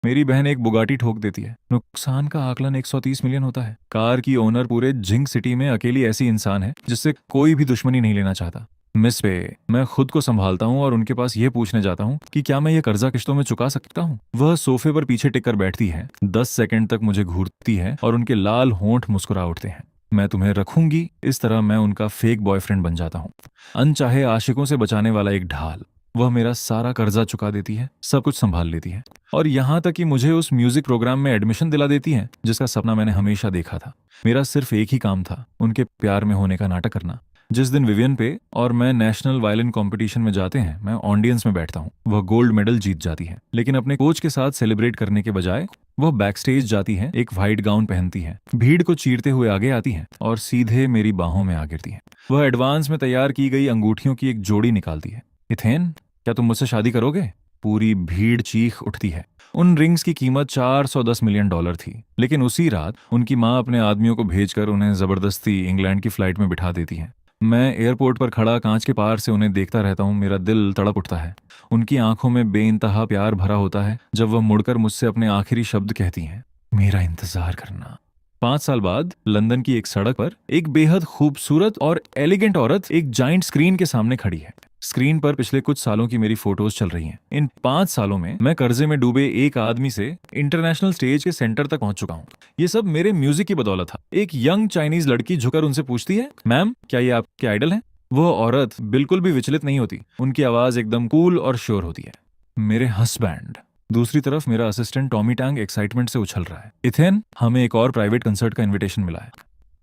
मेरी बहन एक बुगाटी ठोक देती है, नुकसान का आकलन 130 मिलियन होता है। कार की ओनर पूरे जिंक सिटी में अकेली ऐसी इंसान है जिससे कोई भी दुश्मनी नहीं लेना चाहता। मिस पे मैं खुद को संभालता हूँ और उनके पास ये पूछने जाता हूँ कि क्या मैं ये कर्जा किश्तों में चुका सकता हूँ। वह सोफे पर पीछे टिक कर बैठती है, 10 सेकंड तक मुझे घूरती है और उनके लाल होंठ मुस्कुरा उठते हैं। मैं तुम्हें रखूंगी। इस तरह मैं उनका फेक बॉयफ्रेंड बन जाता हूँ, अनचाहे आशिकों से बचाने वाला एक ढाल। वह मेरा सारा कर्जा चुका देती है, सब कुछ संभाल लेती है और यहाँ तक कि मुझे उस म्यूजिक प्रोग्राम में एडमिशन दिला देती है जिसका सपना मैंने हमेशा देखा था। मेरा सिर्फ एक ही काम था, उनके प्यार में होने का नाटक करना। जिस दिन विवियन पे और मैं नेशनल वायलिन कंपटीशन में जाते हैं, मैं ऑडियंस में बैठता हूँ। वह गोल्ड मेडल जीत जाती है, लेकिन अपने कोच के साथ सेलिब्रेट करने के बजाय वह बैकस्टेज जाती है, एक व्हाइट गाउन पहनती है, भीड़ को चीरते हुए आगे आती है और सीधे मेरी बाहों में आ गिरती है। वह एडवांस में तैयार की गई अंगूठियों की एक जोड़ी निकालती है। इथेन, क्या तुम मुझसे शादी करोगे? पूरी भीड़ चीख उठती है। उन रिंग्स की कीमत $410 मिलियन थी, लेकिन उसी रात उनकी माँ अपने आदमियों को भेजकर उन्हें जबरदस्ती इंग्लैंड की फ्लाइट में बिठा देती है। मैं एयरपोर्ट पर खड़ा कांच के पार से उन्हें देखता रहता हूँ, मेरा दिल तड़प उठता है। उनकी आंखों में बेइंतहा प्यार भरा होता है जब वह मुड़कर मुझसे अपने आखिरी शब्द कहती हैं, मेरा इंतजार करना। 5 साल बाद लंदन की एक सड़क पर एक बेहद खूबसूरत और एलिगेंट औरत एक जाइंट स्क्रीन के सामने खड़ी है। स्क्रीन पर पिछले कुछ सालों की मेरी फोटोज चल रही हैं। इन 5 सालों में मैं कर्जे में डूबे एक आदमी से इंटरनेशनल स्टेज के सेंटर तक पहुंच चुका हूं। ये सब मेरे म्यूजिक की बदौलत था। एक यंग चाइनीज लड़की झुकर उनसे पूछती है, मैम, क्या ये आपके आइडल हैं? वो औरत बिल्कुल भी विचलित नहीं होती, उनकी आवाज एकदम कूल और श्योर होती है। मेरे हस्बैंड। दूसरी तरफ मेरा असिस्टेंट टॉमी टैंग एक्साइटमेंट से उछल रहा है। इथेन, हमें एक और प्राइवेट कंसर्ट का इनविटेशन मिला है।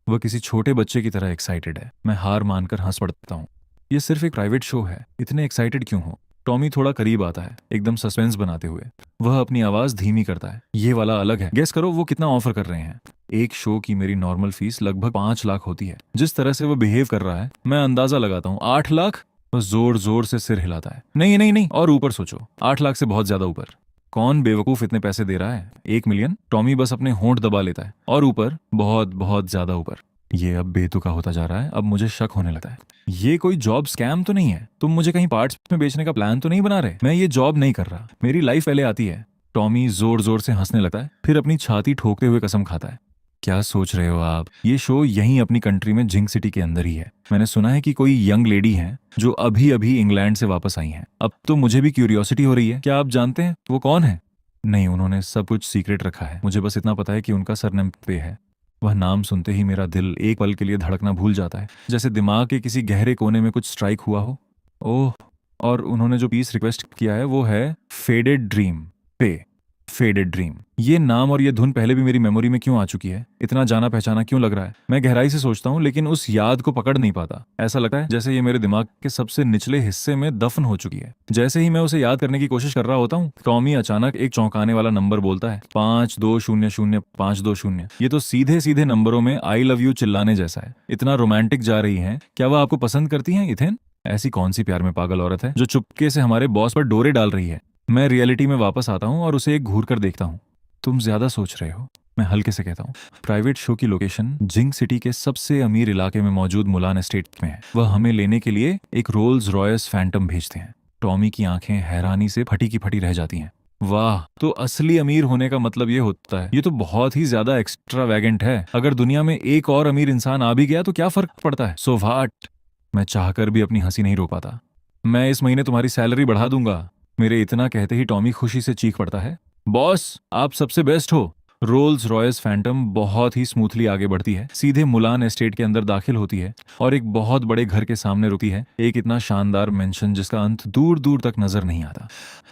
वह किसी छोटे बच्चे की तरह एक्साइटेड है। मैं हार मानकर हंस पड़ता हूँ। ये सिर्फ एक प्राइवेट शो है, इतने एक्साइटेड क्यों हो? टॉमी थोड़ा करीब आता है, एकदम सस्पेंस बनाते हुए। वह अपनी आवाज धीमी करता है, ये वाला अलग है, गेस करो वो कितना ऑफर कर रहे हैं। एक शो की मेरी नॉर्मल फीस लगभग 5 लाख होती है। जिस तरह से वो बिहेव कर रहा है, मैं अंदाजा लगाता हूँ 8 लाख। वह जोर जोर से सिर हिलाता है, नहीं नहीं नहीं, और ऊपर सोचो, 8 लाख से बहुत ज्यादा ऊपर। कौन बेवकूफ इतने पैसे दे रहा है? 1 मिलियन? टॉमी बस अपने होंठ दबा लेता है, और ऊपर, बहुत बहुत ज्यादा ऊपर। ये अब बेतुका होता जा रहा है। अब मुझे शक होने लगता है, ये कोई जॉब स्कैम तो नहीं है? तुम मुझे कहीं पार्ट्स में बेचने का प्लान तो नहीं बना रहे? मैं ये जॉब नहीं कर रहा, मेरी लाइफ पहले आती है। टॉमी जोर जोर से हंसने लगता है, फिर अपनी छाती ठोकते हुए कसम खाता है। क्या सोच रहे हो आप? ये शो यहीं अपनी कंट्री में जिंक सिटी के अंदर ही है। मैंने सुना है कि कोई यंग लेडी है जो अभी अभी इंग्लैंड से वापस आई हैं। अब तो मुझे भी क्यूरियोसिटी हो रही है, क्या आप जानते हैं वो कौन है? नहीं, उन्होंने सब कुछ सीक्रेट रखा है। मुझे बस इतना पता है कि उनका सरनेम पे है। वह नाम सुनते ही मेरा दिल एक पल के लिए धड़कना भूल जाता है, जैसे दिमाग के किसी गहरे कोने में कुछ स्ट्राइक हुआ हो। ओह, और उन्होंने जो पीस रिक्वेस्ट किया है वो है फेडेड ड्रीम पे। फेडेड ड्रीम, ये नाम और ये धुन पहले भी मेरी मेमोरी में क्यों आ चुकी है? इतना जाना पहचाना क्यों लग रहा है? मैं गहराई से सोचता हूँ, लेकिन उस याद को पकड़ नहीं पाता। ऐसा लगता है जैसे ये मेरे दिमाग के सबसे निचले हिस्से में दफन हो चुकी है। जैसे ही मैं उसे याद करने की कोशिश कर रहा होता हूँ, टॉमी अचानक एक चौंकाने वाला नंबर बोलता है, 5200 520। ये तो सीधे सीधे नंबरों में आई लव यू चिल्लाने जैसा है। इतना रोमांटिक जा रही है। क्या वह आपको पसंद करती हैं, इथेन? ऐसी कौन सी प्यार में पागल औरत है जो चुपके से हमारे बॉस पर डोरे डाल रही है? मैं रियलिटी में वापस आता हूँ और उसे एक घूर कर देखता हूँ। तुम ज्यादा सोच रहे हो, मैं हल्के से कहता हूँ। प्राइवेट शो की लोकेशन जिंक सिटी के सबसे अमीर इलाके में मौजूद मुलान एस्टेट में है। वह हमें लेने के लिए एक रोल्स रॉयस फैंटम भेजते हैं। टॉमी की आंखें हैरानी से फटी की फटी रह जाती हैं। वाह, तो असली अमीर होने का मतलब ये होता है? ये तो बहुत ही ज्यादा एक्स्ट्रा वैगेंट है। अगर दुनिया में एक और अमीर इंसान आ भी गया तो क्या फर्क पड़ता है? So what? मैं चाहकर भी अपनी हंसी नहीं रोक पाता। मैं इस महीने तुम्हारी सैलरी बढ़ा दूंगा। मेरे इतना कहते ही टॉमी खुशी से चीख पड़ता है, बॉस, आप सबसे बेस्ट हो। रोल्स रॉयस फैंटम बहुत ही स्मूथली आगे बढ़ती है, सीधे मुलान एस्टेट के अंदर दाखिल होती है और एक बहुत बड़े घर के सामने रुकी है। एक इतना शानदार मेंशन जिसका अंत दूर दूर तक नजर नहीं आता।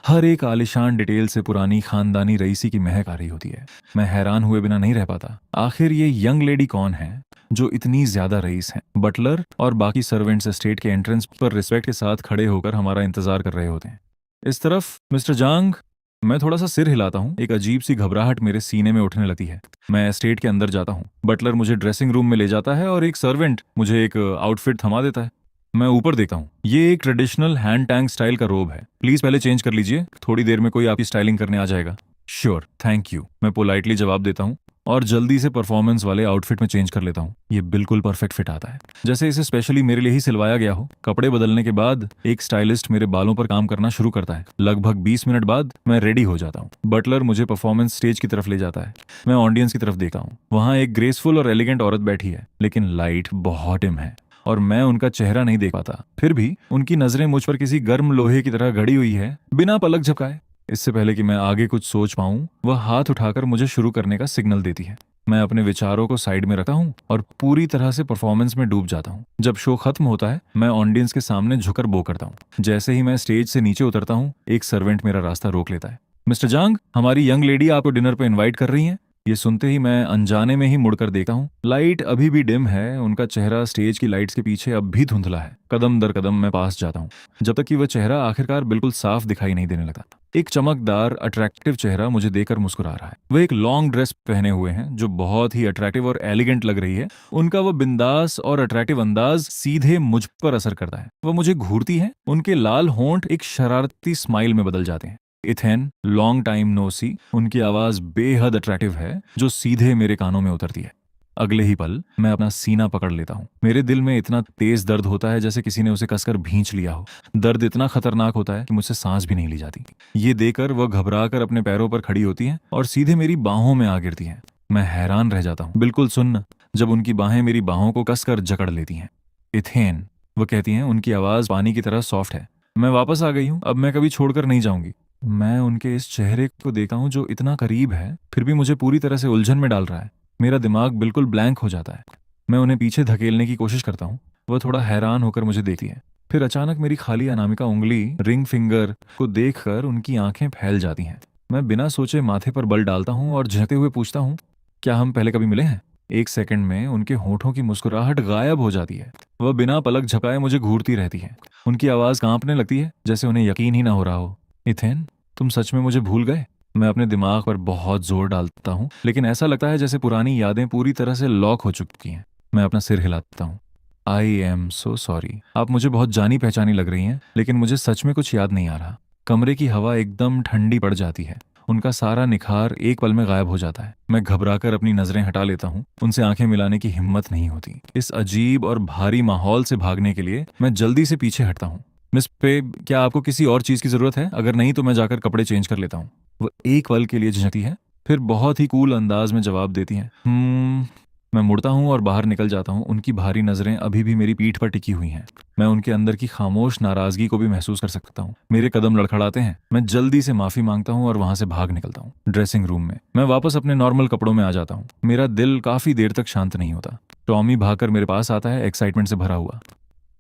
हर एक आलिशान डिटेल से पुरानी खानदानी रईसी की महक आ रही होती है। मैं हैरान हुए बिना नहीं रह पाता। आखिर ये यंग लेडी कौन है जो इतनी ज्यादा रईस है? बटलर और बाकी सर्वेंट्स एस्टेट के एंट्रेंस पर रिस्पेक्ट के साथ खड़े होकर हमारा इंतजार कर रहे होते हैं। इस तरफ मिस्टर जांग। मैं थोड़ा सा सिर हिलाता हूँ, एक अजीब सी घबराहट मेरे सीने में उठने लगती है। मैं एस्टेट के अंदर जाता हूँ। बटलर मुझे ड्रेसिंग रूम में ले जाता है और एक सर्वेंट मुझे एक आउटफिट थमा देता है। मैं ऊपर देखता हूँ, ये एक ट्रेडिशनल हैंड टैंक स्टाइल का रोब है। प्लीज पहले चेंज कर लीजिए, थोड़ी देर में कोई आपकी स्टाइलिंग करने आ जाएगा। श्योर, थैंक यू, मैं पोलाइटली जवाब देता हूँ। और जल्दी से परफॉर्मेंस वाले आउटफिट में चेंज कर लेता हूँ। ये बिल्कुल परफेक्ट फिट आता है, जैसे इसे स्पेशली मेरे लिए ही सिलवाया गया हो। कपड़े बदलने के बाद एक स्टाइलिस्ट मेरे बालों पर काम करना शुरू करता है। लगभग 20 मिनट बाद मैं रेडी हो जाता हूँ। बटलर मुझे परफॉर्मेंस स्टेज की तरफ ले जाता है। मैं ऑडियंस की तरफ देखता हूँ। वहाँ एक ग्रेसफुल और एलिगेंट औरत बैठी है, लेकिन लाइट बहुत डिम है और मैं उनका चेहरा नहीं देख पाता। फिर भी उनकी नजरें मुझ पर किसी गर्म लोहे की तरह गड़ी हुई है, बिना पलक झपकाए। इससे पहले कि मैं आगे कुछ सोच पाऊं, वह हाथ उठाकर मुझे शुरू करने का सिग्नल देती है। मैं अपने विचारों को साइड में रखता हूं और पूरी तरह से परफॉर्मेंस में डूब जाता हूं। जब शो खत्म होता है, मैं ऑडियंस के सामने झुकर बो करता हूं। जैसे ही मैं स्टेज से नीचे उतरता हूं, एक सर्वेंट मेरा रास्ता रोक लेता है। मिस्टर जांग, हमारी यंग लेडी आपको डिनर पर इनवाइट कर रही हैं। ये सुनते ही मैं अनजाने में ही मुड़कर देखता हूँ। लाइट अभी भी डिम है, उनका चेहरा स्टेज की लाइट्स के पीछे अब भी धुंधला है। कदम दर कदम मैं पास जाता हूँ, जब तक कि वह चेहरा आखिरकार बिल्कुल साफ दिखाई नहीं देने लगा। एक चमकदार अट्रैक्टिव चेहरा मुझे देखकर मुस्कुरा रहा है। वह एक लॉन्ग ड्रेस पहने हुए हैं जो बहुत ही अट्रैक्टिव और एलिगेंट लग रही है। उनका वो बिंदास और अट्रैक्टिव अंदाज सीधे मुझ पर असर करता है। वह मुझे घूरती है। उनके लाल होंठ एक शरारती स्माइल में बदल जाते हैं। इथेन, लॉन्ग टाइम नो सी। उनकी आवाज बेहद अट्रैक्टिव है, जो सीधे मेरे कानों में उतरती है। अगले ही पल मैं अपना सीना पकड़ लेता हूँ। मेरे दिल में इतना तेज दर्द होता है जैसे किसी ने उसे कसकर भींच लिया हो। दर्द इतना खतरनाक होता है कि मुझसे सांस भी नहीं ली जाती। ये देखकर वह घबरा कर अपने पैरों पर खड़ी होती हैं और सीधे मेरी बाहों में आ गिरती हैं। मैं हैरान रह जाता हूँ, बिल्कुल सुन्न, जब उनकी बाहें मेरी बाहों को कसकर जकड़ लेती हैं। इथेन, वो कहती हैं। उनकी आवाज पानी की तरह सॉफ्ट है। मैं वापस आ गई हूँ, अब मैं कभी छोड़कर नहीं जाऊंगी। मैं उनके इस चेहरे को देखता हूँ जो इतना करीब है, फिर भी मुझे पूरी तरह से उलझन में डाल रहा है। मेरा दिमाग बिल्कुल ब्लैंक हो जाता है। मैं उन्हें पीछे धकेलने की कोशिश करता हूँ। वह थोड़ा हैरान होकर मुझे देखती है। फिर अचानक मेरी खाली अनामिका उंगली, रिंग फिंगर, को देखकर उनकी आंखें फैल जाती हैं। मैं बिना सोचे माथे पर बल डालता हूँ और झुकते हुए पूछता हूँ, क्या हम पहले कभी मिले हैं? एक सेकंड में उनके होठों की मुस्कुराहट गायब हो जाती है। वह बिना पलक झपकाए मुझे घूरती रहती है। उनकी आवाज कांपने लगती है, जैसे उन्हें यकीन ही ना हो रहा हो। इथेन, तुम सच में मुझे भूल गए? मैं अपने दिमाग पर बहुत जोर डालता हूँ, लेकिन ऐसा लगता है जैसे पुरानी यादें पूरी तरह से लॉक हो चुकी हैं। मैं अपना सिर हिलाता हूँ। I am so sorry. आप मुझे बहुत जानी पहचानी लग रही हैं, लेकिन मुझे सच में कुछ याद नहीं आ रहा। कमरे की हवा एकदम ठंडी पड़ जाती है। उनका सारा निखार एक पल में गायब हो जाता है। मैं घबराकर अपनी नजरें हटा लेता हूँ। उनसे आंखें मिलाने की हिम्मत नहीं होती। इस अजीब और भारी माहौल से भागने के लिए मैं जल्दी से पीछे हटता हूँ। मिस पे, क्या आपको किसी और चीज की जरूरत है? अगर नहीं तो मैं जाकर कपड़े चेंज कर लेता हूँ। वो एक पल के लिए झिझकती है, फिर बहुत ही कूल अंदाज में जवाब देती हैं। मैं मुड़ता हूँ और बाहर निकल जाता हूँ। उनकी भारी नजरें अभी भी मेरी पीठ पर टिकी हुई हैं। मैं उनके अंदर की खामोश नाराजगी को भी महसूस कर सकता हूँ। मेरे कदम लड़खड़ाते हैं। मैं जल्दी से माफी मांगता हूँ और वहां से भाग निकलता हूँ। ड्रेसिंग रूम में मैं वापस अपने नॉर्मल कपड़ों में आ जाता हूँ। मेरा दिल काफी देर तक शांत नहीं होता। टॉमी भागकर मेरे पास आता है, एक्साइटमेंट से भरा हुआ।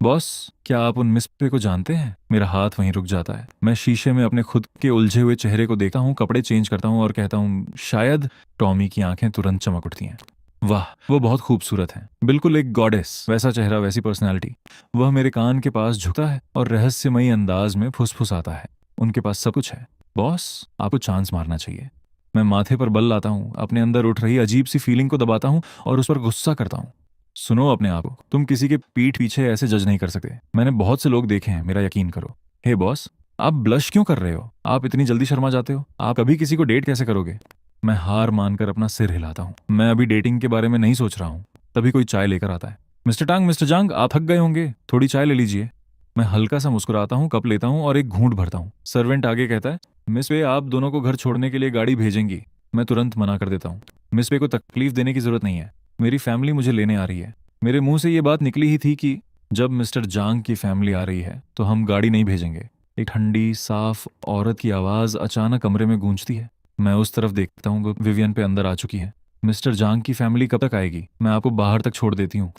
बॉस, क्या आप उन मिस पे को जानते हैं? मेरा हाथ वहीं रुक जाता है। मैं शीशे में अपने खुद के उलझे हुए चेहरे को देखता हूँ, कपड़े चेंज करता हूँ और कहता हूँ, शायद। टॉमी की आंखें तुरंत चमक उठती हैं। वाह, वो बहुत खूबसूरत है, बिल्कुल एक गॉडेस। वैसा चेहरा, वैसी पर्सनैलिटी। वह मेरे कान के पास झुकता है और रहस्यमयी अंदाज में फुसफुसाता है, उनके पास सब कुछ है। बॉस, आपको चांस मारना चाहिए। मैं माथे पर बल लाता हूँ, अपने अंदर उठ रही अजीब सी फीलिंग को दबाता हूँ और उस पर गुस्सा करता हूँ। सुनो अपने आप को, तुम किसी के पीठ पीछे ऐसे जज नहीं कर सकते। मैंने बहुत से लोग देखे हैं, मेरा यकीन करो। हे बॉस, आप ब्लश क्यों कर रहे हो? आप इतनी जल्दी शर्मा जाते हो। आप कभी किसी को डेट कैसे करोगे? मैं हार मानकर अपना सिर हिलाता हूँ। मैं अभी डेटिंग के बारे में नहीं सोच रहा हूँ। तभी कोई चाय लेकर आता है। मिस्टर जांग, आप थक गए होंगे, थोड़ी चाय ले लीजिए। मैं हल्का सा मुस्कुराता हूँ, कप लेता हूँ और एक घूंट भरता हूँ। सर्वेंट आगे कहता है, मिस पे, आप दोनों को घर छोड़ने के लिए गाड़ी भेजेंगी। मैं तुरंत मना कर देता हूँ। मिस पे को तकलीफ देने की जरूरत नहीं है, मेरी फैमिली मुझे लेने आ रही है। मेरे मुंह से ये बात निकली ही थी कि जब मिस्टर जांग की फैमिली आ रही है तो हम गाड़ी नहीं भेजेंगे। एक ठंडी साफ औरत की आवाज अचानक कमरे में गूंजती है। मैं उस तरफ देखता हूँ, विवियन पे अंदर आ चुकी है। मिस्टर जांग की फैमिली कब तक आएगी? मैं आपको बाहर तक छोड़ देती हूँ।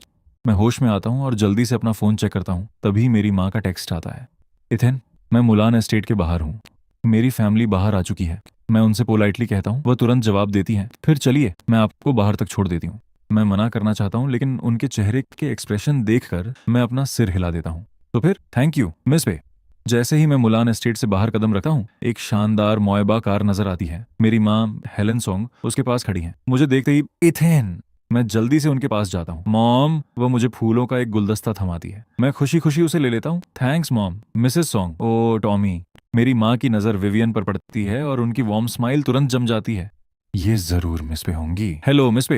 मैं होश में आता हूँ और जल्दी से अपना फोन चेक करता हूँ। तभी मेरी माँ का टेक्स्ट आता है। इथेन, मैं मुलान एस्टेट के बाहर हूँ, मेरी फैमिली बाहर आ चुकी है। मैं उनसे पोलाइटली कहता हूँ। वह तुरंत जवाब देती हैं, फिर चलिए, मैं आपको बाहर तक छोड़ देती हूँ। मैं मना करना चाहता हूँ, लेकिन उनके चेहरे के एक्सप्रेशन देखकर मैं अपना सिर हिला देता हूँ। तो फिर थैंक यू मिस पे। जैसे ही मैं मुलान एस्टेट से बाहर कदम रखता हूँ, एक शानदार मोएबा कार नजर आती है। मेरी माँ हेलन सोंग उसके पास खड़ी है। मुझे देखते ही, इथेन, मैं जल्दी से उनके पास जाता हूँ। मॉम, वो मुझे फूलों का एक गुलदस्ता थमाती है। मैं खुशी खुशी उसे ले लेता हूँ। Thanks mom. Mrs Song. Oh Tommy. मेरी माँ की नजर विवियन पर पड़ती है और उनकी वार्म स्माइल तुरंत जम जाती है। ये जरूर मिस पे होंगी। हेलो मिस पे।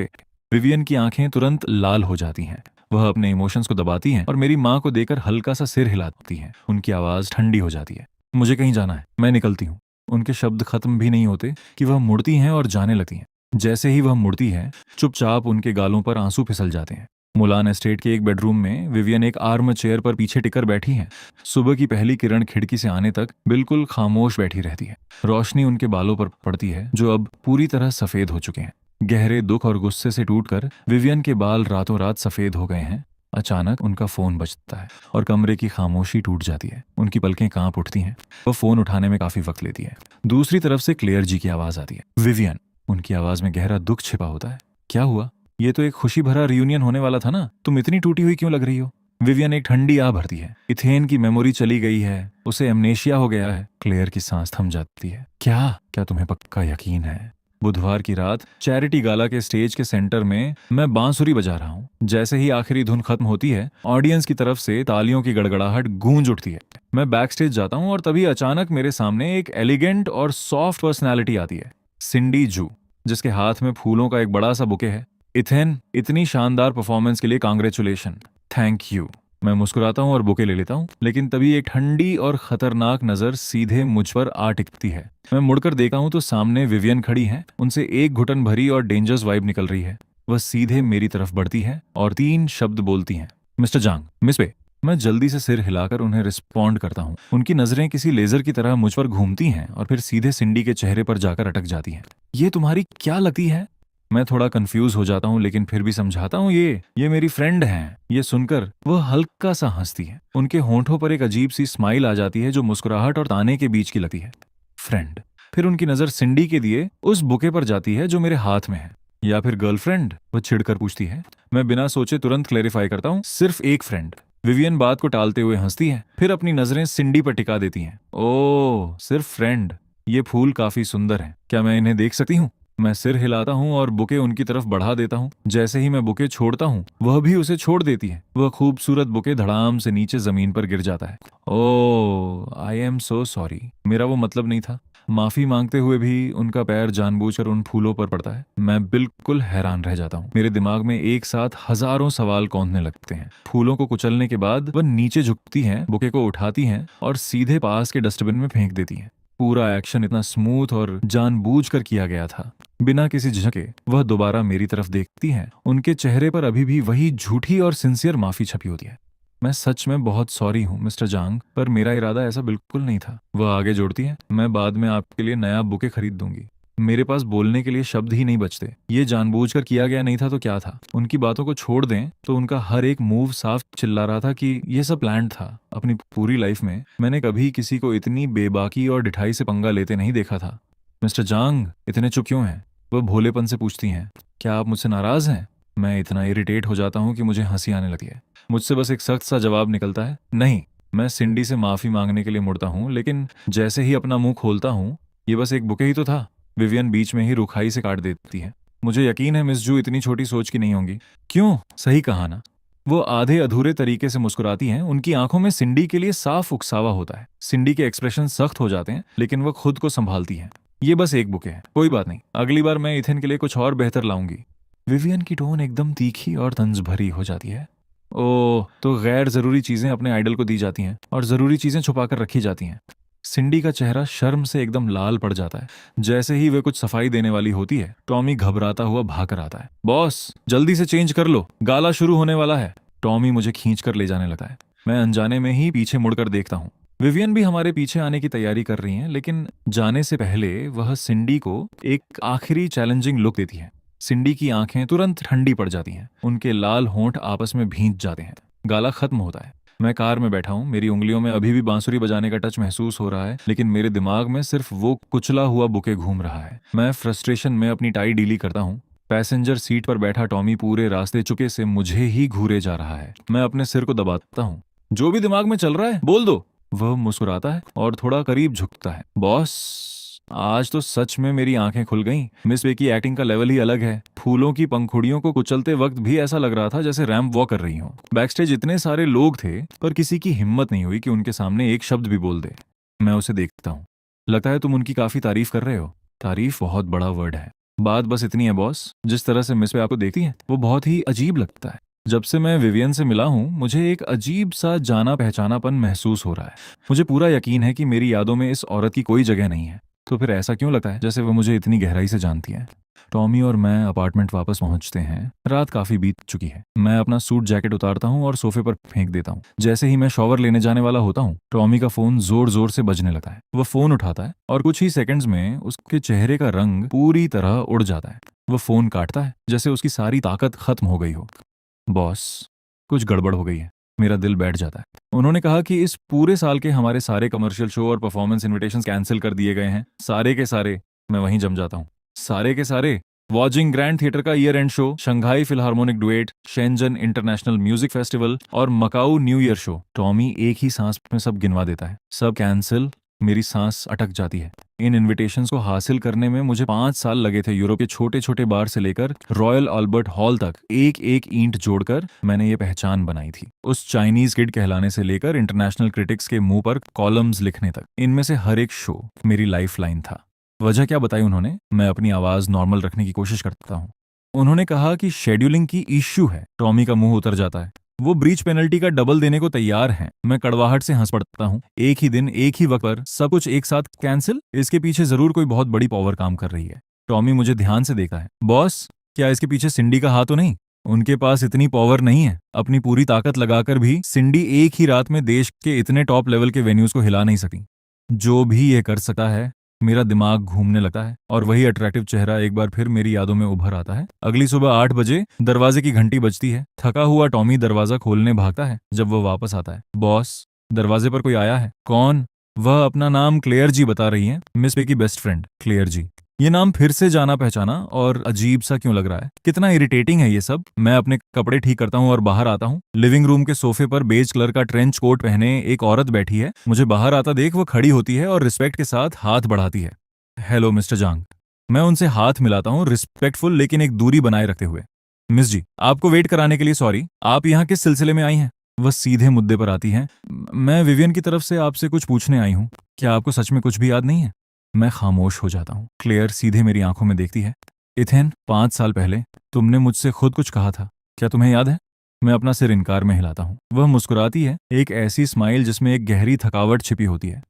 विवियन की आंखें तुरंत लाल हो जाती हैं। वह अपने इमोशंस को दबाती हैं और मेरी माँ को देखकर हल्का सा सिर हिलाती हैं। उनकी आवाज ठंडी हो जाती है। मुझे कहीं जाना है, मैं निकलती हूँ। उनके शब्द खत्म भी नहीं होते कि वह मुड़ती हैं और जाने लगती हैं। जैसे ही वह मुड़ती है, चुपचाप उनके गालों पर आंसू फिसल जाते हैं। मुलान एस्टेट के एक बेडरूम में विवियन एक आर्म चेयर पर पीछे टिकर बैठी हैं। सुबह की पहली किरण खिड़की से आने तक बिल्कुल खामोश बैठी रहती है। रोशनी उनके बालों पर पड़ती है जो अब पूरी तरह सफेद हो चुके हैं। गहरे दुख और गुस्से से टूटकर विवियन के बाल रातों रात सफेद हो गए हैं। अचानक उनका फोन बजता है और कमरे की खामोशी टूट जाती है। उनकी पलकें कांप उठती हैं। वह फोन उठाने में काफी वक्त लेती है। दूसरी तरफ से क्लेयर जी की आवाज आती है। विवियन। उनकी आवाज में गहरा दुख छिपा होता है। क्या हुआ? ये तो एक खुशी भरा रियूनियन होने वाला था ना, तुम इतनी टूटी हुई क्यों लग रही हो? विवियन एक ठंडी आह भरती है। इथेन की मेमोरी चली गई है, उसे एमनेशिया हो गया है। क्लेयर की सांस थम जाती है। क्या क्या तुम्हें पक्का यकीन है? बुधवार की रात चैरिटी गाला के स्टेज के सेंटर में मैं बांसुरी बजा रहा हूँ। जैसे ही आखिरी धुन खत्म होती है, ऑडियंस की तरफ से तालियों की गड़गड़ाहट गूंज उठती है। मैं बैक स्टेज जाता हूँ और तभी अचानक मेरे सामने एक एलिगेंट और सॉफ्ट पर्सनैलिटी आती है। सिंडी जू, जिसके हाथ में फूलों का एक बड़ा सा बुके है। इथेन, इतनी शानदार परफॉर्मेंस के लिए कांग्रेचुलेशन। Thank you. मैं मुस्कुराता हूँ और बुके ले लेता हूँ, लेकिन तभी एक ठंडी और खतरनाक नजर सीधे मुझ पर आ टिकती है। मैं मुड़कर देखा हूँ तो सामने विवियन खड़ी है। उनसे एक घुटन भरी और डेंजरस वाइब निकल रही है। वह सीधे मेरी तरफ बढ़ती है और 3 शब्द बोलती हैं। मिस्टर जांग, मिस पे। मैं जल्दी से सिर हिलाकर उन्हें रिस्पॉन्ड करता हूँ। उनकी नजरें किसी लेजर की तरह मुझ पर घूमती हैं और फिर सीधे सिंडी के चेहरे पर जाकर अटक जाती हैं। ये तुम्हारी क्या लगती है? मैं थोड़ा कंफ्यूज हो जाता हूँ, लेकिन फिर भी समझाता हूँ, ये मेरी फ्रेंड हैं। ये सुनकर वह हल्का सा हंसती है। उनके होंठों पर एक अजीब सी स्माइल आ जाती है जो मुस्कुराहट और ताने के बीच की लगती है। फ्रेंड। फिर उनकी नजर सिंडी के दिए उस बुके पर जाती है जो मेरे हाथ में है। या फिर गर्लफ्रेंड? वह चिढ़कर पूछती है। मैं बिना सोचे तुरंत क्लेरिफाई करता हूँ, सिर्फ एक फ्रेंड। विवियन बात को टालते हुए हंसती है, फिर अपनी नजरें सिंडी पर टिका देती हैं। ओह, सिर्फ फ्रेंड। ये फूल काफी सुंदर हैं, क्या मैं इन्हें देख सकती हूँ? मैं सिर हिलाता हूँ और बुके उनकी तरफ बढ़ा देता हूँ। जैसे ही मैं बुके छोड़ता हूँ, वह भी उसे छोड़ देती है। वह खूबसूरत बुके धड़ाम से नीचे जमीन पर गिर जाता है। ओह, आई एम सो सॉरी। मेरा वो मतलब नहीं था। माफी मांगते हुए भी उनका पैर जानबूझकर उन फूलों पर पड़ता है। मैं बिल्कुल हैरान रह जाता हूँ। मेरे दिमाग में एक साथ हजारों सवाल कौंधने लगते हैं। फूलों को कुचलने के बाद वह नीचे झुकती हैं, बुके को उठाती हैं और सीधे पास के डस्टबिन में फेंक देती हैं। पूरा एक्शन इतना स्मूथ और जानबूझकर किया गया था। बिना किसी झिझके वह दोबारा मेरी तरफ देखती हैं। उनके चेहरे पर अभी भी वही झूठी और सिंसियर माफी छपी होती है। मैं सच में बहुत सॉरी हूँ मिस्टर जांग, पर मेरा इरादा ऐसा बिल्कुल नहीं था। वह आगे जोड़ती है। मैं बाद में आपके लिए नया बुके खरीद दूंगी। मेरे पास बोलने के लिए शब्द ही नहीं बचते। ये जानबूझकर किया गया नहीं था तो क्या था? उनकी बातों को छोड़ दें तो उनका हर एक मूव साफ चिल्ला रहा था कि ये सब प्लान्ड था। अपनी पूरी लाइफ में मैंने कभी किसी को इतनी बेबाकी और डिठाई से पंगा लेते नहीं देखा था। मिस्टर जांग, इतने चुप क्यों हैं? वह भोलेपन से पूछती हैं। क्या आप मुझसे नाराज हैं? मैं इतना इरिटेट हो जाता हूँ कि मुझे हंसी आने लगती है। मुझसे बस एक सख्त सा जवाब निकलता है, नहीं। मैं सिंडी से माफी मांगने के लिए मुड़ता हूँ, लेकिन जैसे ही अपना मुंह खोलता हूँ, ये बस एक बुके ही तो था। विवियन बीच में ही रुखाई से काट देती है। मुझे यकीन है मिस जू इतनी छोटी सोच की नहीं होंगी। क्यों? सही कहा ना। वो आधे अधूरे तरीके से मुस्कुराती हैं। उनकी आंखों में सिंडी के लिए साफ उकसावा होता है। सिंडी के एक्सप्रेशन सख्त हो जाते हैं, लेकिन वह खुद को संभालती हैं। ये बस एक बुके है, कोई बात नहीं। अगली बार मैं इथेन के लिए कुछ और बेहतर लाऊंगी। विवियन की टोन एकदम तीखी और तंज भरी हो जाती है। ओह, तो गैर जरूरी चीजें अपने आइडल को दी जाती हैं और जरूरी चीजें छुपाकर रखी जाती हैं। सिंडी का चेहरा शर्म से एकदम लाल पड़ जाता है। जैसे ही वे कुछ सफाई देने वाली होती है, टॉमी घबराता हुआ भाग कर आता है। बॉस, जल्दी से चेंज कर लो, गाला शुरू होने वाला है। टॉमी मुझे खींच कर ले जाने लगता है। मैं अनजाने में ही पीछे मुड़कर देखता हूँ। विवियन भी हमारे पीछे आने की तैयारी कर रही हैं, लेकिन जाने से पहले वह सिंडी को एक आखिरी चैलेंजिंग लुक देती है। सिंडी की आंखें तुरंत ठंडी पड़ जाती हैं। उनके लाल होंठ आपस में भींच जाते हैं। गाला खत्म होता है। मैं कार में बैठा हूँ। मेरी उंगलियों में अभी भी बांसुरी बजाने का टच महसूस हो रहा है, लेकिन मेरे दिमाग में सिर्फ वो कुचला हुआ बुके घूम रहा है। मैं फ्रस्ट्रेशन में अपनी टाई ढीली करता हूँ। पैसेंजर सीट पर बैठा टॉमी पूरे रास्ते चुके से मुझे ही घूरे जा रहा है। मैं अपने सिर को दबाता हूँ। जो भी दिमाग में चल रहा है बोल दो। वह मुस्कुराता है और थोड़ा करीब झुकता है। बॉस, आज तो सच में मेरी आंखें खुल गईं। मिस वे की एक्टिंग का लेवल ही अलग है। फूलों की पंखुड़ियों को कुचलते वक्त भी ऐसा लग रहा था जैसे रैंप वॉक कर रही हो। बैकस्टेज इतने सारे लोग थे, पर किसी की हिम्मत नहीं हुई कि उनके सामने एक शब्द भी बोल दे। मैं उसे देखता हूँ। लगता है तुम उनकी काफी तारीफ कर रहे हो। तारीफ बहुत बड़ा वर्ड है। बात बस इतनी है बॉस, जिस तरह से मिस पे आपको देखती है वो बहुत ही अजीब लगता है। जब से मैं विवियन से मिला हूँ मुझे एक अजीब सा जाना पहचानापन महसूस हो रहा है। मुझे पूरा यकीन है कि मेरी यादों में इस औरत की कोई जगह नहीं है। तो फिर ऐसा क्यों लगता है जैसे वो मुझे इतनी गहराई से जानती है? टॉमी और मैं अपार्टमेंट वापस पहुंचते हैं। रात काफी बीत चुकी है। मैं अपना सूट जैकेट उतारता हूँ और सोफे पर फेंक देता हूँ। जैसे ही मैं शॉवर लेने जाने वाला होता हूँ टॉमी का फोन जोर जोर से बजने लगता है। वह फोन उठाता है और कुछ ही सेकंड्स में उसके चेहरे का रंग पूरी तरह उड़ जाता है। वह फोन काटता है जैसे उसकी सारी ताकत खत्म हो गई हो। बॉस, कुछ गड़बड़ हो गई है। मेरा दिल बैठ जाता है। उन्होंने कहा कि इस पूरे साल के हमारे सारे कमर्शियल शो और परफॉर्मेंस इनविटेशंस कैंसिल कर दिए गए हैं। सारे के सारे। मैं वहीं जम जाता हूँ। सारे के सारे। वॉजिंग ग्रैंड थिएटर का year end show, Shanghai philharmonic duet, Shenzhen international music festival और Macau new year show. Tommy एक ही सांस में सब गिनवा देता है। सब कैंसिल। मेरी सांस अटक जाती है। इन इनविटेशंस को हासिल करने में मुझे 5 साल लगे थे। यूरोप के छोटे छोटे बार से लेकर रॉयल अल्बर्ट हॉल तक एक एक ईंट जोड़कर मैंने ये पहचान बनाई थी। उस चाइनीज किड कहलाने से लेकर इंटरनेशनल क्रिटिक्स के मुंह पर कॉलम्स लिखने तक, इनमें से हर एक शो मेरी लाइफ लाइन था। वजह क्या बताई उन्होंने? मैं अपनी आवाज नॉर्मल रखने की कोशिश करता हूँ। उन्होंने कहा कि शेड्यूलिंग की इश्यू है। टॉमी का मुंह उतर जाता है। वो ब्रीच पेनल्टी का डबल देने को तैयार हैं। मैं कड़वाहट से हंस पड़ता हूँ। एक ही दिन एक ही वक्त पर सब कुछ एक साथ कैंसिल? इसके पीछे जरूर कोई बहुत बड़ी पावर काम कर रही है। टॉमी मुझे ध्यान से देखा है। बॉस, क्या इसके पीछे सिंडी का हाथ तो नहीं? उनके पास इतनी पावर नहीं है। अपनी पूरी ताकत लगाकर भी सिंडी एक ही रात में देश के इतने टॉप लेवल के वेन्यूज को हिला नहीं सकी। जो भी ये कर सकता है। मेरा दिमाग घूमने लगता है और वही अट्रैक्टिव चेहरा एक बार फिर मेरी यादों में उभर आता है। अगली सुबह 8 बजे दरवाजे की घंटी बजती है। थका हुआ टॉमी दरवाजा खोलने भागता है। जब वह वापस आता है, बॉस, दरवाजे पर कोई आया है। कौन? वह अपना नाम क्लेयर जी बता रही है। मिस पे की बेस्ट फ्रेंड क्लेयर जी। ये नाम फिर से जाना पहचाना और अजीब सा क्यों लग रहा है? कितना इरिटेटिंग है ये सब। मैं अपने कपड़े ठीक करता हूँ और बाहर आता हूँ। लिविंग रूम के सोफे पर बेज कलर का ट्रेंच कोट पहने एक औरत बैठी है। मुझे बाहर आता देख वो खड़ी होती है और रिस्पेक्ट के साथ हाथ बढ़ाती है। हेलो मिस्टर जांग। मैं उनसे हाथ मिलाता हूँ, रिस्पेक्टफुल लेकिन एक दूरी बनाए रखते हुए। मिस जी, आपको वेट कराने के लिए सॉरी। आप यहाँ किस सिलसिले में आई हैं? वह सीधे मुद्दे पर आती हैं। मैं विवियन की तरफ से आपसे कुछ पूछने आई हूँ। क्या आपको सच में कुछ भी याद नहीं है? मैं खामोश हो जाता हूँ। क्लेयर सीधे मेरी आंखों में देखती है। इथेन, 5 साल पहले तुमने मुझसे खुद कुछ कहा था। क्या तुम्हें याद है? मैं अपना सिर इनकार में हिलाता हूँ। वह मुस्कुराती है, एक ऐसी स्माइल जिसमें एक गहरी थकावट छिपी होती है।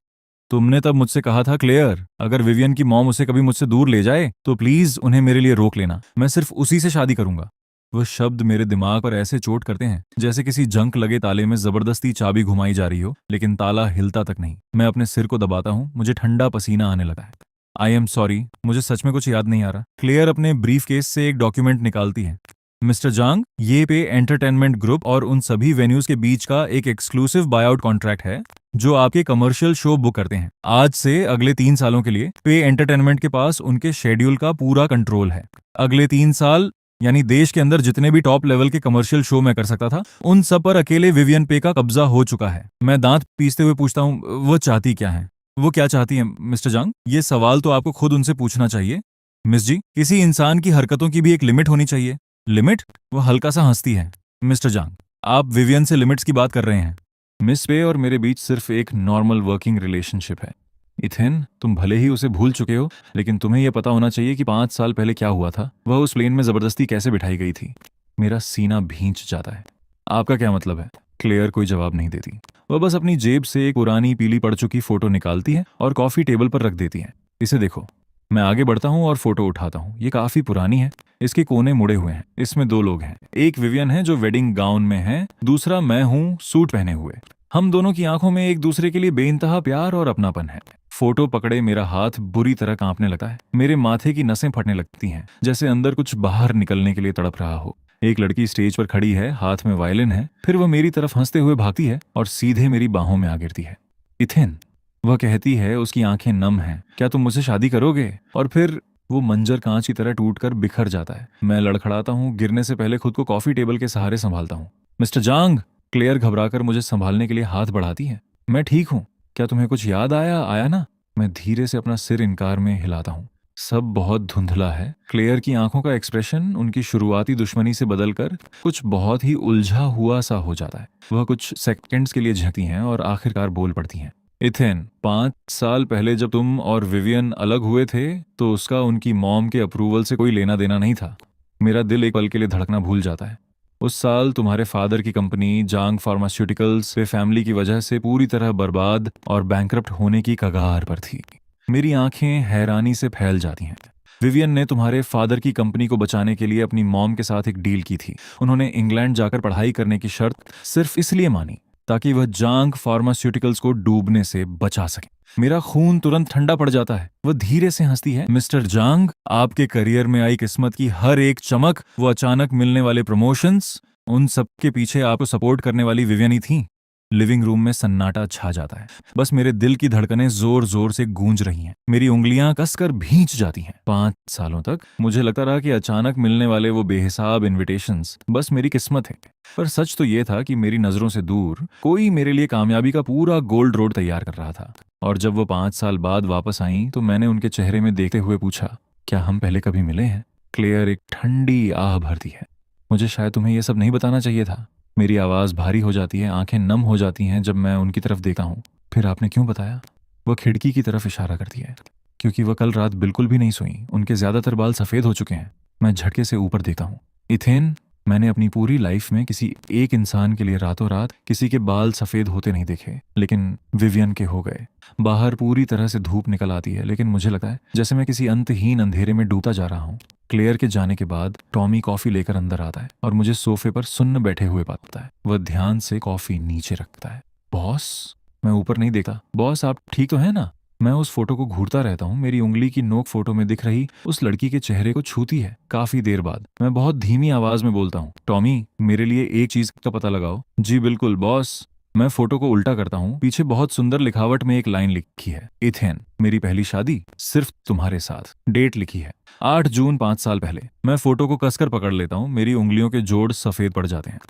तुमने तब मुझसे कहा था क्लेयर, अगर विवियन की मॉम उसे कभी मुझसे दूर ले जाए तो प्लीज उन्हें मेरे लिए रोक लेना। मैं सिर्फ उसी से शादी करूंगा। वह शब्द मेरे दिमाग पर ऐसे चोट करते हैं जैसे किसी जंक लगे ताले में जबरदस्ती चाबी घुमाई जा रही हो, लेकिन ताला हिलता तक नहीं। मैं अपने सिर को दबाता हूँ। मुझे ठंडा पसीना आने लगा है। आई एम सॉरी, मुझे सच में कुछ याद नहीं आ रहा। क्लेयर अपने ब्रीफ केस से एक डॉक्यूमेंट निकालती है। मिस्टर जांग, ये पे एंटरटेनमेंट ग्रुप और उन सभी वेन्यूज के बीच का एक एक्सक्लूसिव बायआउट कॉन्ट्रैक्ट है जो आपके कमर्शियल शो बुक करते हैं। आज से अगले 3 सालों के लिए पे एंटरटेनमेंट के पास उनके शेड्यूल का पूरा कंट्रोल है। अगले 3 साल यानी देश के अंदर जितने भी टॉप लेवल के कमर्शियल शो मैं कर सकता था उन सब पर अकेले विवियन पे का कब्जा हो चुका है। मैं दांत पीसते हुए पूछता हूँ, वो चाहती क्या है? वो क्या चाहती है मिस्टर जांग? ये सवाल तो आपको खुद उनसे पूछना चाहिए। मिस जी, किसी इंसान की हरकतों की भी एक लिमिट होनी चाहिए। लिमिट? वो हल्का सा हंसती है। मिस्टर जांग, आप विवियन से लिमिट्स की बात कर रहे हैं। मिस पे और मेरे बीच सिर्फ एक नॉर्मल वर्किंग रिलेशनशिप है। इथेन, तुम भले ही उसे भूल चुके हो, लेकिन तुम्हें यह पता होना चाहिए कि 5 साल पहले क्या हुआ था। वह उस प्लेन में जबरदस्ती कैसे बिठाई गई थी। मेरा सीना भींच जाता है। आपका क्या मतलब है? क्लेयर कोई जवाब नहीं देती। वह बस अपनी जेब से एक पुरानी पीली पड़ चुकी फोटो निकालती है और कॉफी टेबल पर रख देती है। इसे देखो। मैं आगे बढ़ता हूँ और फोटो उठाता हूँ। ये काफी पुरानी है। इसके कोने मुड़े हुए हैं। इसमें 2 लोग हैं। एक विवियन है जो वेडिंग गाउन में है, दूसरा मैं हूँ सूट पहने हुए। हम दोनों की आंखों में एक दूसरे के लिए बेइंतहा प्यार और अपनापन है। फोटो पकड़े मेरा हाथ बुरी तरह कांपने लगता है। मेरे माथे की नसें फटने लगती हैं, जैसे अंदर कुछ बाहर निकलने के लिए तड़प रहा हो। एक लड़की स्टेज पर खड़ी है, हाथ में वायलिन है। फिर वह मेरी तरफ हंसते हुए भागती है और सीधे मेरी बाहों में आ गिरती है। इथेन, वह कहती है, उसकी आंखें नम हैं, क्या तुम मुझसे शादी करोगे? और फिर वो मंजर कांच की तरह टूटकर बिखर जाता है। मैं लड़खड़ाता हूँ, गिरने से पहले खुद को कॉफी टेबल के सहारे संभालता हूँ। मिस्टर जांग, क्लेयर घबराकर मुझे संभालने के लिए हाथ बढ़ाती है। मैं ठीक हूँ। क्या तुम्हें कुछ याद आया ना? मैं धीरे से अपना सिर इनकार में हिलाता हूँ। सब बहुत धुंधला है। क्लेयर की आंखों का एक्सप्रेशन उनकी शुरुआती दुश्मनी से बदलकर कुछ बहुत ही उलझा हुआ सा हो जाता है। वह कुछ सेकंड्स के लिए झंकती हैं और आखिरकार बोल पड़ती हैं। इथेन, 5 साल पहले जब तुम और विवियन अलग हुए थे तो उसका उनकी मॉम के अप्रूवल से कोई लेना देना नहीं था। मेरा दिल एक पल के लिए धड़कना भूल जाता है। उस साल तुम्हारे फादर की कंपनी जांग फार्मास्यूटिकल्स वे फैमिली की वजह से पूरी तरह बर्बाद और बैंकरप्ट होने की कगार पर थी। मेरी आंखें हैरानी से फैल जाती हैं। विवियन ने तुम्हारे फादर की कंपनी को बचाने के लिए अपनी मॉम के साथ एक डील की थी। उन्होंने इंग्लैंड जाकर पढ़ाई करने की शर्त सिर्फ इसलिए मानी ताकि वह जांग फार्मास्यूटिकल्स को डूबने से बचा सके। मेरा खून तुरंत ठंडा पड़ जाता है। वह धीरे से हंसती है। मिस्टर जांग, आपके करियर में आई किस्मत की हर एक चमक, वो अचानक मिलने वाले प्रमोशंस, उन सब के पीछे आपको सपोर्ट करने वाली विवियन ही थी। लिविंग रूम में सन्नाटा छा जाता है। बस मेरे दिल की धड़कनें जोर जोर से गूंज रही हैं। मेरी उंगलियां कसकर भींच जाती हैं। 5 सालों तक मुझे लगता रहा कि अचानक मिलने वाले वो बेहिसाब इनविटेशंस बस मेरी किस्मत है। पर सच तो ये था कि मेरी नजरों से दूर कोई मेरे लिए कामयाबी का पूरा गोल्ड रोड तैयार कर रहा था। और जब वो 5 साल बाद वापस आई तो मैंने उनके चेहरे में देखते हुए पूछा, क्या हम पहले कभी मिले हैं? क्लेयर एक ठंडी आह भरती है। मुझे शायद तुम्हें यह सब नहीं बताना चाहिए था। मेरी आवाज़ भारी हो जाती है, आंखें नम हो जाती हैं जब मैं उनकी तरफ देखता हूँ। फिर आपने क्यों बताया? वह खिड़की की तरफ इशारा करती है। क्योंकि वह कल रात बिल्कुल भी नहीं सोई। उनके ज्यादातर बाल सफ़ेद हो चुके हैं। मैं झटके से ऊपर देखता हूँ। इथेन, मैंने अपनी पूरी लाइफ में किसी एक इंसान के लिए रातों रात किसी के बाल सफ़ेद होते नहीं देखे, लेकिन विवियन के हो गए। बाहर पूरी तरह से धूप निकल आती है, लेकिन मुझे लगता है जैसे मैं किसी अंतहीन अंधेरे में डूबता जा रहा हूँ। क्लेयर के जाने के बाद टॉमी कॉफी लेकर अंदर आता है और मुझे सोफे पर सुन्न बैठे हुए पाता है। वह ध्यान से कॉफी नीचे रखता है। बॉस? मैं ऊपर नहीं देखता। बॉस, आप ठीक तो हैं ना? मैं उस फोटो को घूरता रहता हूँ। मेरी उंगली की नोक फोटो में दिख रही उस लड़की के चेहरे को छूती है। काफी देर बाद मैं बहुत धीमी आवाज में बोलता हूँ, टॉमी, मेरे लिए एक चीज का पता लगाओ। जी बिल्कुल बॉस। मैं फोटो को उल्टा करता हूँ। पीछे बहुत सुंदर लिखावट में एक लाइन लिखी है, इथेन, मेरी पहली शादी सिर्फ तुम्हारे साथ। डेट लिखी है 8 जून 5 साल पहले। मैं फोटो को कसकर पकड़ लेता हूँ। मेरी उंगलियों के जोड़ सफेद पड़ जाते हैं।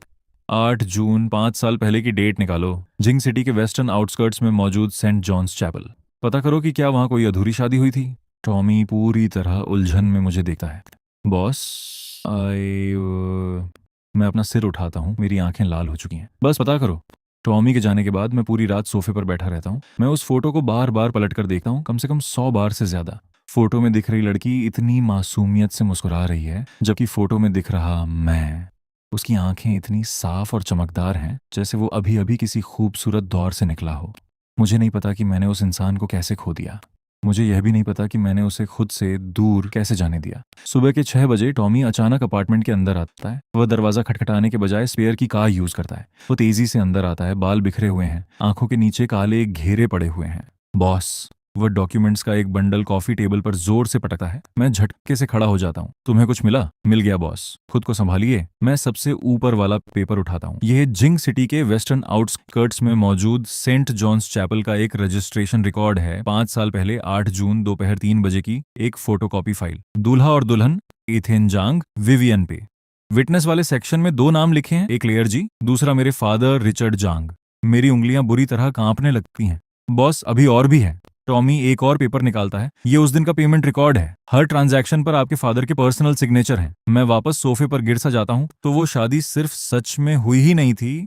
8 जून 5 साल पहले की डेट निकालो। जिंग सिटी के वेस्टर्न आउटस्कर्ट्स में मौजूद सेंट जॉन्स चैपल। पता करो कि क्या वहां कोई अधूरी शादी हुई थी। टॉमी पूरी तरह उलझन में मुझे देखता है। बॉस, मैं अपना सिर उठाता हूँ। मेरी आंखें लाल हो चुकी हैं। बस पता करो। टॉमी के जाने के बाद मैं पूरी रात सोफे पर बैठा रहता हूँ। मैं उस फोटो को बार बार पलट कर देखता हूँ, कम से कम 100 बार से ज्यादा। फोटो में दिख रही लड़की इतनी मासूमियत से मुस्कुरा रही है, जबकि फोटो में दिख रहा मैं, उसकी आंखें इतनी साफ और चमकदार हैं जैसे वो अभी अभी किसी खूबसूरत दौर से निकला हो। मुझे नहीं पता कि मैंने उस इंसान को कैसे खो दिया। मुझे यह भी नहीं पता कि मैंने उसे खुद से दूर कैसे जाने दिया। सुबह के 6 बजे टॉमी अचानक अपार्टमेंट के अंदर आता है। वह दरवाजा खटखटाने के बजाय स्पेयर की कार यूज करता है। वो तेजी से अंदर आता है। बाल बिखरे हुए हैं, आंखों के नीचे काले घेरे पड़े हुए हैं। बॉस? वह डॉक्यूमेंट्स का एक बंडल कॉफी टेबल पर जोर से पटकता है। मैं झटके से खड़ा हो जाता हूँ। तुम्हें कुछ मिला? मिल गया बॉस, खुद को संभालिए। मैं सबसे ऊपर वाला पेपर उठाता हूँ। यह जिंग सिटी के वेस्टर्न आउटस्कर्ट्स में मौजूद सेंट जॉन्स चैपल का एक रजिस्ट्रेशन रिकॉर्ड है। 5 साल पहले 8 जून दोपहर 3 बजे की एक फोटोकॉपी फाइल। दूल्हा और दुल्हन इथेन जांग, विवियन पे। विटनेस वाले सेक्शन में 2 नाम लिखे हैं, एक क्लेयर जी, दूसरा मेरे फादर रिचर्ड जांग। मेरी उंगलियां बुरी तरह कांपने लगती हैं। बॉस, अभी और भी है। टॉमी एक और पेपर निकालता है। ये उस दिन का पेमेंट रिकॉर्ड है। हर ट्रांजैक्शन पर आपके फादर के पर्सनल सिग्नेचर हैं। मैं वापस सोफे पर गिर सा जाता हूँ। तो वो शादी सिर्फ सच में हुई ही नहीं थी,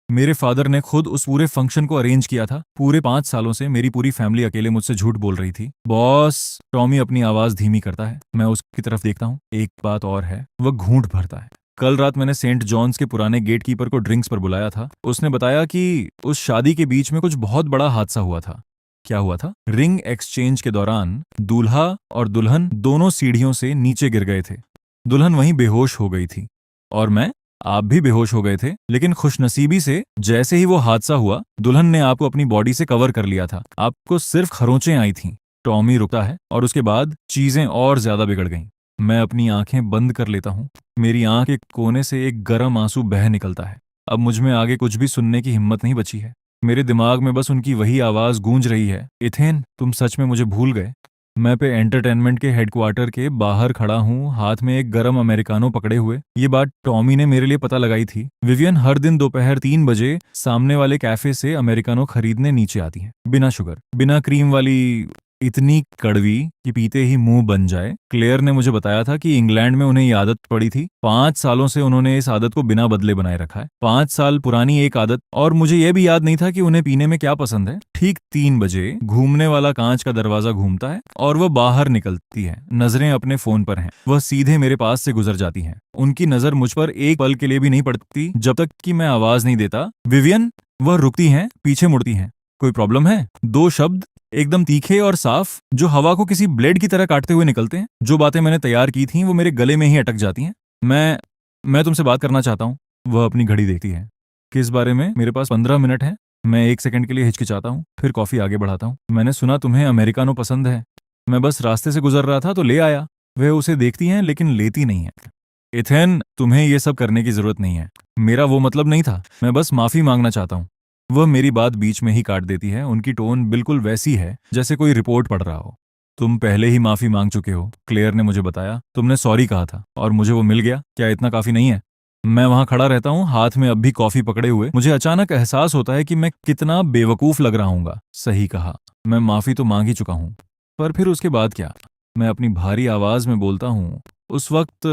मेरे फादर ने खुद उस पूरे फंक्शन को अरेंज किया था। पूरे 5 सालों से मेरी पूरी फैमिली अकेले मुझसे झूठ बोल रही थी। बॉस? टॉमी अपनी आवाज धीमी करता है। मैं उसकी तरफ देखता हूँ। एक बात और है। वह घूंट भरता है। कल रात मैंने सेंट जॉन्स के पुराने गेट कीपर को ड्रिंक्स पर बुलाया था। उसने बताया कि उस शादी के बीच में कुछ बहुत बड़ा हादसा हुआ था। क्या हुआ था? रिंग एक्सचेंज के दौरान दूल्हा और दुल्हन दोनों सीढ़ियों से नीचे गिर गए थे। दुल्हन वहीं बेहोश हो गई थी और आप भी बेहोश हो गए थे। लेकिन खुशनसीबी से जैसे ही वो हादसा हुआ, दुल्हन ने आपको अपनी बॉडी से कवर कर लिया था। आपको सिर्फ खरोंचें आई थीं। टॉमी रुकता है और उसके बाद चीजें और ज्यादा बिगड़ गईं। मैं अपनी आंखें बंद कर लेता हूँ। मेरी आंख एक कोने से एक गर्म आंसू बह निकलता है। अब मुझ में आगे कुछ भी सुनने की हिम्मत नहीं बची है। मेरे दिमाग में बस उनकी वही आवाज गूंज रही है, इथेन, तुम सच में मुझे भूल गए। मैं पे एंटरटेनमेंट के हेडक्वार्टर के बाहर खड़ा हूँ, हाथ में एक गरम अमेरिकानो पकड़े हुए। ये बात टॉमी ने मेरे लिए पता लगाई थी। विवियन हर दिन दोपहर 3 बजे सामने वाले कैफे से अमेरिकानो खरीदने नीचे आती है। बिना शुगर, बिना क्रीम वाली इतनी कड़वी कि पीते ही मुंह बन जाए। क्लेयर ने मुझे बताया था कि इंग्लैंड में उन्हें ये आदत पड़ी थी। 5 सालों से उन्होंने इस आदत को बिना बदले बनाए रखा है। 5 साल पुरानी एक आदत, और मुझे यह भी याद नहीं था कि उन्हें पीने में क्या पसंद है। ठीक 3 बजे घूमने वाला कांच का दरवाजा घूमता है और वह बाहर निकलती है। नजरें अपने फोन पर हैं। वह सीधे मेरे पास से गुजर जाती हैं। उनकी नजर मुझ पर एक पल के लिए भी नहीं पड़ती जब तक कि मैं आवाज नहीं देता, विवियन। वह रुकती हैं, पीछे मुड़ती हैं। कोई प्रॉब्लम है? 2 शब्द, एकदम तीखे और साफ, जो हवा को किसी ब्लेड की तरह काटते हुए निकलते हैं। जो बातें मैंने तैयार की थीं वो मेरे गले में ही अटक जाती हैं। मैं तुमसे बात करना चाहता हूँ। वह अपनी घड़ी देखती है। किस बारे में? मेरे पास 15 मिनट है। मैं 1 सेकंड के लिए हिचकिचाता हूँ, फिर कॉफी आगे बढ़ाता हूँ। मैंने सुना तुम्हें अमेरिकानो पसंद है। मैं बस रास्ते से गुजर रहा था तो ले आया। वह उसे देखती हैं लेकिन लेती नहीं है। इथेन, तुम्हें ये सब करने की जरूरत नहीं है। मेरा वो मतलब नहीं था। मैं बस माफी मांगना चाहता हूँ। वह मेरी बात बीच में ही काट देती है। उनकी टोन बिल्कुल वैसी है जैसे कोई रिपोर्ट पढ़ रहा हो। तुम पहले ही माफी मांग चुके हो, क्लेयर ने मुझे बताया। तुमने सॉरी कहा था और मुझे वो मिल गया। क्या इतना काफी नहीं है? मैं वहां खड़ा रहता हूँ, हाथ में अब भी कॉफी पकड़े हुए। मुझे अचानक एहसास होता है कि मैं कितना बेवकूफ लग रहा हूँगा। सही कहा, मैं माफी तो मांग ही चुका हूँ, पर फिर उसके बाद क्या? मैं अपनी भारी आवाज में बोलता हूँ। उस वक्त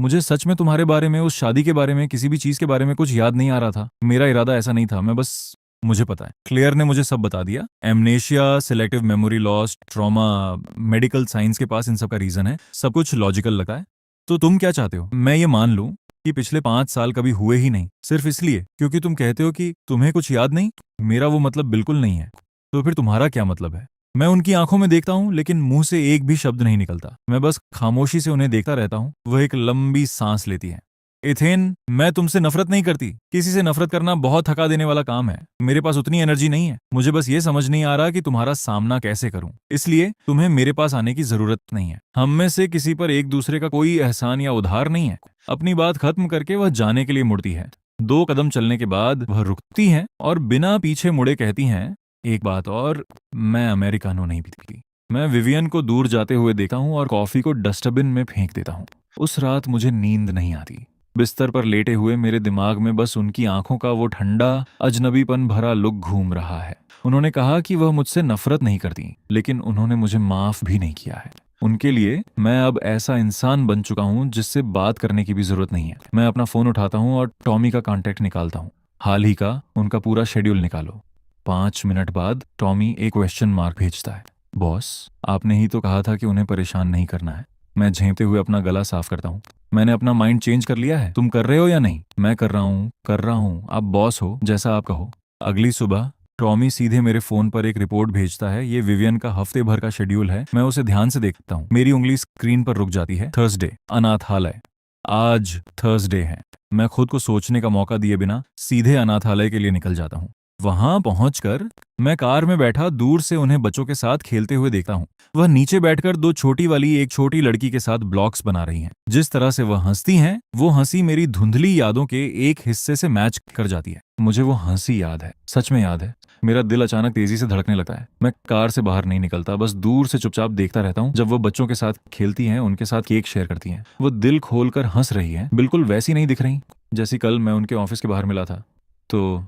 मुझे सच में तुम्हारे बारे में, उस शादी के बारे में, किसी भी चीज के बारे में कुछ याद नहीं आ रहा था। मेरा इरादा ऐसा नहीं था। मैं बस, मुझे पता है। क्लेयर ने मुझे सब बता दिया। Amnesia, selective memory loss, trauma, medical science के पास इन सब का रीजन है। सब कुछ लॉजिकल लगा है। तो तुम क्या चाहते हो? मैं ये मान लूं कि पिछले 5 साल कभी हुए ही नहीं, सिर्फ इसलिए क्योंकि तुम कहते हो कि तुम्हें कुछ याद नहीं? मेरा वो मतलब बिल्कुल नहीं है। तो फिर तुम्हारा क्या मतलब है? मैं उनकी आंखों में देखता हूं लेकिन मुंह से एक भी शब्द नहीं निकलता। मैं बस खामोशी से उन्हें देखता रहता हूं। वह एक लंबी सांस लेती है। एथेन, मैं तुमसे नफरत नहीं करती। किसी से नफरत करना बहुत थका देने वाला काम है। मेरे पास उतनी एनर्जी नहीं है। मुझे बस ये समझ नहीं आ रहा कि तुम्हारा सामना कैसे करूं। इसलिए तुम्हें मेरे पास आने की जरूरत नहीं है। हम में से किसी पर एक दूसरे का कोई एहसान या उधार नहीं है। अपनी बात खत्म करके वह जाने के लिए मुड़ती है। 2 कदम चलने के बाद वह रुकती हैं और बिना पीछे मुड़े कहती हैं, एक बात और, मैं अमेरिकानो नहीं पीती। मैं विवियन को दूर जाते हुए देखता हूँ और कॉफी को डस्टबिन में फेंक देता हूँ। उस रात मुझे नींद नहीं आती। बिस्तर पर लेटे हुए मेरे दिमाग में बस उनकी आंखों का वो ठंडा, अजनबीपन भरा लुक घूम रहा है। उन्होंने कहा कि वह मुझसे नफरत नहीं करती, लेकिन उन्होंने मुझे माफ भी नहीं किया है। उनके लिए मैं अब ऐसा इंसान बन चुका हूँ जिससे बात करने की भी जरूरत नहीं है। मैं अपना फोन उठाता हूँ और टॉमी का कांटेक्ट निकालता हूँ। हाल ही का उनका पूरा शेड्यूल निकालो। 5 मिनट बाद टॉमी एक क्वेश्चन मार्क भेजता है। बॉस, आपने ही तो कहा था कि उन्हें परेशान नहीं करना है। मैं झेंपते हुए अपना गला साफ करता हूँ। मैंने अपना माइंड चेंज कर लिया है। तुम कर रहे हो या नहीं? मैं कर रहा हूँ, कर रहा हूँ। आप बॉस हो, जैसा आप कहो। अगली सुबह टॉमी सीधे मेरे फोन पर एक रिपोर्ट भेजता है। ये विवियन का हफ्ते भर का शेड्यूल है। मैं उसे ध्यान से देखता हूँ। मेरी उंगली स्क्रीन पर रुक जाती है। थर्सडे, अनाथालय। आज थर्सडे है। मैं खुद को सोचने का मौका दिए बिना सीधे अनाथालय के लिए निकल जाता हूँ। वहां पहुंचकर मैं कार में बैठा दूर से उन्हें बच्चों के साथ खेलते हुए देखता हूँ। वह नीचे बैठकर दो छोटी वाली एक छोटी लड़की के साथ ब्लॉक्स बना रही हैं। जिस तरह से वह हंसती हैं, वो हंसी मेरी धुंधली यादों के एक हिस्से से मैच कर जाती है। मुझे वो हंसी याद है, सच में याद है। मेरा दिल अचानक तेजी से धड़कने लगता है। मैं कार से बाहर नहीं निकलता, बस दूर से चुपचाप देखता रहता हूँ। जब वो बच्चों के साथ खेलती हैं, उनके साथ केक शेयर करती हैं, वो दिल खोलकर हंस रही है। बिल्कुल वैसी नहीं दिख रही जैसी कल मैं उनके ऑफिस के बाहर मिला था। तो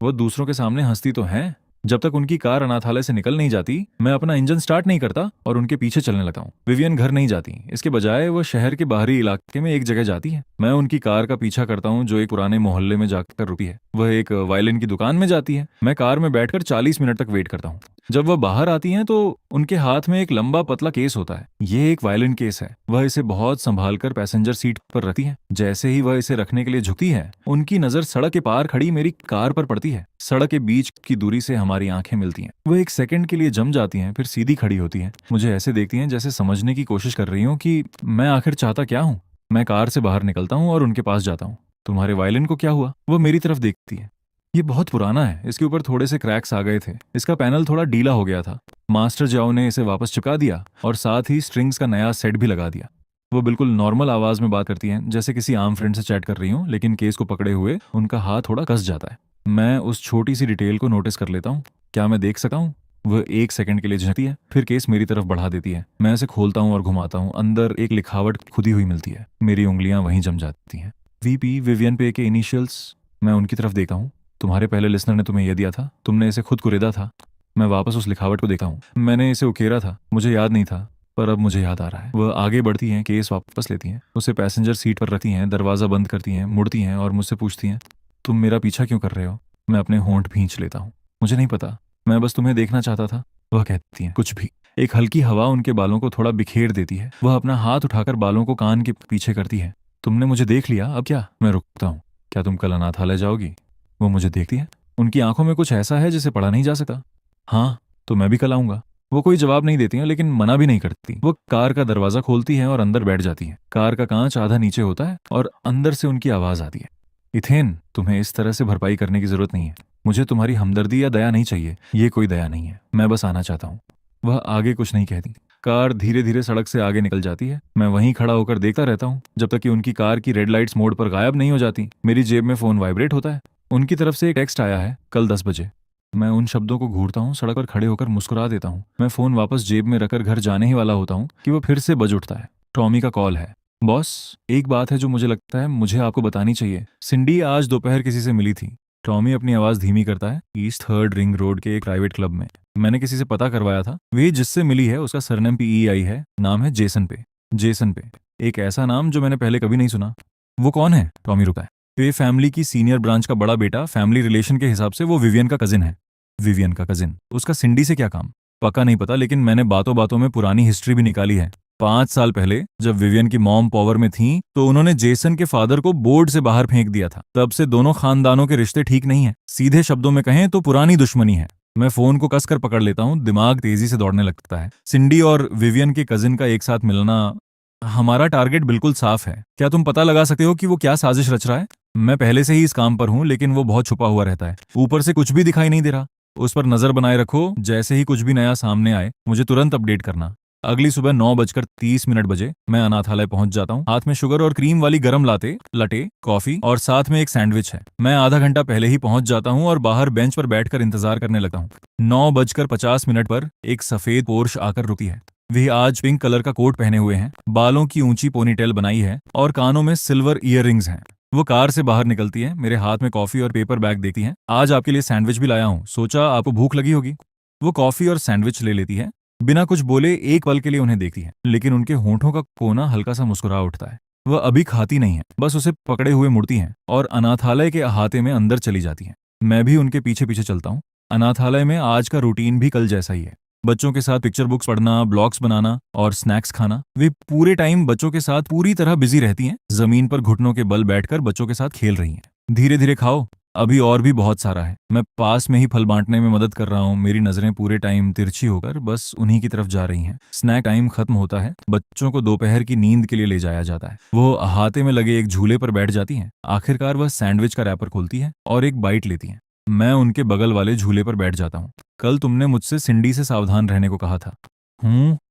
वो दूसरों के सामने हंसती तो हैं। जब तक उनकी कार अनाथालय से निकल नहीं जाती, मैं अपना इंजन स्टार्ट नहीं करता और उनके पीछे चलने लगता हूँ। विवियन घर नहीं जाती। इसके बजाय वो शहर के बाहरी इलाके में एक जगह जाती है। मैं उनकी कार का पीछा करता हूँ जो एक पुराने मोहल्ले में जाकर रुकी है। वह एक वायलिन की दुकान में जाती है। मैं कार में बैठकर 40 मिनट तक वेट करता हूँ। जब वह बाहर आती हैं तो उनके हाथ में एक लंबा पतला केस होता है। ये एक वायलिन केस है। वह इसे बहुत संभाल कर पैसेंजर सीट पर रखती है। जैसे ही वह इसे रखने के लिए झुकती है, उनकी नजर सड़क के पार खड़ी मेरी कार पर पड़ती है। सड़क के बीच की दूरी से हमारी आंखें मिलती हैं। वह एक सेकंड के लिए जम जाती हैं, फिर सीधी खड़ी होती हैं। मुझे ऐसे देखती हैं जैसे समझने की कोशिश कर रही हूँ कि मैं आखिर चाहता क्या हूँ। मैं कार से बाहर निकलता हूँ और उनके पास जाता हूँ। तुम्हारे वायलिन को क्या हुआ? वह मेरी तरफ देखती है। ये बहुत पुराना है। इसके ऊपर थोड़े से क्रैक्स आ गए थे। इसका पैनल थोड़ा ढीला हो गया था। मास्टर जाओ ने इसे वापस चिपका दिया और साथ ही स्ट्रिंग्स का नया सेट भी लगा दिया। वो बिल्कुल नॉर्मल आवाज में बात करती हैं, जैसे किसी आम फ्रेंड से चैट कर रही हूँ, लेकिन केस को पकड़े हुए उनका हाथ थोड़ा कस जाता है। मैं उस छोटी सी डिटेल को नोटिस कर लेता हूँ। क्या मैं देख सकता हूँ? वह 1 सेकंड के लिए झंकती है, फिर केस मेरी तरफ बढ़ा देती है। मैं इसे खोलता हूँ और घुमाता हूँ। अंदर एक लिखावट खुदी हुई मिलती है। मेरी उंगलियां वहीं जम जाती हैं। वीपी, विवियन पे के इनिशियल्स। मैं उनकी तरफ देखता हूँ। तुम्हारे पहले लिसनर ने तुम्हें यह दिया था। तुमने इसे खुद कुरेदा था। मैं वापस उस लिखावट को देखा हूँ। मैंने इसे उकेरा था, मुझे याद नहीं था, पर अब मुझे याद आ रहा है। वह आगे बढ़ती हैं, केस वापस लेती हैं, उसे पैसेंजर सीट पर रखती हैं, दरवाज़ा बंद करती हैं, मुड़ती हैं और मुझसे पूछती हैं, तुम मेरा पीछा क्यों कर रहे हो? मैं अपने होंठ भींच लेता हूँ। मुझे नहीं पता, मैं बस तुम्हें देखना चाहता था। वह कहती हैं, कुछ भी। एक हल्की हवा उनके बालों को थोड़ा बिखेर देती है। वह अपना हाथ उठाकर बालों को कान के पीछे करती है। तुमने मुझे देख लिया, अब क्या? मैं रुकता हूँ। क्या तुम कल अनाथालय जाओगी? वो मुझे देखती है, उनकी आंखों में कुछ ऐसा है जिसे पढ़ा नहीं जा सकता। हाँ, तो मैं भी कल आऊंगा। वो कोई जवाब नहीं देती हैं, लेकिन मना भी नहीं करती। वो कार का दरवाजा खोलती हैं और अंदर बैठ जाती हैं। कार का कांच आधा नीचे होता है और अंदर से उनकी आवाज आती है, इथेन, तुम्हें इस तरह से भरपाई करने की जरूरत नहीं है। मुझे तुम्हारी हमदर्दी या दया नहीं चाहिए, ये कोई दया नहीं है, मैं बस आना चाहता हूँ। वह आगे कुछ नहीं कहती। कार धीरे धीरे सड़क से आगे निकल जाती है। मैं वहीं खड़ा होकर देखता रहता हूँ जब तक कि उनकी कार की रेड लाइट्स मोड पर गायब नहीं हो जाती। मेरी जेब में फोन वाइब्रेट होता है। उनकी तरफ से एक टेक्स्ट आया है, कल 10 बजे। मैं उन शब्दों को घूरता हूँ, सड़क पर खड़े होकर मुस्कुरा देता हूँ। मैं फोन वापस जेब में रखकर घर जाने ही वाला होता हूँ कि वो फिर से बज उठता है। टॉमी का कॉल है। बॉस, एक बात है जो मुझे लगता है मुझे आपको बतानी चाहिए। सिंडी आज दोपहर किसी से मिली थी। टॉमी अपनी आवाज धीमी करता है। ईस्ट थर्ड रिंग रोड के एक प्राइवेट क्लब में। मैंने किसी से पता करवाया था, वे जिससे मिली है उसका सरनेम PEI है, नाम है जेसन पे। जेसन पे, एक ऐसा नाम जो मैंने पहले कभी नहीं सुना। वो कौन है? टॉमी रुका है। पे फैमिली की सीनियर ब्रांच का बड़ा बेटा। फैमिली रिलेशन के हिसाब से वो विवियन का कजिन है। विवियन का कजिन? उसका सिंडी से क्या काम? पक्का नहीं पता, लेकिन मैंने बातों बातों में पुरानी हिस्ट्री भी निकाली है। 5 साल पहले जब विवियन की मॉम पावर में थी तो उन्होंने जेसन के फादर को बोर्ड से बाहर फेंक दिया था। तब से दोनों खानदानों के रिश्ते ठीक नहीं है। सीधे शब्दों में कहें तो पुरानी दुश्मनी है। मैं फोन को कसकर पकड़ लेता हूँ, दिमाग तेजी से दौड़ने लगता है। सिंडी और विवियन के कजिन का एक साथ मिलना। हमारा टारगेट बिल्कुल साफ है। क्या तुम पता लगा सकते हो कि वो क्या साजिश रच रहा है? मैं पहले से ही इस काम पर हूँ, लेकिन वो बहुत छुपा हुआ रहता है। ऊपर से कुछ भी दिखाई नहीं दे रहा। उस पर नजर बनाए रखो, जैसे ही कुछ भी नया सामने आए मुझे तुरंत अपडेट करना। अगली सुबह 9:30 बजे मैं अनाथालय पहुंच जाता हूँ। हाथ में शुगर और क्रीम वाली गरम लाते, लटे, कॉफी और साथ में एक सैंडविच है। मैं आधा घंटा पहले ही पहुंच जाता हूँ और बाहर बेंच पर बैठकर इंतजार करने लगता हूँ। 9:50 पर एक सफेद पोर्श आकर रुकी है। वे आज पिंक कलर का कोट पहने हुए हैं, बालों की ऊंची पोनीटेल बनाई है और कानों में सिल्वर ईयररिंग्स हैं। वो कार से बाहर निकलती है, मेरे हाथ में कॉफी और पेपर बैग देती है। आज आपके लिए सैंडविच भी लाया हूँ, सोचा आपको भूख लगी होगी। वो कॉफी और सैंडविच ले लेती है। बिना कुछ बोले एक पल के लिए उन्हें देखती है, लेकिन उनके होंठों का कोना हल्का सा मुस्कुरा उठता है। वह अभी खाती नहीं है, बस उसे पकड़े हुए मुड़ती हैं और अनाथालय के अहाते में अंदर चली जाती हैं। मैं भी उनके पीछे पीछे चलता हूँ। अनाथालय में आज का रूटीन भी कल जैसा ही है। बच्चों के साथ पिक्चर बुक्स पढ़ना, ब्लॉग्स बनाना और स्नैक्स खाना। वे पूरे टाइम बच्चों के साथ पूरी तरह बिजी रहती हैं। जमीन पर घुटनों के बल बैठकर बच्चों के साथ खेल रही हैं। धीरे धीरे खाओ, अभी और भी बहुत सारा है। मैं पास में ही फल बांटने में मदद कर रहा हूँ। मेरी नजरें पूरे टाइम तिरछी होकर बस उन्हीं की तरफ जा रही हैं। स्नैक टाइम खत्म होता है। बच्चों को दोपहर की नींद के लिए ले जाया जाता है। वो अहाते में लगे एक झूले पर बैठ जाती हैं। आखिरकार वह सैंडविच का रैपर खोलती है और एक बाइट लेती हैं। मैं उनके बगल वाले झूले पर बैठ जाता हूँ। कल तुमने मुझसे सिंडी से सावधान रहने को कहा था।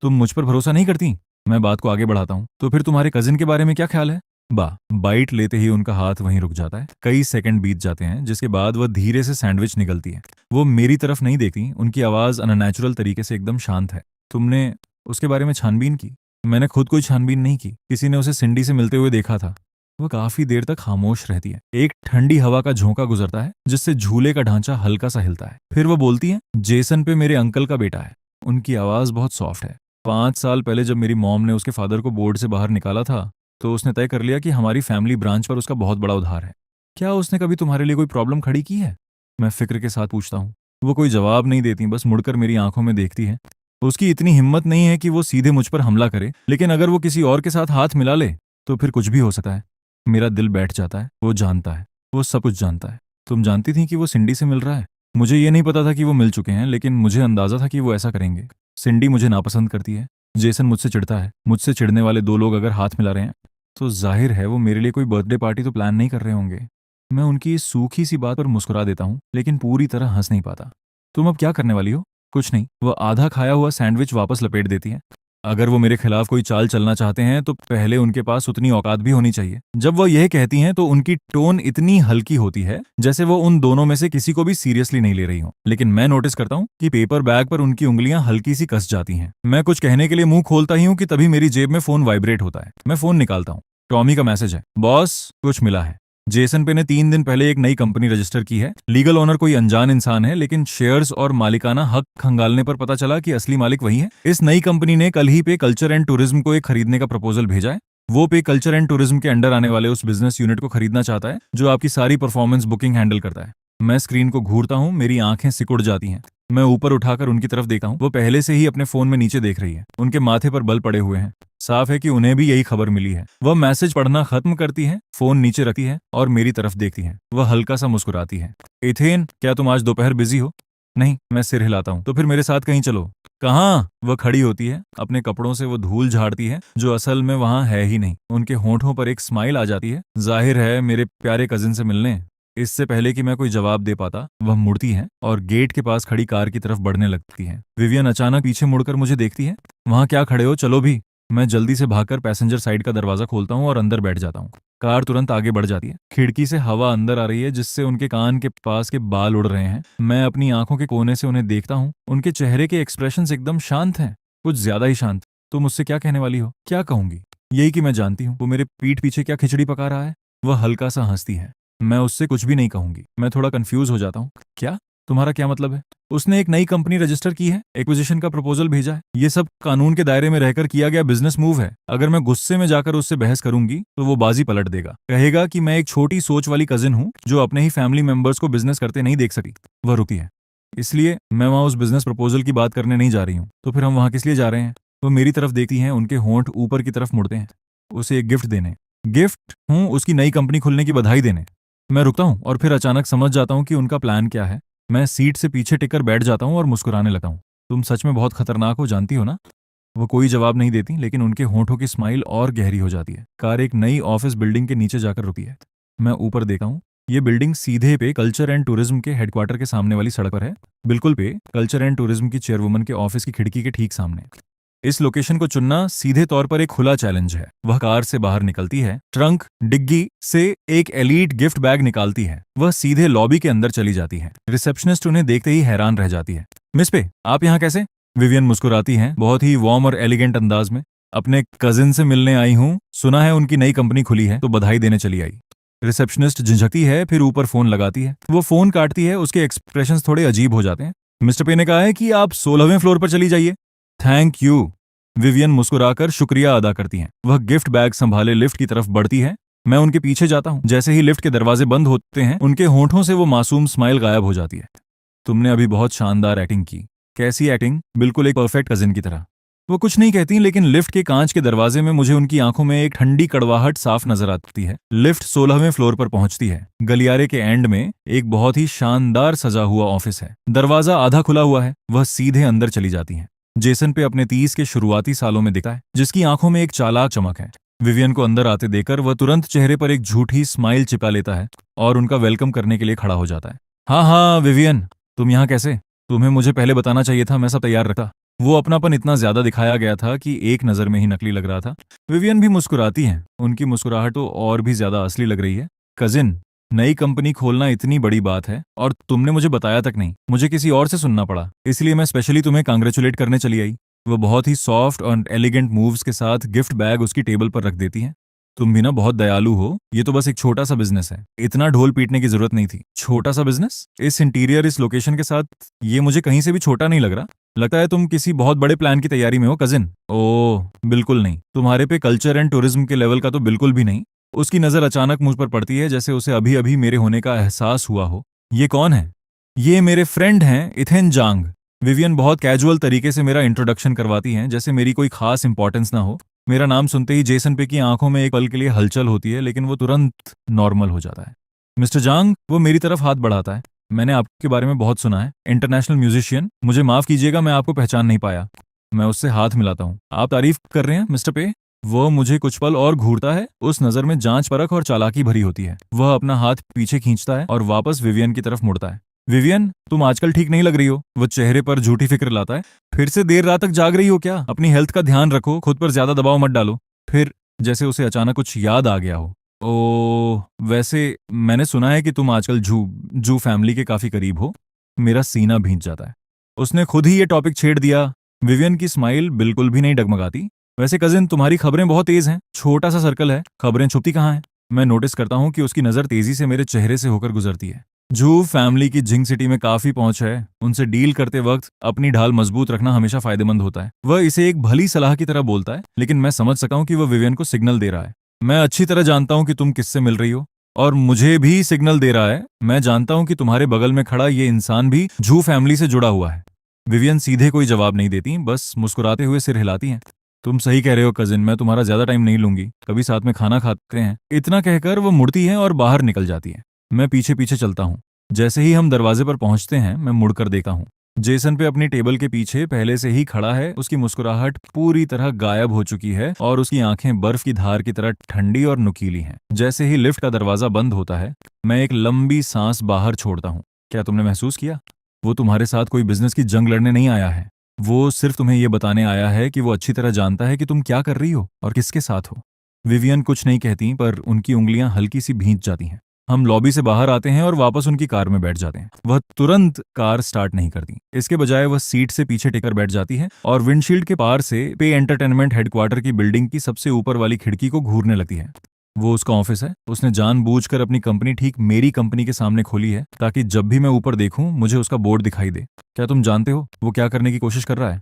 तुम मुझ पर भरोसा नहीं करती? मैं बात को आगे बढ़ाता हूँ। तो फिर तुम्हारे कजिन के बारे में क्या ख्याल है? बाइट लेते ही उनका हाथ वहीं रुक जाता है। कई सेकंड बीत जाते हैं, जिसके बाद वह धीरे से सैंडविच निगलती है। वो मेरी तरफ नहीं देखती। उनकी आवाज अननेचुरल तरीके से एकदम शांत है। तुमने उसके बारे में छानबीन की? मैंने खुद कोई छानबीन नहीं की। किसी ने उसे सिंडी से मिलते हुए देखा था। वह काफी देर तक खामोश रहती है। एक ठंडी हवा का झोंका गुजरता है, जिससे झूले का ढांचा हल्का सा हिलता है। फिर वो बोलती है, जेसन पे मेरे अंकल का बेटा है। उनकी आवाज बहुत सॉफ्ट है। 5 साल पहले जब मेरी मॉम ने उसके फादर को बोर्ड से बाहर निकाला था तो उसने तय कर लिया कि हमारी फैमिली ब्रांच पर उसका बहुत बड़ा उधार है। क्या उसने कभी तुम्हारे लिए कोई प्रॉब्लम खड़ी की है? मैं फिक्र के साथ पूछता हूँ। वो कोई जवाब नहीं देती, बस मुड़कर मेरी आंखों में देखती है। उसकी इतनी हिम्मत नहीं है कि वो सीधे मुझ पर हमला करे, लेकिन अगर वो किसी और के साथ हाथ मिला ले तो फिर कुछ भी हो सकता है। मेरा दिल बैठ जाता है। वो जानता है, वो सब कुछ जानता है। तुम जानती थी कि वो सिंडी से मिल रहा है? मुझे ये नहीं पता था कि वो मिल चुके हैं, लेकिन मुझे अंदाजा था कि वो ऐसा करेंगे। सिंडी मुझे नापसंद करती है। जेसन मुझसे चिढ़ता है। मुझसे चिढ़ने वाले दो लोग अगर हाथ मिला रहे हैं तो जाहिर है वो मेरे लिए कोई बर्थडे पार्टी तो प्लान नहीं कर रहे होंगे। मैं उनकी इस सूखी सी बात पर मुस्कुरा देता हूँ, लेकिन पूरी तरह हंस नहीं पाता। तुम अब क्या करने वाली हो? कुछ नहीं। वह आधा खाया हुआ सैंडविच वापस लपेट देती है। अगर वो मेरे खिलाफ कोई चाल चलना चाहते हैं तो पहले उनके पास उतनी औकात भी होनी चाहिए। जब वह यह कहती हैं तो उनकी टोन इतनी हल्की होती है जैसे वो उन दोनों में से किसी को भी सीरियसली नहीं ले रही हो। लेकिन मैं नोटिस करता हूँ कि पेपर बैग पर उनकी उंगलियां हल्की सी कस जाती हैं। मैं कुछ कहने के लिए मुंह खोलता ही हूँ कि तभी मेरी जेब में फोन वाइब्रेट होता है। मैं फोन निकालता हूँ। टॉमी का मैसेज है, बॉस कुछ मिला है। जेसन पे ने 3 दिन पहले एक नई कंपनी रजिस्टर की है। लीगल ओनर कोई अनजान इंसान है, लेकिन शेयर्स और मालिकाना हक खंगालने पर पता चला कि असली मालिक वही है। इस नई कंपनी ने कल ही पे कल्चर एंड टूरिज्म को एक खरीदने का प्रपोजल भेजा है। वो पे कल्चर एंड टूरिज्म के अंडर आने वाले उस बिजनेस यूनिट को खरीदना चाहता है जो आपकी सारी परफॉर्मेंस बुकिंग हैंडल करता है। मैं स्क्रीन को घूरता हूँ, मेरी आंखें सिकुड़ जाती हैं। मैं ऊपर उठाकर उनकी तरफ देखा हूँ। वो पहले से ही अपने फोन में नीचे देख रही है। उनके माथे पर बल पड़े हुए हैं। साफ है कि उन्हें भी यही खबर मिली है। वह मैसेज पढ़ना खत्म करती है, फोन नीचे रखती है और मेरी तरफ देखती है। वह हल्का सा मुस्कुराती है। एथेन, क्या तुम आज दोपहर बिजी हो? नहीं, मैं सिर हिलाता हूँ। तो फिर मेरे साथ कहीं चलो। कहाँ? वह खड़ी होती है। अपने कपड़ों से वो धूल झाड़ती है जो असल में वहां है ही नहीं। उनके होंठों पर एक स्माइल आ जाती है। जाहिर है मेरे प्यारे कजिन से मिलने। इससे पहले कि मैं कोई जवाब दे पाता, वह मुड़ती है और गेट के पास खड़ी कार की तरफ बढ़ने लगती है। विवियन अचानक पीछे मुड़कर मुझे देखती है। वहां क्या खड़े हो, चलो भी। मैं जल्दी से भागकर पैसेंजर साइड का दरवाजा खोलता हूँ और अंदर बैठ जाता हूँ। कार तुरंत आगे बढ़ जाती है। खिड़की से हवा अंदर आ रही है जिससे उनके कान के पास के बाल उड़ रहे हैं। मैं अपनी आंखों के कोने से उन्हें देखता हूँ। उनके चेहरे के एक्सप्रेशंस एकदम शांत हैं, कुछ ज्यादा ही शांत। तुम मुझसे क्या कहने वाली हो? क्या कहूंगी? यही कि मैं जानती हूँ वो मेरे पीठ पीछे क्या खिचड़ी पका रहा है। वह हल्का सा हंसती है। मैं उससे कुछ भी नहीं कहूंगी। मैं थोड़ा कंफ्यूज हो जाता हूँ। क्या? तुम्हारा क्या मतलब है? उसने एक नई कंपनी रजिस्टर की है, एक्विजिशन का प्रपोजल भेजा है। ये सब कानून के दायरे में रहकर किया गया बिजनेस मूव है। अगर मैं गुस्से में जाकर उससे बहस करूंगी तो वो बाजी पलट देगा। कहेगा कि मैं एक छोटी सोच वाली कजिन हूँ जो अपने ही फैमिली मेंबर्स को बिजनेस करते नहीं देख सकी। वह रुकी है। इसलिए मैं वहां उस बिजनेस प्रपोजल की बात करने नहीं जा रही हूँ। तो फिर हम वहां किस लिए जा रहे हैं? वो मेरी तरफ देखती हैं, उनके होंठ ऊपर की तरफ मुड़ते हैं। उसे एक गिफ्ट देने। गिफ्ट? हूँ, उसकी नई कंपनी खुलने की बधाई देने। मैं रुकता हूँ और फिर अचानक समझ जाता हूँ कि उनका प्लान क्या है। मैं सीट से पीछे टिककर बैठ जाता हूँ और मुस्कुराने लगता हूँ। तुम सच में बहुत खतरनाक हो, जानती हो ना? वो कोई जवाब नहीं देती, लेकिन उनके होंठों की स्माइल और गहरी हो जाती है। कार एक नई ऑफिस बिल्डिंग के नीचे जाकर रुकी है। मैं ऊपर देखा हूँ। ये बिल्डिंग सीधे पे कल्चर एंड टूरिज्म के हेडक्वार्टर के सामने वाली सड़क पर है। बिल्कुल पे कल्चर एंड टूरिज्म की चेयरवुमन के ऑफिस की खिड़की के ठीक सामने। इस लोकेशन को चुनना सीधे तौर पर एक खुला चैलेंज है। वह कार से बाहर निकलती है, ट्रंक डिग्गी से एक एलीट गिफ्ट बैग निकालती है। वह सीधे लॉबी के अंदर चली जाती है। रिसेप्शनिस्ट उन्हें देखते ही हैरान रह जाती है। मिस पे, आप यहाँ कैसे? विवियन मुस्कुराती हैं, बहुत ही वार्म और एलिगेंट अंदाज में। अपने कजिन से मिलने आई हूँ। सुना है उनकी नई कंपनी खुली है तो बधाई देने चली आई। रिसेप्शनिस्ट झिझकती है, फिर ऊपर फोन लगाती है। वो फोन काटती है, उसके एक्सप्रेशंस थोड़े अजीब हो जाते हैं। मिस्टर पे ने कहा है कि आप 16वें फ्लोर पर चली जाइए। Thank you. विवियन मुस्कुराकर शुक्रिया अदा करती हैं। वह गिफ्ट बैग संभाले लिफ्ट की तरफ बढ़ती है। मैं उनके पीछे जाता हूँ। जैसे ही लिफ्ट के दरवाजे बंद होते हैं, उनके होंठों से वो मासूम स्माइल गायब हो जाती है। तुमने अभी बहुत शानदार एक्टिंग की। कैसी एक्टिंग? बिल्कुल एक परफेक्ट कजिन की तरह। वो कुछ नहीं कहती, लेकिन लिफ्ट के कांच के दरवाजे में मुझे उनकी आंखों में एक ठंडी कड़वाहट साफ नजर आती है। लिफ्ट 16वें फ्लोर पर पहुंचती है। गलियारे के एंड में एक बहुत ही शानदार सजा हुआ ऑफिस है। दरवाजा आधा खुला हुआ है। वह सीधे अंदर चली जाती है। जेसन पे अपने 30 के शुरुआती सालों में दिखता है, जिसकी आंखों में एक चालाक चमक है। विवियन को अंदर आते देखकर वह तुरंत चेहरे पर एक झूठी स्माइल चिपका लेता है और उनका वेलकम करने के लिए खड़ा हो जाता है। हाँ हाँ विवियन, तुम यहाँ कैसे? तुम्हें मुझे पहले बताना चाहिए था, मैं सब तैयार रखा। वो अपनापन इतना ज्यादा दिखाया गया था कि एक नजर में ही नकली लग रहा था। विवियन भी मुस्कुराती हैं। उनकी मुस्कुराहट तो और भी ज्यादा असली लग रही है। कजिन, नई कंपनी खोलना इतनी बड़ी बात है और तुमने मुझे बताया तक नहीं। मुझे किसी और से सुनना पड़ा, इसलिए मैं स्पेशली तुम्हें कांग्रेचुलेट करने चली आई। वो बहुत ही सॉफ्ट और एलिगेंट मूव्स के साथ गिफ्ट बैग उसकी टेबल पर रख देती हैं। तुम भी ना बहुत दयालु हो। ये तो बस एक छोटा सा बिजनेस है, इतना ढोल पीटने की जरूरत नहीं थी। छोटा सा बिजनेस? इस इंटीरियर, इस लोकेशन के साथ ये मुझे कहीं से भी छोटा नहीं लग रहा। लगता है तुम किसी बहुत बड़े प्लान की तैयारी में हो कजिन। ओह बिल्कुल नहीं, तुम्हारे पे कल्चर एंड टूरिज्म के लेवल का तो बिल्कुल भी नहीं। उसकी नजर अचानक मुझ पर पड़ती है, जैसे उसे अभी अभी मेरे होने का एहसास हुआ हो। ये कौन है? ये मेरे फ्रेंड हैं, इथेन जांग। विवियन बहुत कैजुअल तरीके से मेरा इंट्रोडक्शन करवाती हैं, जैसे मेरी कोई खास इंपॉर्टेंस ना हो। मेरा नाम सुनते ही जेसन पे की आंखों में एक पल के लिए हलचल होती है, लेकिन वो तुरंत नॉर्मल हो जाता है। मिस्टर जांग, वो मेरी तरफ हाथ बढ़ाता है। मैंने आपके बारे में बहुत सुना है, इंटरनेशनल म्यूजिशियन। मुझे माफ कीजिएगा, मैं आपको पहचान नहीं पाया। मैं उससे हाथ मिलाता हूँ। आप तारीफ कर रहे हैं मिस्टर पे? वो मुझे कुछ पल और घूरता है। उस नजर में जांच परख और चालाकी भरी होती है। वह अपना हाथ पीछे खींचता है और वापस विवियन की तरफ मुड़ता है। विवियन, तुम आजकल ठीक नहीं लग रही हो। वो चेहरे पर झूठी फिक्र लाता है। फिर से देर रात तक जाग रही हो क्या? अपनी हेल्थ का ध्यान रखो, खुद पर ज्यादा दबाव मत डालो। फिर जैसे उसे अचानक कुछ याद आ गया हो। ओ, वैसे मैंने सुना है कि तुम आजकल जू फैमिली के काफी करीब हो। मेरा सीना भींच जाता है। उसने खुद ही ये टॉपिक छेड़ दिया। विवियन की स्माइल बिल्कुल भी नहीं डगमगाती। वैसे कजिन, तुम्हारी खबरें बहुत तेज हैं। छोटा सा सर्कल है, खबरें छुपती कहाँ हैं? मैं नोटिस करता हूँ कि उसकी नज़र तेजी से मेरे चेहरे से होकर गुजरती है। जू फैमिली की जिंग सिटी में काफी पहुंच है। उनसे डील करते वक्त अपनी ढाल मजबूत रखना हमेशा फायदेमंद होता है। वह इसे एक भली सलाह की तरह बोलता है, लेकिन मैं समझ सका हूं कि वह विवियन को सिग्नल दे रहा है। मैं अच्छी तरह जानता हूं कि तुम किससे मिल रही हो, और मुझे भी सिग्नल दे रहा है। मैं जानता हूं कि तुम्हारे बगल में खड़ा ये इंसान भी जू फैमिली से जुड़ा हुआ है। विवियन सीधे कोई जवाब नहीं देती, बस मुस्कुराते हुए सिर हिलाती हैं। तुम सही कह रहे हो कजिन, मैं तुम्हारा ज्यादा टाइम नहीं लूंगी, कभी साथ में खाना खाते हैं। इतना कहकर वो मुड़ती है और बाहर निकल जाती है। मैं पीछे पीछे चलता हूँ। जैसे ही हम दरवाजे पर पहुंचते हैं, मैं मुड़कर देखता हूँ। जेसन पे अपनी टेबल के पीछे पहले से ही खड़ा है। उसकी मुस्कुराहट पूरी तरह गायब हो चुकी है और उसकी आंखें बर्फ की धार की तरह ठंडी और नुकीली हैं। जैसे ही लिफ्ट का दरवाजा बंद होता है, मैं एक लंबी सांस बाहर छोड़ता हूँ। क्या तुमने महसूस किया? वो तुम्हारे साथ कोई बिजनेस की जंग लड़ने नहीं आया है। वो सिर्फ तुम्हें यह बताने आया है कि वो अच्छी तरह जानता है कि तुम क्या कर रही हो और किसके साथ हो। विवियन कुछ नहीं कहती, पर उनकी उंगलियां हल्की सी भींच जाती हैं। हम लॉबी से बाहर आते हैं और वापस उनकी कार में बैठ जाते हैं। वह तुरंत कार स्टार्ट नहीं करती। इसके बजाय वह सीट से पीछे टिकर बैठ जाती है और विंडशील्ड के पार से पे एंटरटेनमेंट हेडक्वार्टर की बिल्डिंग की सबसे ऊपर वाली खिड़की को घूरने लगती है। वो उसका ऑफिस है। उसने जानबूझकर अपनी कंपनी ठीक मेरी कंपनी के सामने खोली है, ताकि जब भी मैं ऊपर देखूं मुझे उसका बोर्ड दिखाई दे। क्या तुम जानते हो वो क्या करने की कोशिश कर रहा है?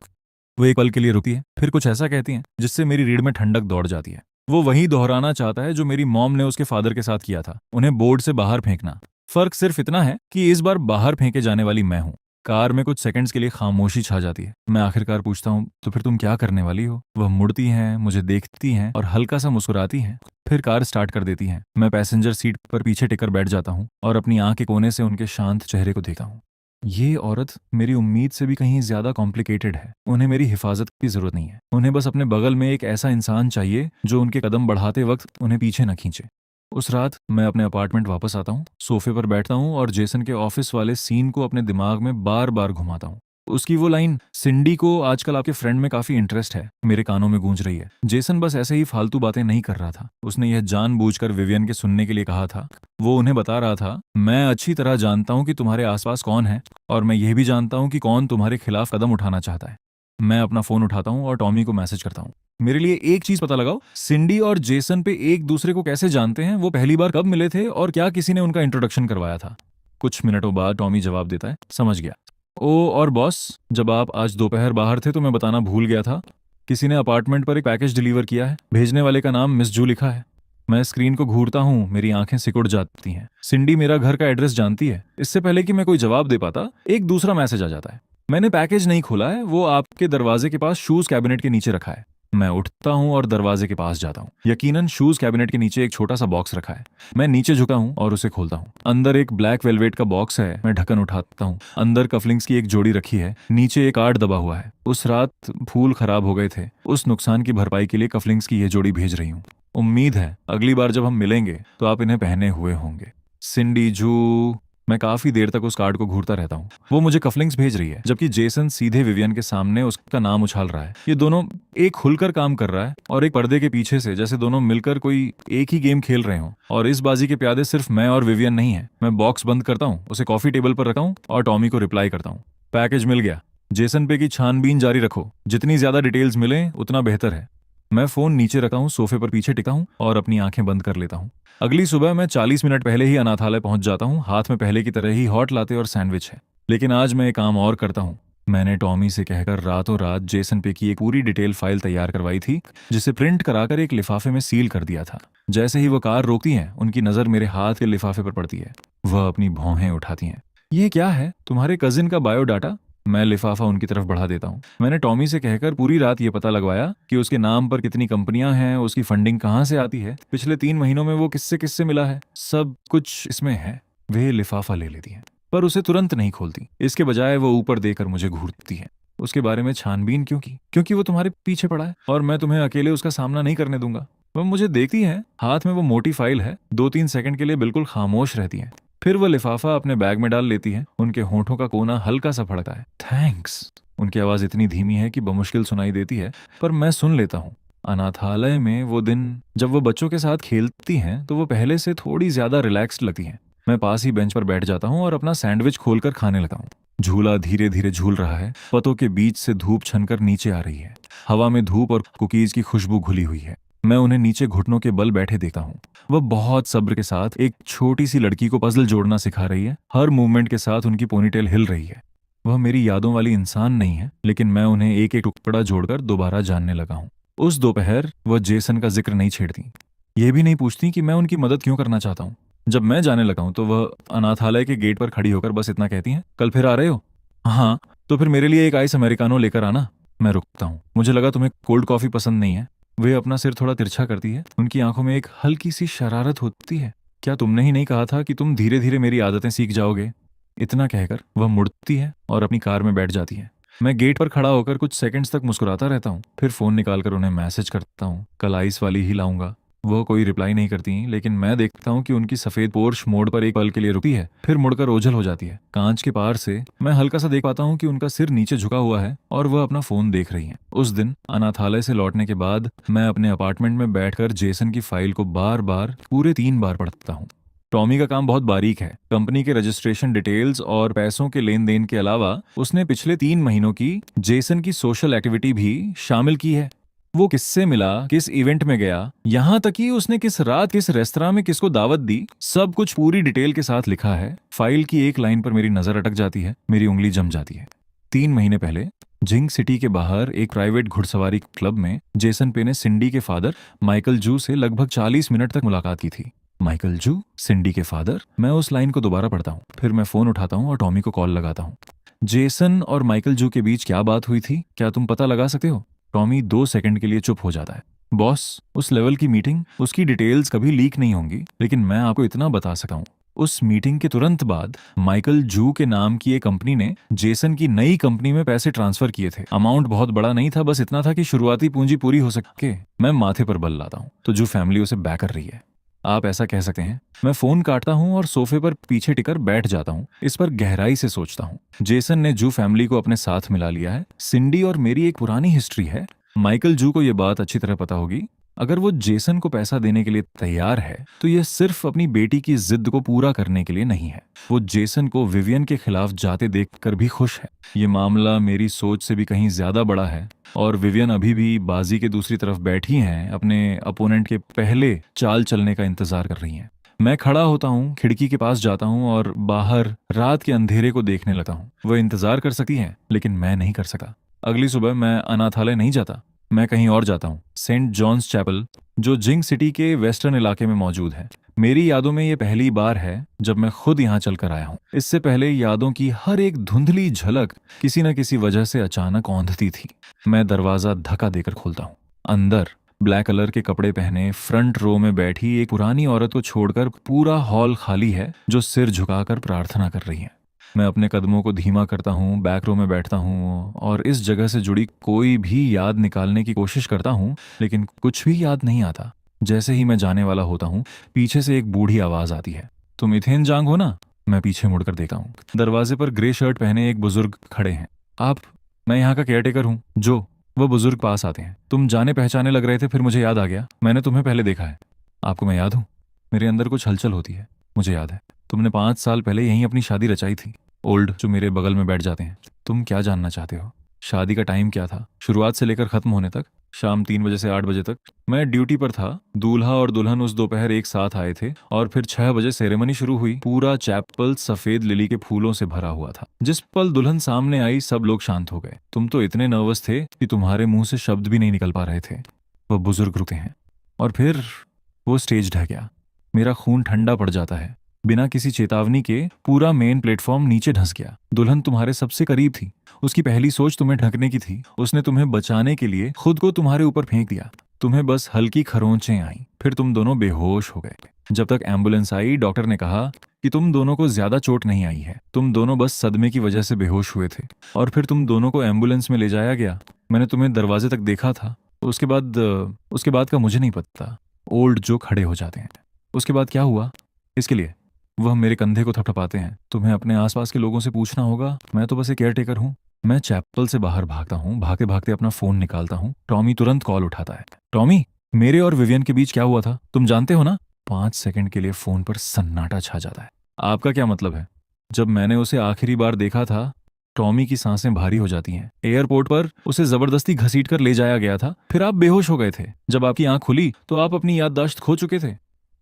वो एक पल के लिए रुकती है, फिर कुछ ऐसा कहती है जिससे मेरी रीढ़ में ठंडक दौड़ जाती है। वो वही दोहराना चाहता है जो मेरी मॉम ने उसके फादर के साथ किया था, उन्हें बोर्ड से बाहर फेंकना। फर्क सिर्फ इतना है कि इस बार बाहर फेंके जाने वाली मैं हूं। कार में कुछ सेकंड्स के लिए खामोशी छा जाती है। मैं आखिरकार पूछता हूँ, तो फिर तुम क्या करने वाली हो? वह मुड़ती हैं, मुझे देखती हैं और हल्का सा मुस्कुराती हैं। फिर कार स्टार्ट कर देती हैं। मैं पैसेंजर सीट पर पीछे टिकर बैठ जाता हूँ और अपनी आंख के कोने से उनके शांत चेहरे को देखता हूँ। ये औरत मेरी उम्मीद से भी कहीं ज्यादा कॉम्प्लिकेटेड है। उन्हें मेरी हिफाजत की जरूरत नहीं है। उन्हें बस अपने बगल में एक ऐसा इंसान चाहिए जो उनके कदम बढ़ाते वक्त उन्हें पीछे न खींचे। उस रात मैं अपने अपार्टमेंट वापस आता हूँ, सोफे पर बैठता हूँ और जेसन के ऑफिस वाले सीन को अपने दिमाग में बार बार घुमाता हूँ। उसकी वो लाइन, सिंडी को आजकल आपके फ्रेंड में काफी इंटरेस्ट है, मेरे कानों में गूंज रही है। जेसन बस ऐसे ही फालतू बातें नहीं कर रहा था। उसने यह जानबूझकर विवियन के सुनने के लिए कहा था। वो उन्हें बता रहा था, मैं अच्छी तरह जानता हूँ कि तुम्हारे आसपास कौन है, और मैं यह भी जानता हूँ कि कौन तुम्हारे खिलाफ कदम उठाना चाहता है। मैं अपना फोन उठाता हूँ और टॉमी को मैसेज करता हूँ, मेरे लिए एक चीज पता लगाओ, सिंडी और जेसन पे एक दूसरे को कैसे जानते हैं, वो पहली बार कब मिले थे और क्या किसी ने उनका इंट्रोडक्शन करवाया था। कुछ मिनटों बाद टॉमी जवाब देता है, समझ गया। ओ और बॉस, जब आप आज दोपहर बाहर थे तो मैं बताना भूल गया था, किसी ने अपार्टमेंट पर एक पैकेज डिलीवर किया है। भेजने वाले का नाम मिस जू लिखा है। मैं स्क्रीन को घूरता हूँ, मेरी आंखें सिकुड़ जाती हैं। सिंडी मेरा घर का एड्रेस जानती है। इससे पहले कि मैं कोई जवाब दे पाता, एक दूसरा मैसेज आ जाता है। मैंने पैकेज नहीं खोला है, वो आपके दरवाजे के पास शूज कैबिनेट के नीचे रखा है। मैं उठता हूँ और दरवाजे के पास जाता हूँ। यकीनन शूज कैबिनेट के नीचे एक छोटा सा बॉक्स रखा है। मैं नीचे झुका हूँ और उसे खोलता हूँ। अंदर एक ब्लैक वेलवेट का बॉक्स है। मैं ढक्कन उठाता हूँ। अंदर कफलिंग्स की एक जोड़ी रखी है। नीचे एक कार्ड दबा हुआ है। उस रात फूल खराब हो गए थे। उस नुकसान की भरपाई के लिए कफलिंग्स की ये जोड़ी भेज रही हूँ। उम्मीद है अगली बार जब हम मिलेंगे तो आप इन्हें पहने हुए होंगे। सिंडी जू। मैं काफी देर तक उस कार्ड को घूरता रहता हूँ। वो मुझे कफलिंग्स भेज रही है, जबकि जेसन सीधे विवियन के सामने उसका नाम उछाल रहा है। ये दोनों, एक खुलकर काम कर रहा है और एक पर्दे के पीछे से, जैसे दोनों मिलकर कोई एक ही गेम खेल रहे हों। और इस बाजी के प्यादे सिर्फ मैं और विवियन नहीं है। मैं बॉक्स बंद करता हूँ, उसे कॉफी टेबल पर रखा हूँ और टॉमी को रिप्लाई करता हूँ, पैकेज मिल गया। जेसन पे की छानबीन जारी रखो, जितनी ज्यादा डिटेल्स मिले उतना बेहतर है। मैं फोन नीचे रखा हूँ, सोफे पर पीछे टिका हूँ और अपनी आंखें बंद कर लेता हूँ। अगली सुबह मैं 40 मिनट पहले ही अनाथालय पहुंच जाता हूँ। हाथ में पहले की तरह ही हॉट लाते और सैंडविच है। लेकिन आज मैं एक काम और करता हूँ। मैंने टॉमी से कहकर रातों रात जेसन पे की एक पूरी डिटेल फाइल तैयार करवाई थी, जिसे प्रिंट कराकर एक लिफाफे में सील कर दिया था। जैसे ही वो कार रोकती हैं, उनकी नजर मेरे हाथ के लिफाफे पर पड़ती है। वह अपनी भौहें उठाती हैं। ये क्या है? तुम्हारे कजिन का बायोडाटा। मैं लिफाफा उनकी तरफ बढ़ा देता हूँ। मैंने टॉमी से कहकर पूरी रात ये पता लगवाया कि उसके नाम पर कितनी कंपनियां हैं, उसकी फंडिंग कहाँ से आती है, पिछले 3 महीनों में वो किससे किससे मिला है, सब कुछ इसमें है। वे लिफाफा ले लेती हैं, पर उसे तुरंत नहीं खोलती। इसके बजाय वो ऊपर देकर मुझे घूरती है। उसके बारे में छानबीन क्यों की? क्योंकि वो तुम्हारे पीछे पड़ा है और मैं तुम्हें अकेले उसका सामना नहीं करने दूंगा। वह मुझे देखती है, हाथ में वो मोटी फाइल है। 2-3 सेकंड के लिए बिल्कुल खामोश रहती है। फिर वो लिफाफा अपने बैग में डाल लेती है। उनके होठों का कोना हल्का सा फड़का है। थैंक्स। उनकी आवाज इतनी धीमी है कि बमुश्किल सुनाई देती है, पर मैं सुन लेता हूँ। अनाथालय में वो दिन जब वो बच्चों के साथ खेलती हैं तो वो पहले से थोड़ी ज्यादा रिलैक्स्ड लगती हैं। मैं पास ही बेंच पर बैठ जाता हूँ और अपना सैंडविच खोलकर खाने लगा हूँ। झूला धीरे धीरे झूल रहा है। पतों के बीच से धूप छनकर नीचे आ रही है। हवा में धूप और कुकीज की खुशबू घुली हुई है। मैं उन्हें नीचे घुटनों के बल बैठे देखता हूँ। वह बहुत सब्र के साथ एक छोटी सी लड़की को पजल जोड़ना सिखा रही है। हर मूवमेंट के साथ उनकी पोनीटेल हिल रही है। वह मेरी यादों वाली इंसान नहीं है, लेकिन मैं उन्हें एक एक टुकड़ा जोड़कर दोबारा जानने लगा हूँ। उस दोपहर वह जेसन का जिक्र नहीं छेड़ती। ये भी नहीं पूछती कि मैं उनकी मदद क्यों करना चाहता हूँ। जब मैं जाने लगा हूँ तो वह अनाथालय के गेट पर खड़ी होकर बस इतना कहती हैं, कल फिर आ रहे हो? हाँ। तो फिर मेरे लिए एक आइस अमेरिकानो लेकर आना। मैं रुकता हूँ। मुझे लगा तुम्हें कोल्ड कॉफी पसंद नहीं है। वे अपना सिर थोड़ा तिरछा करती है। उनकी आंखों में एक हल्की सी शरारत होती है। क्या तुमने ही नहीं कहा था कि तुम धीरे धीरे मेरी आदतें सीख जाओगे? इतना कहकर वह मुड़ती है और अपनी कार में बैठ जाती है। मैं गेट पर खड़ा होकर कुछ सेकंड्स तक मुस्कुराता रहता हूँ। फिर फोन निकालकर उन्हें मैसेज करता हूँ, कल आइस वाली ही लाऊंगा। वह कोई रिप्लाई नहीं करती, लेकिन मैं देखता हूँ कि उनकी सफेद पोर्श मोड़ पर एक पल के लिए रुकती है, फिर मुड़कर ओझल हो जाती है। कांच के पार से मैं हल्का सा देख पाता हूँ कि उनका सिर नीचे झुका हुआ है और वह अपना फोन देख रही हैं। उस दिन अनाथालय से लौटने के बाद मैं अपने अपार्टमेंट में बैठकर जेसन की फाइल को बार बार पूरे 3 बार पढ़ता हूँ। टॉमी का काम बहुत बारीक है। कंपनी के रजिस्ट्रेशन डिटेल्स और पैसों के लेन देन के अलावा उसने पिछले 3 महीनों की जेसन की सोशल एक्टिविटी भी शामिल की है। वो किससे मिला, किस इवेंट में गया, यहाँ तक कि उसने किस रात किस रेस्तरां में किसको दावत दी, सब कुछ पूरी डिटेल के साथ लिखा है। फाइल की एक लाइन पर मेरी नजर अटक जाती है, मेरी उंगली जम जाती है। 3 महीने पहले जिंग सिटी के बाहर एक प्राइवेट घुड़सवारी क्लब में जेसन पे ने सिंडी के फादर माइकल जू से लगभग 40 मिनट तक मुलाकात की थी। माइकल जू, सिंडी के फादर। मैं उस लाइन को दोबारा पढ़ता हूँ, फिर मैं फोन उठाता हूँ और टॉमी को कॉल लगाता हूँ। जेसन और माइकल जू के बीच क्या बात हुई थी, क्या तुम पता लगा सकते हो? टॉमी 2 सेकंड के लिए चुप हो जाता है। बॉस, उस लेवल की मीटिंग, उसकी डिटेल्स कभी लीक नहीं होंगी, लेकिन मैं आपको इतना बता सका हूं, उस मीटिंग के तुरंत बाद माइकल जू के नाम की एक कंपनी ने जेसन की नई कंपनी में पैसे ट्रांसफर किए थे। अमाउंट बहुत बड़ा नहीं था, बस इतना था कि शुरुआती पूंजी पूरी हो सके। मैं माथे पर बल लाता हूँ तो जू फैमिली उसे बैक कर रही है। आप ऐसा कह सकते हैं। मैं फोन काटता हूं और सोफे पर पीछे टिकर बैठ जाता हूं। इस पर गहराई से सोचता हूं। जेसन ने जू फैमिली को अपने साथ मिला लिया है। सिंडी और मेरी एक पुरानी हिस्ट्री है। माइकल जू को यह बात अच्छी तरह पता होगी। अगर वो जेसन को पैसा देने के लिए तैयार है तो यह सिर्फ अपनी बेटी की जिद को पूरा करने के लिए नहीं है। वो जेसन को विवियन के खिलाफ जाते देखकर भी खुश है। ये मामला मेरी सोच से भी कहीं ज्यादा बड़ा है और विवियन अभी भी बाजी के दूसरी तरफ बैठी हैं, अपने अपोनेंट के पहले चाल चलने का इंतजार कर रही हैं। मैं खड़ा होता हूँ, खिड़की के पास जाता हूँ और बाहर रात के अंधेरे को देखने लगा हूँ। वह इंतजार कर सकती हैं, लेकिन मैं नहीं कर सका। अगली सुबह मैं अनाथालय नहीं जाता, मैं कहीं और जाता हूँ। सेंट जॉन्स चैपल, जो जिंग सिटी के वेस्टर्न इलाके में मौजूद है। मेरी यादों में ये पहली बार है जब मैं खुद यहाँ चलकर आया हूँ। इससे पहले यादों की हर एक धुंधली झलक किसी न किसी वजह से अचानक औंधती थी। मैं दरवाजा धक्का देकर खोलता हूँ। अंदर ब्लैक कलर के कपड़े पहने फ्रंट रो में बैठी एक पुरानी औरत को छोड़कर पूरा हॉल खाली है, जो सिर झुकाकर प्रार्थना कर रही है। मैं अपने कदमों को धीमा करता हूँ, बैक रो में बैठता हूँ और इस जगह से जुड़ी कोई भी याद निकालने की कोशिश करता हूँ, लेकिन कुछ भी याद नहीं आता। जैसे ही मैं जाने वाला होता हूँ, पीछे से एक बूढ़ी आवाज आती है, तुम इथेन जांग हो ना? मैं पीछे मुड़कर देखता हूँ। दरवाजे पर ग्रे शर्ट पहने एक बुजुर्ग खड़े हैं। आप? मैं यहाँ का केयरटेकर हूँ, जो। वह बुजुर्ग पास आते हैं। तुम जाने पहचाने लग रहे थे, फिर मुझे याद आ गया, मैंने तुम्हें पहले देखा है। आपको मैं याद हूँ? मेरे अंदर कुछ हलचल होती है। मुझे याद है, तुमने 5 साल पहले यहीं अपनी शादी रचाई थी। ओल्ड, जो मेरे बगल में बैठ जाते हैं। तुम क्या जानना चाहते हो? शादी का टाइम क्या था, शुरुआत से लेकर खत्म होने तक? शाम 3 बजे से 8 बजे तक। मैं ड्यूटी पर था। दूल्हा और दुल्हन उस दोपहर एक साथ आए थे और फिर 6 बजे सेरेमनी शुरू हुई। पूरा चैपल सफेद लिली के फूलों से भरा हुआ था। जिस पल दुल्हन सामने आई, सब लोग शांत हो गए। तुम तो इतने नर्वस थे कि तुम्हारे मुंह से शब्द भी नहीं निकल पा रहे थे। वह बुजुर्ग रुके हैं और फिर वो स्टेज ढह गया। मेरा खून ठंडा पड़ जाता है। बिना किसी चेतावनी के पूरा मेन प्लेटफॉर्म नीचे धंस गया। दुल्हन तुम्हारे सबसे करीब थी। उसकी पहली सोच तुम्हें ढकने की थी। उसने तुम्हें बचाने के लिए खुद को तुम्हारे ऊपर फेंक दिया। तुम्हें बस हल्की खरोंचें आई, फिर तुम दोनों बेहोश हो गए। जब तक एम्बुलेंस आई, डॉक्टर ने कहा कि तुम दोनों को ज्यादा चोट नहीं आई है, तुम दोनों बस सदमे की वजह से बेहोश हुए थे। और फिर तुम दोनों को एम्बुलेंस में ले जाया गया। मैंने तुम्हें दरवाजे तक देखा था। उसके बाद का मुझे नहीं पता। ओल्ड जो खड़े हो जाते हैं। उसके बाद क्या हुआ? इसके लिए वह मेरे कंधे को थपथपाते हैं। तुम्हें अपने आसपास के लोगों से पूछना होगा, मैं तो बस एक केयरटेकर हूँ। मैं चैपल से बाहर भागता हूँ। भागते भागते अपना फोन निकालता हूँ। टॉमी तुरंत कॉल उठाता है। टॉमी, मेरे और विवियन के बीच क्या हुआ था तुम जानते हो ना? 5 सेकंड के लिए फोन पर सन्नाटा छा जाता है। आपका क्या मतलब है? जब मैंने उसे आखिरी बार देखा था टॉमी की सांसें भारी हो जाती हैं। एयरपोर्ट पर उसे जबरदस्ती घसीट कर ले जाया गया था, फिर आप बेहोश हो गए थे। जब आपकी आंख खुली तो आप अपनी याददाश्त खो चुके थे।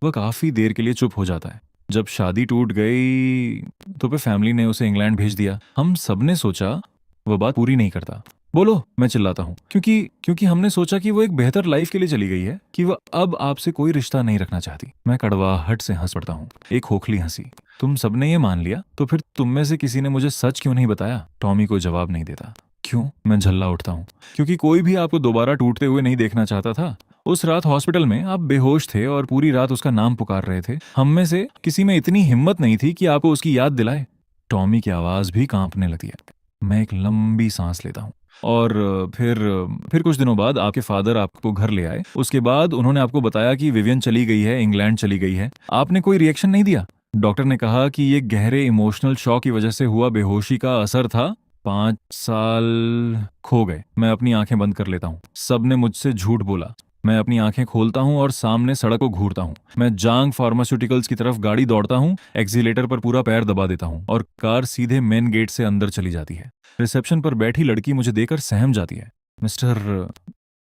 वह काफी देर के लिए चुप हो जाता है। जब शादी टूट गई तो फिर फैमिली ने उसे इंग्लैंड भेज दिया। हम सबने सोचा वह बात पूरी नहीं करता। बोलो, मैं चिल्लाता हूँ, क्योंकि क्योंकि हमने सोचा कि वो एक बेहतर लाइफ के लिए चली गई है, कि वह अब आपसे कोई रिश्ता नहीं रखना चाहती। मैं कड़वाहट से हंस पड़ता हूँ, एक खोखली हंसी। तुम सबने ये मान लिया, तो फिर तुम में से किसी ने मुझे सच क्यों नहीं बताया? टॉमी को जवाब नहीं देता। क्यों? मैं झल्ला उठता हूँ। क्योंकि कोई भी आपको दोबारा टूटते हुए नहीं देखना चाहता था। उस रात हॉस्पिटल में आप बेहोश थे और पूरी रात उसका नाम पुकार रहे थे। हम में से किसी में इतनी हिम्मत नहीं थी कि आपको उसकी याद दिलाए। टॉमी की आवाज भी कांपने लगी है। मैं एक लंबी सांस लेता हूँ। और फिर कुछ दिनों बाद आपके फादर आपको घर ले आए। उसके बाद उन्होंने आपको बताया कि विवियन चली गई है, इंग्लैंड चली गई है। आपने कोई रिएक्शन नहीं दिया। डॉक्टर ने कहा कि ये गहरे इमोशनल शॉक की वजह से हुआ बेहोशी का असर था। 5 साल खो गए। मैं अपनी आंखें बंद कर लेता हूँ। सबने मुझसे झूठ बोला। मैं अपनी आंखें खोलता हूँ और सामने सड़क को घूरता हूँ। मैं जांग फार्मास्यूटिकल्स की तरफ गाड़ी दौड़ता हूँ, एक्सीलेटर पर पूरा पैर दबा देता हूँ और कार सीधे मेन गेट से अंदर चली जाती है। रिसेप्शन पर बैठी लड़की मुझे देखकर सहम जाती है। मिस्टर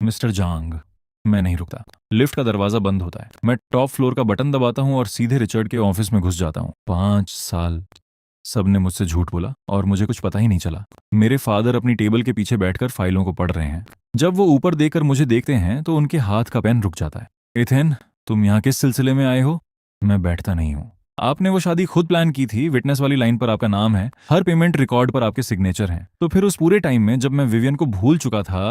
मिस्टर जांग। मैं नहीं रुकता। लिफ्ट का दरवाजा बंद होता है। मैं टॉप फ्लोर का बटन दबाता हूँ और सीधे रिचर्ड के ऑफिस में घुस जाता हूँ। 5 साल सबने मुझसे झूठ बोला और मुझे कुछ पता ही नहीं चला। मेरे फादर अपनी टेबल के पीछे बैठकर फाइलों को पढ़ रहे हैं। जब वो ऊपर देखकर मुझे देखते हैं तो उनके हाथ का पेन रुक जाता है। एथेन, तुम यहाँ किस सिलसिले में आए हो? मैं बैठता नहीं हूँ। आपने वो शादी खुद प्लान की थी। विटनेस वाली लाइन पर आपका नाम है, हर पेमेंट रिकॉर्ड पर आपके सिग्नेचर हैं। तो फिर उस पूरे टाइम में जब मैं विवियन को भूल चुका था,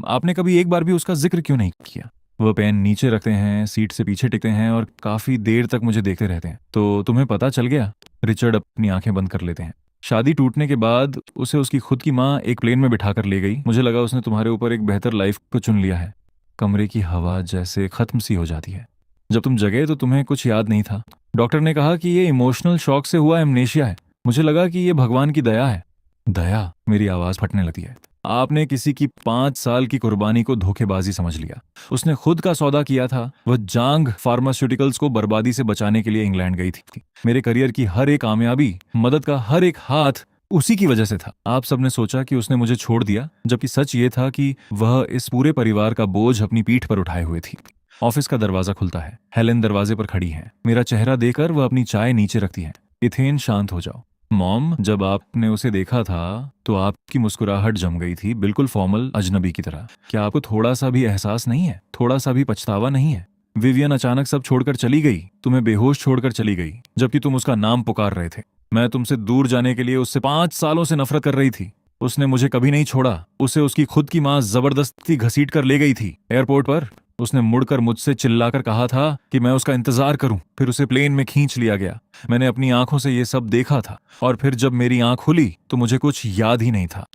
आपने कभी एक बार भी उसका जिक्र क्यों नहीं किया? वो पेन नीचे रखते हैं, सीट से पीछे टिकते हैं और काफी देर तक मुझे देखते रहते हैं। तो तुम्हें पता चल गया? रिचर्ड अपनी आंखें बंद कर लेते हैं। शादी टूटने के बाद उसे उसकी खुद की माँ एक प्लेन में बिठाकर ले गई। मुझे लगा उसने तुम्हारे ऊपर एक बेहतर लाइफ को चुन लिया है। कमरे की हवा जैसे खत्म सी हो जाती है। जब तुम जगे तो तुम्हें कुछ याद नहीं था। डॉक्टर ने कहा कि ये इमोशनल शॉक से हुआ एमनेशिया है। मुझे लगा कि ये भगवान की दया है। दया? मेरी आवाज फटने लगती है। आपने किसी की 5 साल की कुर्बानी को धोखेबाजी समझ लिया। उसने खुद का सौदा किया था। वह जांग फार्मास्यूटिकल्स को बर्बादी से बचाने के लिए इंग्लैंड गई थी। मेरे करियर की हर एक कामयाबी, मदद का हर एक हाथ उसी की वजह से था। आप सबने सोचा कि उसने मुझे छोड़ दिया, जबकि सच ये था कि वह इस पूरे परिवार का बोझ अपनी पीठ पर उठाए हुए थी। ऑफिस का दरवाजा खुलता है। हेलेन दरवाजे पर खड़ी है। मेरा चेहरा देखकर वह अपनी चाय नीचे रखती है। इथेन, शांत हो जाओ। मॉम, जब आपने उसे देखा था तो आपकी मुस्कुराहट जम गई थी, बिल्कुल फॉर्मल अजनबी की तरह। क्या आपको थोड़ा सा भी एहसास नहीं है? थोड़ा सा भी पछतावा नहीं है? विवियन अचानक सब छोड़कर चली गई, तुम्हें बेहोश छोड़कर चली गई, जबकि तुम उसका नाम पुकार रहे थे। मैं तुमसे दूर जाने के लिए उससे 5 सालों से नफरत कर रही थी। उसने मुझे कभी नहीं छोड़ा। उसे उसकी खुद की माँ जबरदस्ती घसीट कर ले गई थी। एयरपोर्ट पर उसने मुड़कर मुझसे चिल्लाकर कहा था कि मैं उसका इंतजार करूं। फिर उसे प्लेन में खींच लिया गया। मैंने अपनी आंखों से ये सब देखा था। और फिर जब मेरी आंख खुली तो मुझे कुछ याद ही नहीं था।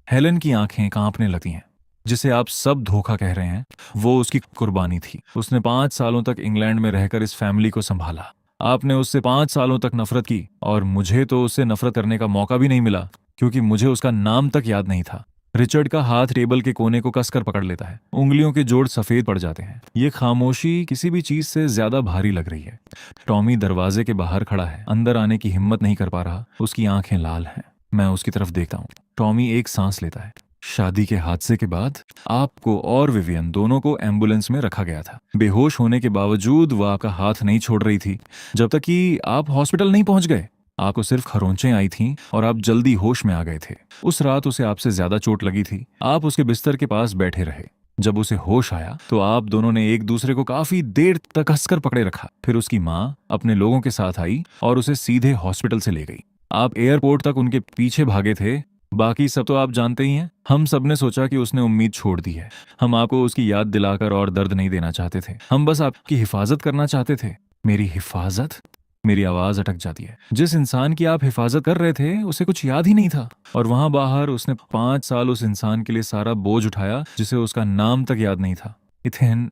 हेलेन की आंखें कांपने लगती हैं। जिसे आप सब धोखा कह रहे हैं, वो उसकी कुर्बानी थी। उसने 5 सालों तक इंग्लैंड में रहकर इस फैमिली को संभाला। आपने उससे 5 सालों तक नफरत की और मुझे तो उससे नफरत करने का मौका भी नहीं मिला, क्योंकि मुझे उसका नाम तक याद नहीं था। रिचर्ड का हाथ टेबल के कोने को कसकर पकड़ लेता है। उंगलियों के जोड़ सफेद पड़ जाते हैं। ये खामोशी किसी भी चीज से ज्यादा भारी लग रही है। टॉमी दरवाजे के बाहर खड़ा है। अंदर आने की हिम्मत नहीं कर पा रहा। उसकी आंखें लाल हैं। मैं उसकी तरफ देखता हूँ। टॉमी एक सांस लेता है। शादी के हादसे के बाद आपको और विवियन दोनों को एम्बुलेंस में रखा गया था। बेहोश होने के बावजूद वह आपका हाथ नहीं छोड़ रही थी, जब तक कि आप हॉस्पिटल नहीं पहुंच गए। आपको सिर्फ खरोंचें आई थीं और आप जल्दी होश में आ गए थे। उस रात उसे आपसे ज्यादा चोट लगी थी। आप उसके बिस्तर के पास बैठे रहे। जब उसे होश आया तो आप दोनों ने एक दूसरे को काफी देर तक कसकर पकड़े रखा। फिर उसकी माँ अपने लोगों के साथ आई और उसे सीधे हॉस्पिटल से ले गई। आप एयरपोर्ट तक उनके पीछे भागे थे। बाकी सब तो आप जानते ही हैं। हम सब ने सोचा कि उसने उम्मीद छोड़ दी है। हम आपको उसकी याद दिलाकर और दर्द नहीं देना चाहते थे। हम बस आपकी हिफाजत करना चाहते थे। मेरी हिफाजत? मेरी आवाज अटक जाती है। जिस इंसान की आप हिफाजत कर रहे थे उसे कुछ याद ही नहीं था। और वहां बाहर उसने 5 साल उस इंसान के लिए सारा बोझ उठाया जिसे उसका नाम तक याद नहीं था। इथेन,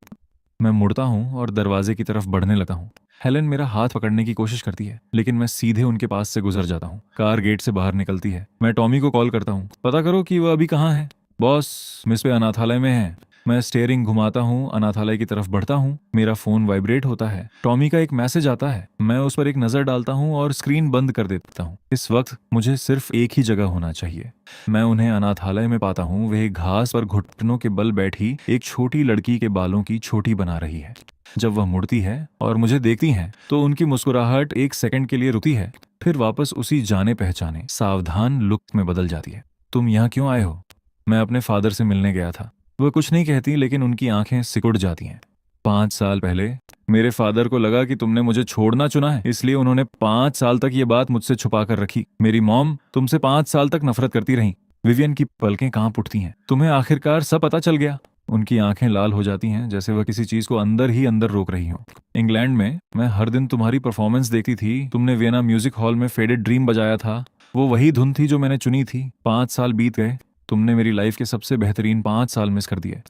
मैं मुड़ता हूं और दरवाजे की तरफ बढ़ने लगा हूं। हेलेन मेरा हाथ पकड़ने की कोशिश करती है, लेकिन मैं सीधे उनके पास से गुजर जाता हूँ। कार गेट से बाहर निकलती है। मैं टॉमी को कॉल करता हूँ, पता करो कि वह अभी कहाँ है। बॉस, मिस पे अनाथालय में है। मैं स्टीयरिंग घुमाता हूँ, अनाथालय की तरफ बढ़ता हूँ। मेरा फोन वाइब्रेट होता है। टॉमी का एक मैसेज आता है। मैं उस पर एक नजर डालता हूँ और स्क्रीन बंद कर देता हूँ। इस वक्त मुझे सिर्फ एक ही जगह होना चाहिए। मैं उन्हें अनाथालय में पाता हूँ। वे घास पर घुटनों के बल बैठी एक छोटी लड़की के बालों की छोटी बना रही है। जब वह मुड़ती है और मुझे देखती है तो उनकी मुस्कुराहट एक सेकंड के लिए रुकती है, फिर वापस उसी जाने पहचाने सावधान लुक में बदल जाती है। तुम यहाँ क्यों आए हो? मैं अपने फादर से मिलने गया था। वह कुछ नहीं कहती, लेकिन उनकी आंखें सिकुड़ जाती हैं। 5 साल पहले मेरे फादर को लगा कि तुमने मुझे छोड़ना चुना है, इसलिए उन्होंने 5 साल तक ये बात मुझसे छुपा कर रखी। मेरी मॉम तुमसे 5 साल तक नफरत करती रही। विवियन की पलकें कांप उठती हैं। तुम्हें आखिरकार सब पता चल गया। उनकी आंखें लाल हो जाती हैं, जैसे वह किसी चीज को अंदर ही अंदर रोक रही हो। इंग्लैंड में मैं हर दिन तुम्हारी परफॉर्मेंस देखती थी। तुमने वियना म्यूजिक हॉल में फेडेड ड्रीम बजाया था। वो वही धुन थी जो मैंने चुनी थी। 5 साल बीत गए। तुमने मेरी लाइफ के सबसे बेहतरीन 5 साल मिस कर दिए।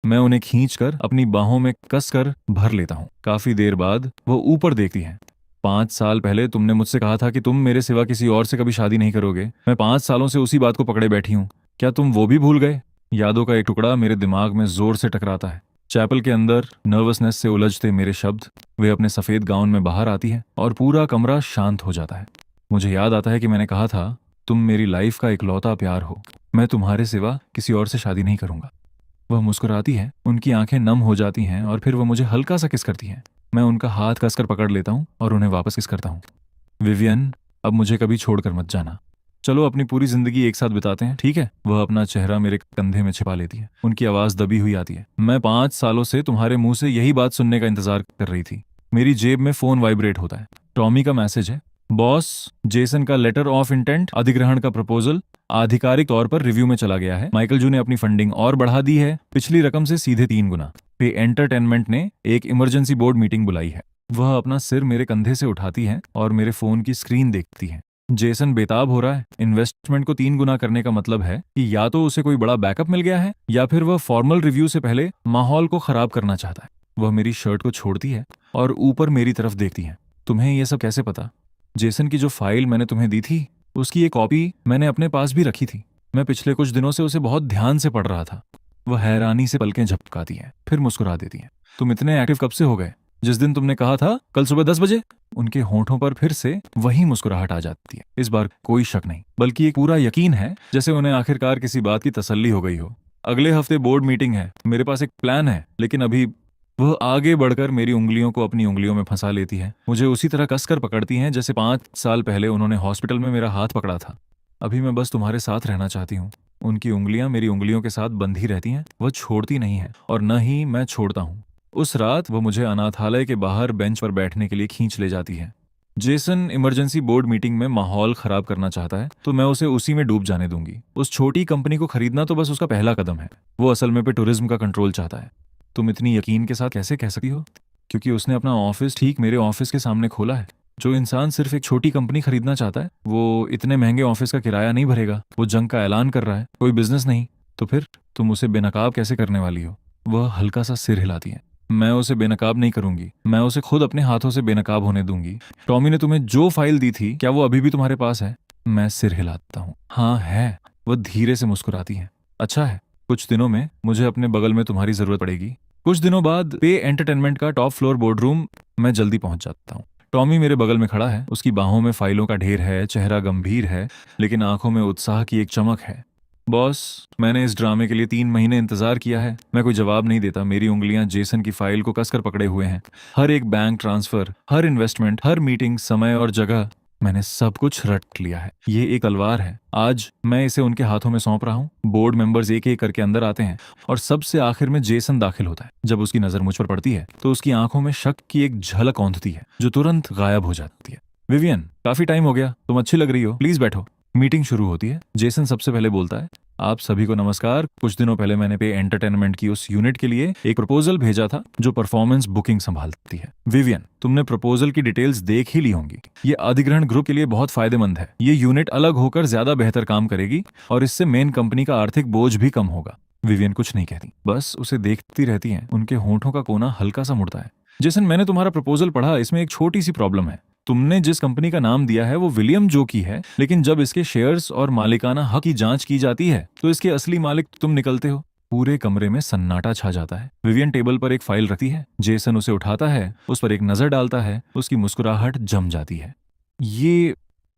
मैं उन्हें खींचकर अपनी बाहों में कसकर भर लेता हूँ। काफी देर बाद वो ऊपर देखती है। 5 साल पहले तुमने मुझसे कहा था कि तुम मेरे सिवा किसी और से कभी शादी नहीं करोगे। मैं 5 सालों से उसी बात को पकड़े बैठी हूँ। क्या तुम वो भी भूल गए? यादों का एक टुकड़ा मेरे दिमाग में जोर से टकराता है। चैपल के अंदर नर्वसनेस से उलझते मेरे शब्द। वे अपने सफेद गाउन में बाहर आती है और पूरा कमरा शांत हो जाता है। मुझे याद आता है कि मैंने कहा था तुम मेरी लाइफ का इकलौता प्यार हो। मैं तुम्हारे सिवा किसी और से शादी नहीं करूंगा। वह मुस्कुराती है। उनकी आंखें नम हो जाती हैं और फिर वह मुझे हल्का सा किस करती हैं। मैं उनका हाथ कसकर पकड़ लेता हूँ और उन्हें वापस किस करता हूँ। विवियन, अब मुझे कभी छोड़कर मत जाना। चलो अपनी पूरी जिंदगी एक साथ बिताते हैं, ठीक है? वह अपना चेहरा मेरे कंधे में छिपा लेती है। उनकी आवाज दबी हुई आती है। मैं 5 सालों से तुम्हारे मुंह से यही बात सुनने का इंतजार कर रही थी। मेरी जेब में फोन वाइब्रेट होता है। टॉमी का मैसेज है। बॉस, जेसन का लेटर ऑफ इंटेंट, अधिग्रहण का प्रपोजल आधिकारिक तौर पर रिव्यू में चला गया है। माइकल जू ने अपनी फंडिंग और बढ़ा दी है, पिछली रकम से सीधे 3 गुना। पे एंटरटेनमेंट ने एक इमरजेंसी बोर्ड मीटिंग बुलाई है। वह अपना सिर मेरे कंधे से उठाती है और मेरे फोन की स्क्रीन देखती है। जेसन बेताब हो रहा है। इन्वेस्टमेंट को 3 गुना करने का मतलब है कि या तो उसे कोई बड़ा बैकअप मिल गया है या फिर वह फॉर्मल रिव्यू से पहले माहौल को खराब करना चाहता है। वह मेरी शर्ट को छोड़ती है और ऊपर मेरी तरफ देखती है। तुम्हें यह सब कैसे पता? जेसन की जो फाइल मैंने तुम्हें दी थी उसकी एक कॉपी मैंने अपने पास भी रखी थी। मैं पिछले कुछ दिनों से उसे बहुत ध्यान से पढ़ रहा था। वह हैरानी से पलकें झपकाती है, फिर मुस्कुरा देती है। तुम इतने एक्टिव कब से हो गए? जिस दिन तुमने कहा था कल सुबह 10 बजे। उनके होंठों पर फिर से वही मुस्कुराहट आ जाती है। इस बार कोई शक नहीं, बल्कि एक पूरा यकीन है, जैसे उन्हें आखिरकार किसी बात की तसल्ली हो गई हो। अगले हफ्ते बोर्ड मीटिंग है। मेरे पास एक प्लान है, लेकिन अभी वह आगे बढ़कर मेरी उंगलियों को अपनी उंगलियों में फंसा लेती है। मुझे उसी तरह कसकर पकड़ती हैं जैसे 5 साल पहले उन्होंने हॉस्पिटल में मेरा हाथ पकड़ा था। अभी मैं बस तुम्हारे साथ रहना चाहती हूँ। उनकी उंगलियां मेरी उंगलियों के साथ बंधी रहती हैं। वह छोड़ती नहीं है और न ही मैं छोड़ता हूँ। उस रात वह मुझे अनाथालय के बाहर बेंच पर बैठने के लिए खींच ले जाती है। जेसन इमरजेंसी बोर्ड मीटिंग में माहौल खराब करना चाहता है, तो मैं उसे उसी में डूब जाने दूंगी। उस छोटी कंपनी को खरीदना तो बस उसका पहला कदम है। वो असल में पे टूरिज्म का कंट्रोल चाहता है। तुम इतनी यकीन के साथ कैसे कह सकती हो? क्योंकि उसने अपना ऑफिस ठीक मेरे ऑफिस के सामने खोला है। जो इंसान सिर्फ एक छोटी कंपनी खरीदना चाहता है, वो इतने महंगे ऑफिस का किराया नहीं भरेगा। वो जंग का ऐलान कर रहा है, कोई बिजनेस नहीं। तो फिर तुम उसे बेनकाब कैसे करने वाली हो? वह हल्का सा सिर हिलाती है। मैं उसे बेनकाब नहीं करूंगी। मैं उसे खुद अपने हाथों से बेनकाब होने दूंगी। टॉमी ने तुम्हें जो फाइल दी थी, क्या वो अभी भी तुम्हारे पास है? मैं सिर हिलाता हूँ। हाँ है। वह धीरे से मुस्कुराती है। अच्छा है, कुछ दिनों में मुझे अपने बगल में तुम्हारी जरूरत पड़ेगी। कुछ दिनों बाद पे एंटरटेनमेंट का टॉप फ्लोर बोर्ड रूम। मैं जल्दी पहुंच जाता हूँ। टॉमी मेरे बगल में खड़ा है। उसकी बाहों में फाइलों का ढेर है, चेहरा गंभीर है, लेकिन आंखों में उत्साह की एक चमक है। बॉस, मैंने इस ड्रामे के लिए 3 महीने इंतजार किया है। मैं कोई जवाब नहीं देता। मेरी उंगलियां जेसन की फाइल को कसकर पकड़े हुए हैं। हर एक बैंक ट्रांसफर, हर इन्वेस्टमेंट, हर मीटिंग, समय और जगह, मैंने सब कुछ रट लिया है। ये एक तलवार है। आज मैं इसे उनके हाथों में सौंप रहा हूँ। बोर्ड मेंबर्स एक एक करके अंदर आते हैं और सबसे आखिर में जेसन दाखिल होता है। जब उसकी नजर मुझ पर पड़ती है तो उसकी आंखों में शक की एक झलक औंधती है, जो तुरंत गायब हो जाती है। विवियन, काफी टाइम हो गया, तुम अच्छी लग रही हो, प्लीज बैठो। मीटिंग शुरू होती है। जेसन सबसे पहले बोलता है। आप सभी को नमस्कार। कुछ दिनों पहले मैंने पे एंटरटेनमेंट की उस यूनिट के लिए एक प्रपोजल भेजा था जो परफॉर्मेंस बुकिंग संभालती है। विवियन, तुमने प्रपोजल की डिटेल्स देख ही ली होंगी। ये अधिग्रहण ग्रुप के लिए बहुत फायदेमंद है। ये यूनिट अलग होकर ज्यादा बेहतर काम करेगी और इससे मेन कंपनी का आर्थिक बोझ भी कम होगा। विवियन कुछ नहीं कहती, बस उसे देखती रहती है। उनके होंठों का कोना हल्का सा मुड़ता है। जेसन, मैंने तुम्हारा प्रपोजल पढ़ा। इसमें एक छोटी सी प्रॉब्लम है। तुमने जिस कंपनी का नाम दिया है वो विलियम जो की है, लेकिन जब इसके शेयर्स और मालिकाना हक की जांच की जाती है तो इसके असली मालिक तुम निकलते हो। पूरे कमरे में सन्नाटा छा जाता है। विवियन टेबल पर एक फाइल रखती है। जेसन उसे उठाता है, उस पर एक नजर डालता है। उसकी मुस्कुराहट जम जाती है।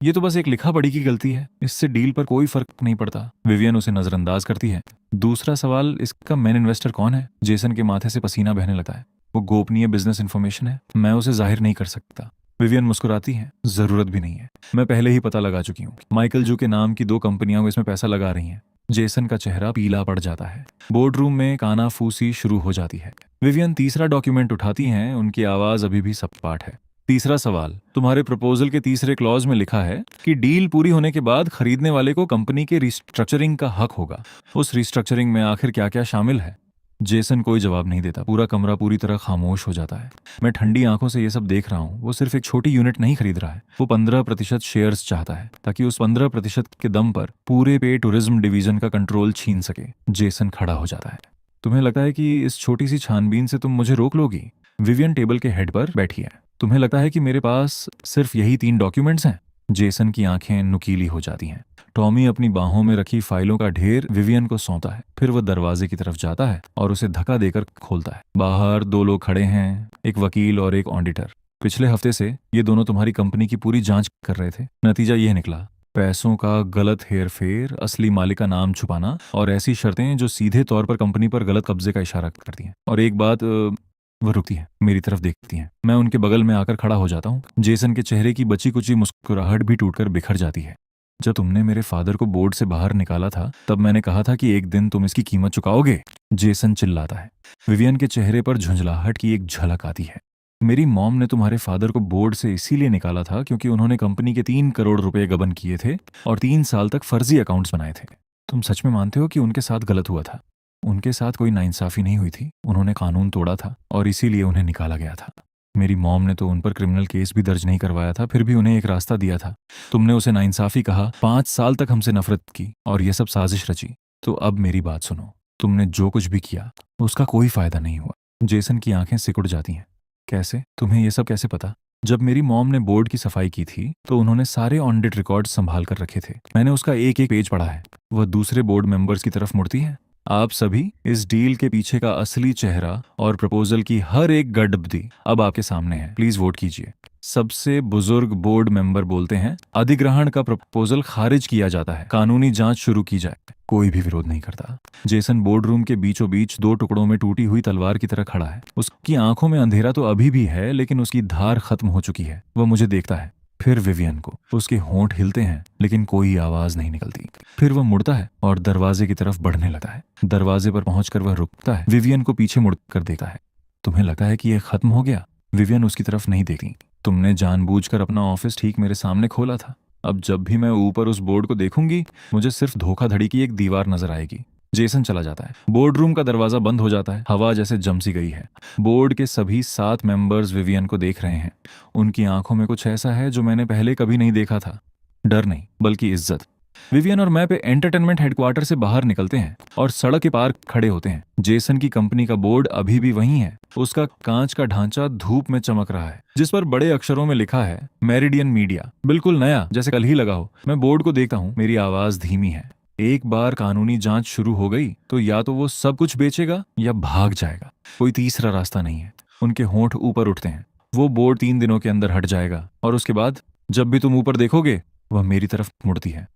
ये तो बस एक लिखा पढ़ी की गलती है, इससे डील पर कोई फर्क नहीं पड़ता। विवियन उसे नजरअंदाज करती है। दूसरा सवाल, इसका मेन इन्वेस्टर कौन है? जेसन के माथे से पसीना बहने लगता है। वो गोपनीय बिजनेस इंफॉर्मेशन है, मैं उसे जाहिर नहीं कर सकता। विवियन मुस्कुराती है। जरूरत भी नहीं है, मैं पहले ही पता लगा चुकी हूँ। माइकल जू के नाम की 2 कंपनियां इसमें पैसा लगा रही हैं। जेसन का चेहरा पीला पड़ जाता है। बोर्ड रूम में कानाफूसी शुरू हो जाती है। विवियन तीसरा डॉक्यूमेंट उठाती हैं। उनकी आवाज अभी भी सपाट है। तीसरा सवाल, तुम्हारे प्रपोजल के तीसरे क्लॉज में लिखा है कि डील पूरी होने के बाद खरीदने वाले को कंपनी के रिस्ट्रक्चरिंग का हक होगा। उस रिस्ट्रक्चरिंग में आखिर क्या क्या शामिल है? जेसन कोई जवाब नहीं देता। पूरा कमरा पूरी तरह खामोश हो जाता है। मैं ठंडी आंखों से ये सब देख रहा हूँ। वो सिर्फ एक छोटी यूनिट नहीं खरीद रहा है, वो 15% शेयर्स चाहता है, ताकि उस 15% के दम पर पूरे पे टूरिज्म डिवीजन का कंट्रोल छीन सके। जेसन खड़ा हो जाता है। तुम्हें लगता है कि इस छोटी सी छानबीन से तुम मुझे रोक लोगी? विवियन टेबल के हेड पर बैठी है। तुम्हें लगता है कि मेरे पास सिर्फ यही 3 डॉक्यूमेंट्स हैं? जेसन की आंखें नुकीली हो जाती हैं। टॉमी अपनी बाहों में रखी फाइलों का ढेर विवियन को सौंपता है। फिर वह दरवाजे की तरफ जाता है और उसे धक्का देकर खोलता है। बाहर 2 लोग खड़े हैं, एक वकील और एक ऑडिटर। पिछले हफ्ते से ये दोनों तुम्हारी कंपनी की पूरी जांच कर रहे थे। नतीजा यह निकला, पैसों का गलत हेरफेर, असली मालिक का नाम छुपाना और ऐसी शर्तें जो सीधे तौर पर कंपनी पर गलत कब्जे का इशारा करती हैं। और एक बात, वह रुकती है, मेरी तरफ देखती है। मैं उनके बगल में आकर खड़ा हो जाता हूँ। जेसन के चेहरे की बची कुची मुस्कुराहट भी टूटकर बिखर जाती है। जब तुमने मेरे फादर को बोर्ड से बाहर निकाला था, तब मैंने कहा था कि एक दिन तुम इसकी कीमत चुकाओगे। जेसन चिल्लाता है। विवियन के चेहरे पर झुंझलाहट की एक झलक आती है। मेरी मॉम ने तुम्हारे फादर को बोर्ड से इसीलिए निकाला था क्योंकि उन्होंने कंपनी के 3 करोड़ रुपए गबन किए थे और 3 साल तक फर्जी अकाउंट्स बनाए थे। तुम सच में मानते हो कि उनके साथ गलत हुआ था? उनके साथ कोई नाइंसाफी नहीं हुई थी, उन्होंने कानून तोड़ा था और इसीलिए उन्हें निकाला गया था। मेरी मॉम ने तो उन पर क्रिमिनल केस भी दर्ज नहीं करवाया था, फिर भी उन्हें एक रास्ता दिया था। तुमने उसे नाइंसाफी कहा, 5 साल तक हमसे नफरत की और यह सब साजिश रची। तो अब मेरी बात सुनो, तुमने जो कुछ भी किया उसका कोई फायदा नहीं हुआ। जेसन की आंखें सिकुड़ जाती हैं। कैसे? तुम्हें यह सब कैसे पता? जब मेरी मॉम ने बोर्ड की सफाई की थी तो उन्होंने सारे ऑडिट रिकॉर्ड संभाल कर रखे थे। मैंने उसका एक एक पेज पढ़ा है। वह दूसरे बोर्ड मेंबर्स की तरफ मुड़ती है। आप सभी इस डील के पीछे का असली चेहरा और प्रपोजल की हर एक गड़बड़ी अब आपके सामने है। प्लीज वोट कीजिए। सबसे बुजुर्ग बोर्ड मेंबर बोलते हैं, अधिग्रहण का प्रपोजल खारिज किया जाता है, कानूनी जांच शुरू की जाए। कोई भी विरोध नहीं करता। जेसन बोर्ड रूम के बीचों बीच 2 टुकड़ों में टूटी हुई तलवार की तरह खड़ा है। उसकी आंखों में अंधेरा तो अभी भी है, लेकिन उसकी धार खत्म हो चुकी है। वह मुझे देखता है, फिर विवियन को। उसके होंठ हिलते हैं लेकिन कोई आवाज नहीं निकलती। फिर वह मुड़ता है और दरवाजे की तरफ बढ़ने लगता है। दरवाजे पर पहुंचकर वह रुकता है, विवियन को पीछे मुड़कर देखता है। तुम्हें लगता है कि यह खत्म हो गया? विवियन उसकी तरफ नहीं देखती। तुमने जानबूझकर अपना ऑफिस ठीक मेरे सामने खोला था। अब जब भी मैं ऊपर उस बोर्ड को देखूंगी, मुझे सिर्फ धोखाधड़ी की एक दीवार नजर आएगी। जेसन चला जाता है। बोर्ड रूम का दरवाजा बंद हो जाता है। हवा जैसे जम सी गई है। बोर्ड के सभी 7 मेंबर्स विवियन को देख रहे हैं। उनकी आंखों में कुछ ऐसा है जो मैंने पहले कभी नहीं देखा था। डर नहीं, बल्कि इज्जत। विवियन और मैं पे एंटरटेनमेंट हेडक्वार्टर से बाहर निकलते हैं और सड़क के पार खड़े होते हैं। जेसन की कंपनी का बोर्ड अभी भी वहीं है। उसका कांच का ढांचा धूप में चमक रहा है, जिस पर बड़े अक्षरों में लिखा है मेरिडियन मीडिया, बिल्कुल नया, जैसे कल ही लगा हो। मैं बोर्ड को देखता हूँ। मेरी आवाज धीमी है। एक बार कानूनी जांच शुरू हो गई तो या तो वो सब कुछ बेचेगा या भाग जाएगा। कोई तीसरा रास्ता नहीं है। उनके होंठ ऊपर उठते हैं। वो बोर्ड 3 दिनों के अंदर हट जाएगा और उसके बाद जब भी तुम ऊपर देखोगे, वह मेरी तरफ मुड़ती है।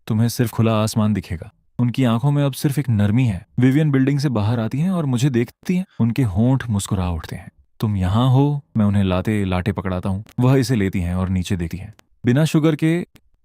तुम्हें सिर्फ खुला आसमान दिखेगा। उनकी आंखों में अब सिर्फ एक नरमी है। विवियन बिल्डिंग से बाहर आती हैं और मुझे देखती हैं। उनके होंठ मुस्कुरा उठते हैं। तुम यहाँ हो? मैं उन्हें लाटे पकड़ाता हूँ। वह इसे लेती हैं और नीचे देखती हैं। बिना शुगर के।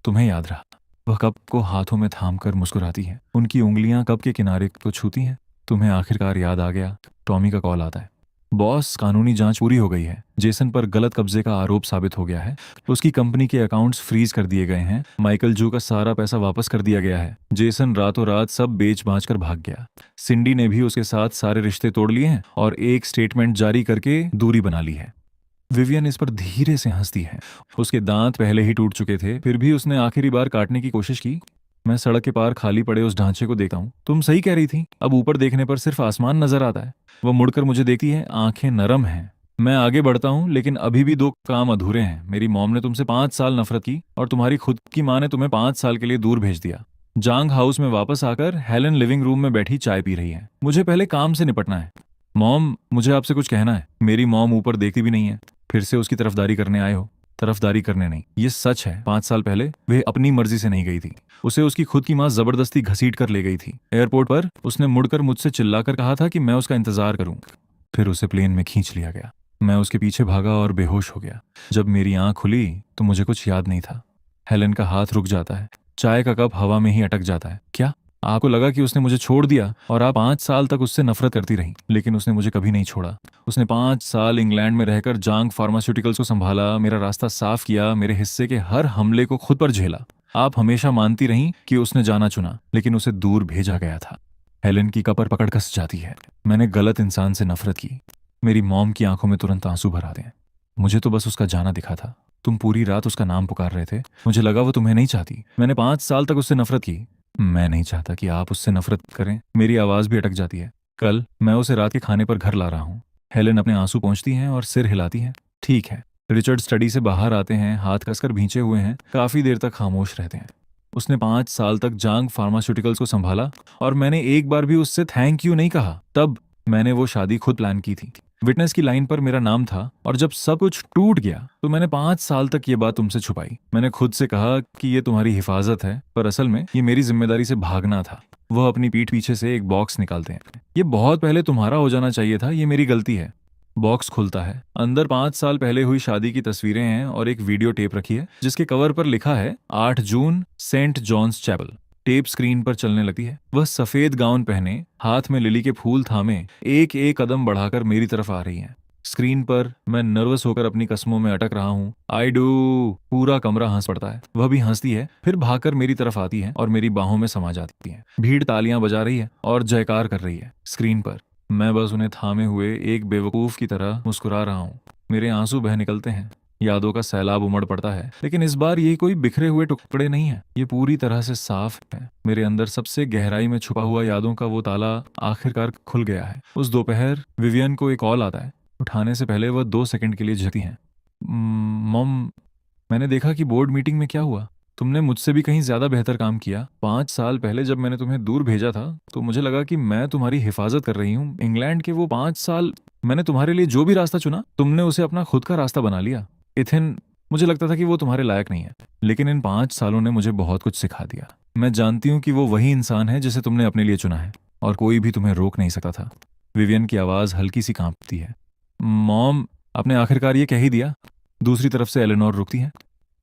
तुम्हें याद रहा? वह कप को हाथों में थामकर मुस्कुराती है। उनकी उंगलियां कप के किनारे को छूती हैं। तुम्हें आखिरकार याद आ गया। टॉमी का कॉल आता है। बॉस, कानूनी जांच पूरी हो गई है। जेसन पर गलत कब्जे का आरोप साबित हो गया है। उसकी कंपनी के अकाउंट्स फ्रीज कर दिए गए हैं। माइकल जू का सारा पैसा वापस कर दिया गया है। जेसन रातों रात सब बेच बांच कर भाग गया। सिंडी ने भी उसके साथ सारे रिश्ते तोड़ लिए हैं और एक स्टेटमेंट जारी करके दूरी बना ली है। विवियन इस पर धीरे से हंसती है। उसके दांत पहले ही टूट चुके थे, फिर भी उसने आखिरी बार काटने की कोशिश की। मैं सड़क के पार खाली पड़े उस ढांचे को देखता हूँ। तुम सही कह रही थी, अब ऊपर देखने पर सिर्फ आसमान नजर आता है। वह मुड़कर मुझे देखती है। आंखें नरम हैं। मैं आगे बढ़ता हूँ, लेकिन अभी भी 2 काम अधूरे हैं। मेरी मॉम ने तुमसे 5 साल नफरत की और तुम्हारी खुद की माँ ने तुम्हें 5 साल के लिए दूर भेज दिया। जांग हाउस में वापस आकर हेलन लिविंग रूम में बैठी चाय पी रही है। मुझे पहले काम से निपटना है। मॉम, मुझे आपसे कुछ कहना है। मेरी मॉम ऊपर देखती भी नहीं है। फिर से उसकी तरफदारी करने आए हो? तरफदारी करने नहीं, ये सच है। 5 साल पहले वह अपनी मर्जी से नहीं गई थी। उसे उसकी खुद की माँ जबरदस्ती घसीट कर ले गई थी। एयरपोर्ट पर उसने मुड़कर मुझसे चिल्लाकर कहा था कि मैं उसका इंतजार करूं। फिर उसे प्लेन में खींच लिया गया। मैं उसके पीछे भागा और बेहोश हो गया। जब मेरी आंख खुली तो मुझे कुछ याद नहीं था। हेलन का हाथ रुक जाता है। चाय का कप हवा में ही अटक जाता है। क्या आपको लगा कि उसने मुझे छोड़ दिया और आप 5 साल तक उससे नफरत करती रहीं? लेकिन उसने मुझे कभी नहीं छोड़ा। उसने 5 साल इंग्लैंड में रहकर जांग फार्मास्यूटिकल्स को संभाला, मेरा रास्ता साफ किया, मेरे हिस्से के हर हमले को खुद पर झेला। आप हमेशा मानती रहीं कि उसने जाना चुना, लेकिन उसे दूर भेजा गया था। हेलन की कपर पकड़ कस जाती है। मैंने गलत इंसान से नफरत की। मेरी मॉम की आंखों में तुरंत आंसू भर आते हैं। मुझे तो बस उसका जाना दिखा था। तुम पूरी रात उसका नाम पुकार रहे थे। मुझे लगा वो तुम्हें नहीं चाहती। मैंने 5 साल तक उससे नफरत की। मैं नहीं चाहता कि आप उससे नफरत करें। मेरी आवाज भी अटक जाती है। कल मैं उसे रात के खाने पर घर ला रहा हूँ। हेलन अपने आंसू पोंछती हैं और सिर हिलाती हैं। ठीक है। रिचर्ड स्टडी से बाहर आते हैं, हाथ कसकर भींचे हुए हैं, काफी देर तक खामोश रहते हैं। उसने 5 साल तक जांग फार्मास्यूटिकल्स को संभाला और मैंने एक बार भी उससे थैंक यू नहीं कहा। तब मैंने वो शादी खुद प्लान की थी। विटनेस की लाइन पर मेरा नाम था और जब सब कुछ टूट गया तो मैंने 5 साल तक ये बात तुमसे छुपाई। मैंने खुद से कहा कि ये तुम्हारी हिफाजत है, पर असल में ये मेरी जिम्मेदारी से भागना था। वह अपनी पीठ पीछे से एक बॉक्स निकालते हैं। ये बहुत पहले तुम्हारा हो जाना चाहिए था, ये मेरी गलती है। बॉक्स खुलता है। अंदर 5 साल पहले हुई शादी की तस्वीरें हैं और एक वीडियो टेप रखी है जिसके कवर पर लिखा है 8 जून Saint John's chapel. Tape screen पर चलने लगती है। वह सफेद गाउन पहने, हाथ में लिली के फूल थामे, एक एक कदम बढ़ाकर मेरी तरफ आ रही हैं। स्क्रीन पर मैं नर्वस होकर अपनी कस्मों में अटक रहा हूँ। I do. पूरा कमरा हंस पड़ता है। वह भी हंसती है, फिर भागकर मेरी तरफ आती है और मेरी बाहों में समा जाती है। भीड़ तालियां बजा रही है और जयकार कर रही है। स्क्रीन पर मैं बस उन्हें थामे हुए एक बेवकूफ की तरह मुस्कुरा रहा हूँ। मेरे आंसू बह निकलते हैं। यादों का सैलाब उमड़ पड़ता है, लेकिन इस बार ये कोई बिखरे हुए टुकड़े नहीं है। ये पूरी तरह से साफ है। मेरे अंदर सबसे गहराई में छुपा हुआ यादों का वो ताला आखिरकार खुल गया है। उस दोपहर विवियन को एक कॉल आता है। उठाने से पहले वह 2 सेकंड के लिए झकती हैं। मॉम, मैंने देखा कि बोर्ड मीटिंग में क्या हुआ। तुमने मुझसे भी कहीं ज्यादा बेहतर काम किया। 5 साल पहले जब मैंने तुम्हें दूर भेजा था तो मुझे लगा कि मैं तुम्हारी हिफाजत कर रही हूँ। इंग्लैंड के वो 5 साल मैंने तुम्हारे लिए जो भी रास्ता चुना, तुमने उसे अपना खुद का रास्ता बना लिया। इथिन, मुझे लगता था कि वो तुम्हारे लायक नहीं है, लेकिन इन 5 सालों ने मुझे बहुत कुछ सिखा दिया। मैं जानती हूँ कि वो वही इंसान है जिसे तुमने अपने लिए चुना है और कोई भी तुम्हें रोक नहीं सकता था। विवियन की आवाज हल्की सी कांपती है। मॉम, आपने आखिरकार ये कह ही दिया। दूसरी तरफ से एलेनोर रुकती है।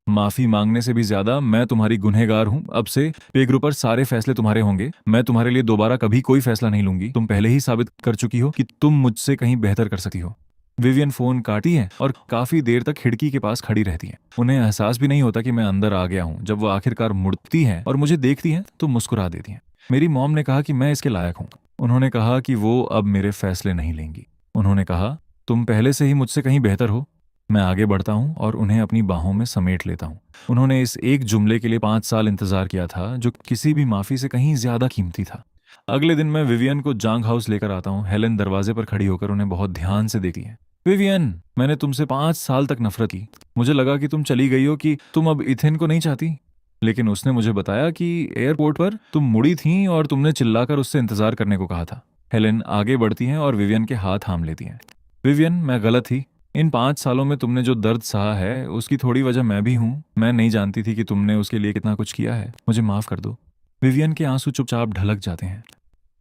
माफी मांगने से भी ज्यादा मैं तुम्हारी गुनहगार हूँ। अब से पे ग्रुप पर सारे फैसले तुम्हारे होंगे। मैं तुम्हारे लिए दोबारा कभी कोई फैसला नहीं लूंगी। तुम पहले ही साबित कर चुकी हो कि तुम मुझसे कहीं बेहतर कर सकती हो। विवियन फोन काटी है और काफी देर तक खिड़की के पास खड़ी रहती है। उन्हें एहसास भी नहीं होता कि मैं अंदर आ गया हूँ। जब वो आखिरकार मुड़ती है और मुझे देखती है तो मुस्कुरा देती है। मेरी मॉम ने कहा कि मैं इसके लायक हूँ। उन्होंने कहा कि वो अब मेरे फैसले नहीं लेंगी। उन्होंने कहा, तुम पहले से ही मुझसे कहीं बेहतर हो। मैं आगे बढ़ता हूँ और उन्हें अपनी बाहों में समेट लेता हूँ। उन्होंने इस एक जुमले के लिए 5 साल इंतजार किया था, जो किसी भी माफी से कहीं ज्यादा कीमती था। अगले दिन मैं विवियन को जांग हाउस लेकर आता हूँ। हेलन दरवाजे पर खड़ी होकर उन्हें बहुत ध्यान से देखती है। विवियन, मैंने तुमसे 5 साल तक नफरत की। मुझे लगा कि तुम चली गई हो, कि तुम अब इथिन को नहीं चाहती। लेकिन उसने मुझे बताया कि एयरपोर्ट पर तुम मुड़ी थीं और तुमने चिल्लाकर उससे इंतजार करने को कहा था। हेलन आगे बढ़ती हैं और विवियन के हाथ थाम लेती हैं। विवियन, मैं गलत थी। इन 5 सालों में तुमने जो दर्द सहा है उसकी थोड़ी वजह मैं भी हूँ। मैं नहीं जानती थी कि तुमने उसके लिए कितना कुछ किया है। मुझे माफ कर दो। विवियन के आंसू चुपचाप ढलक जाते हैं।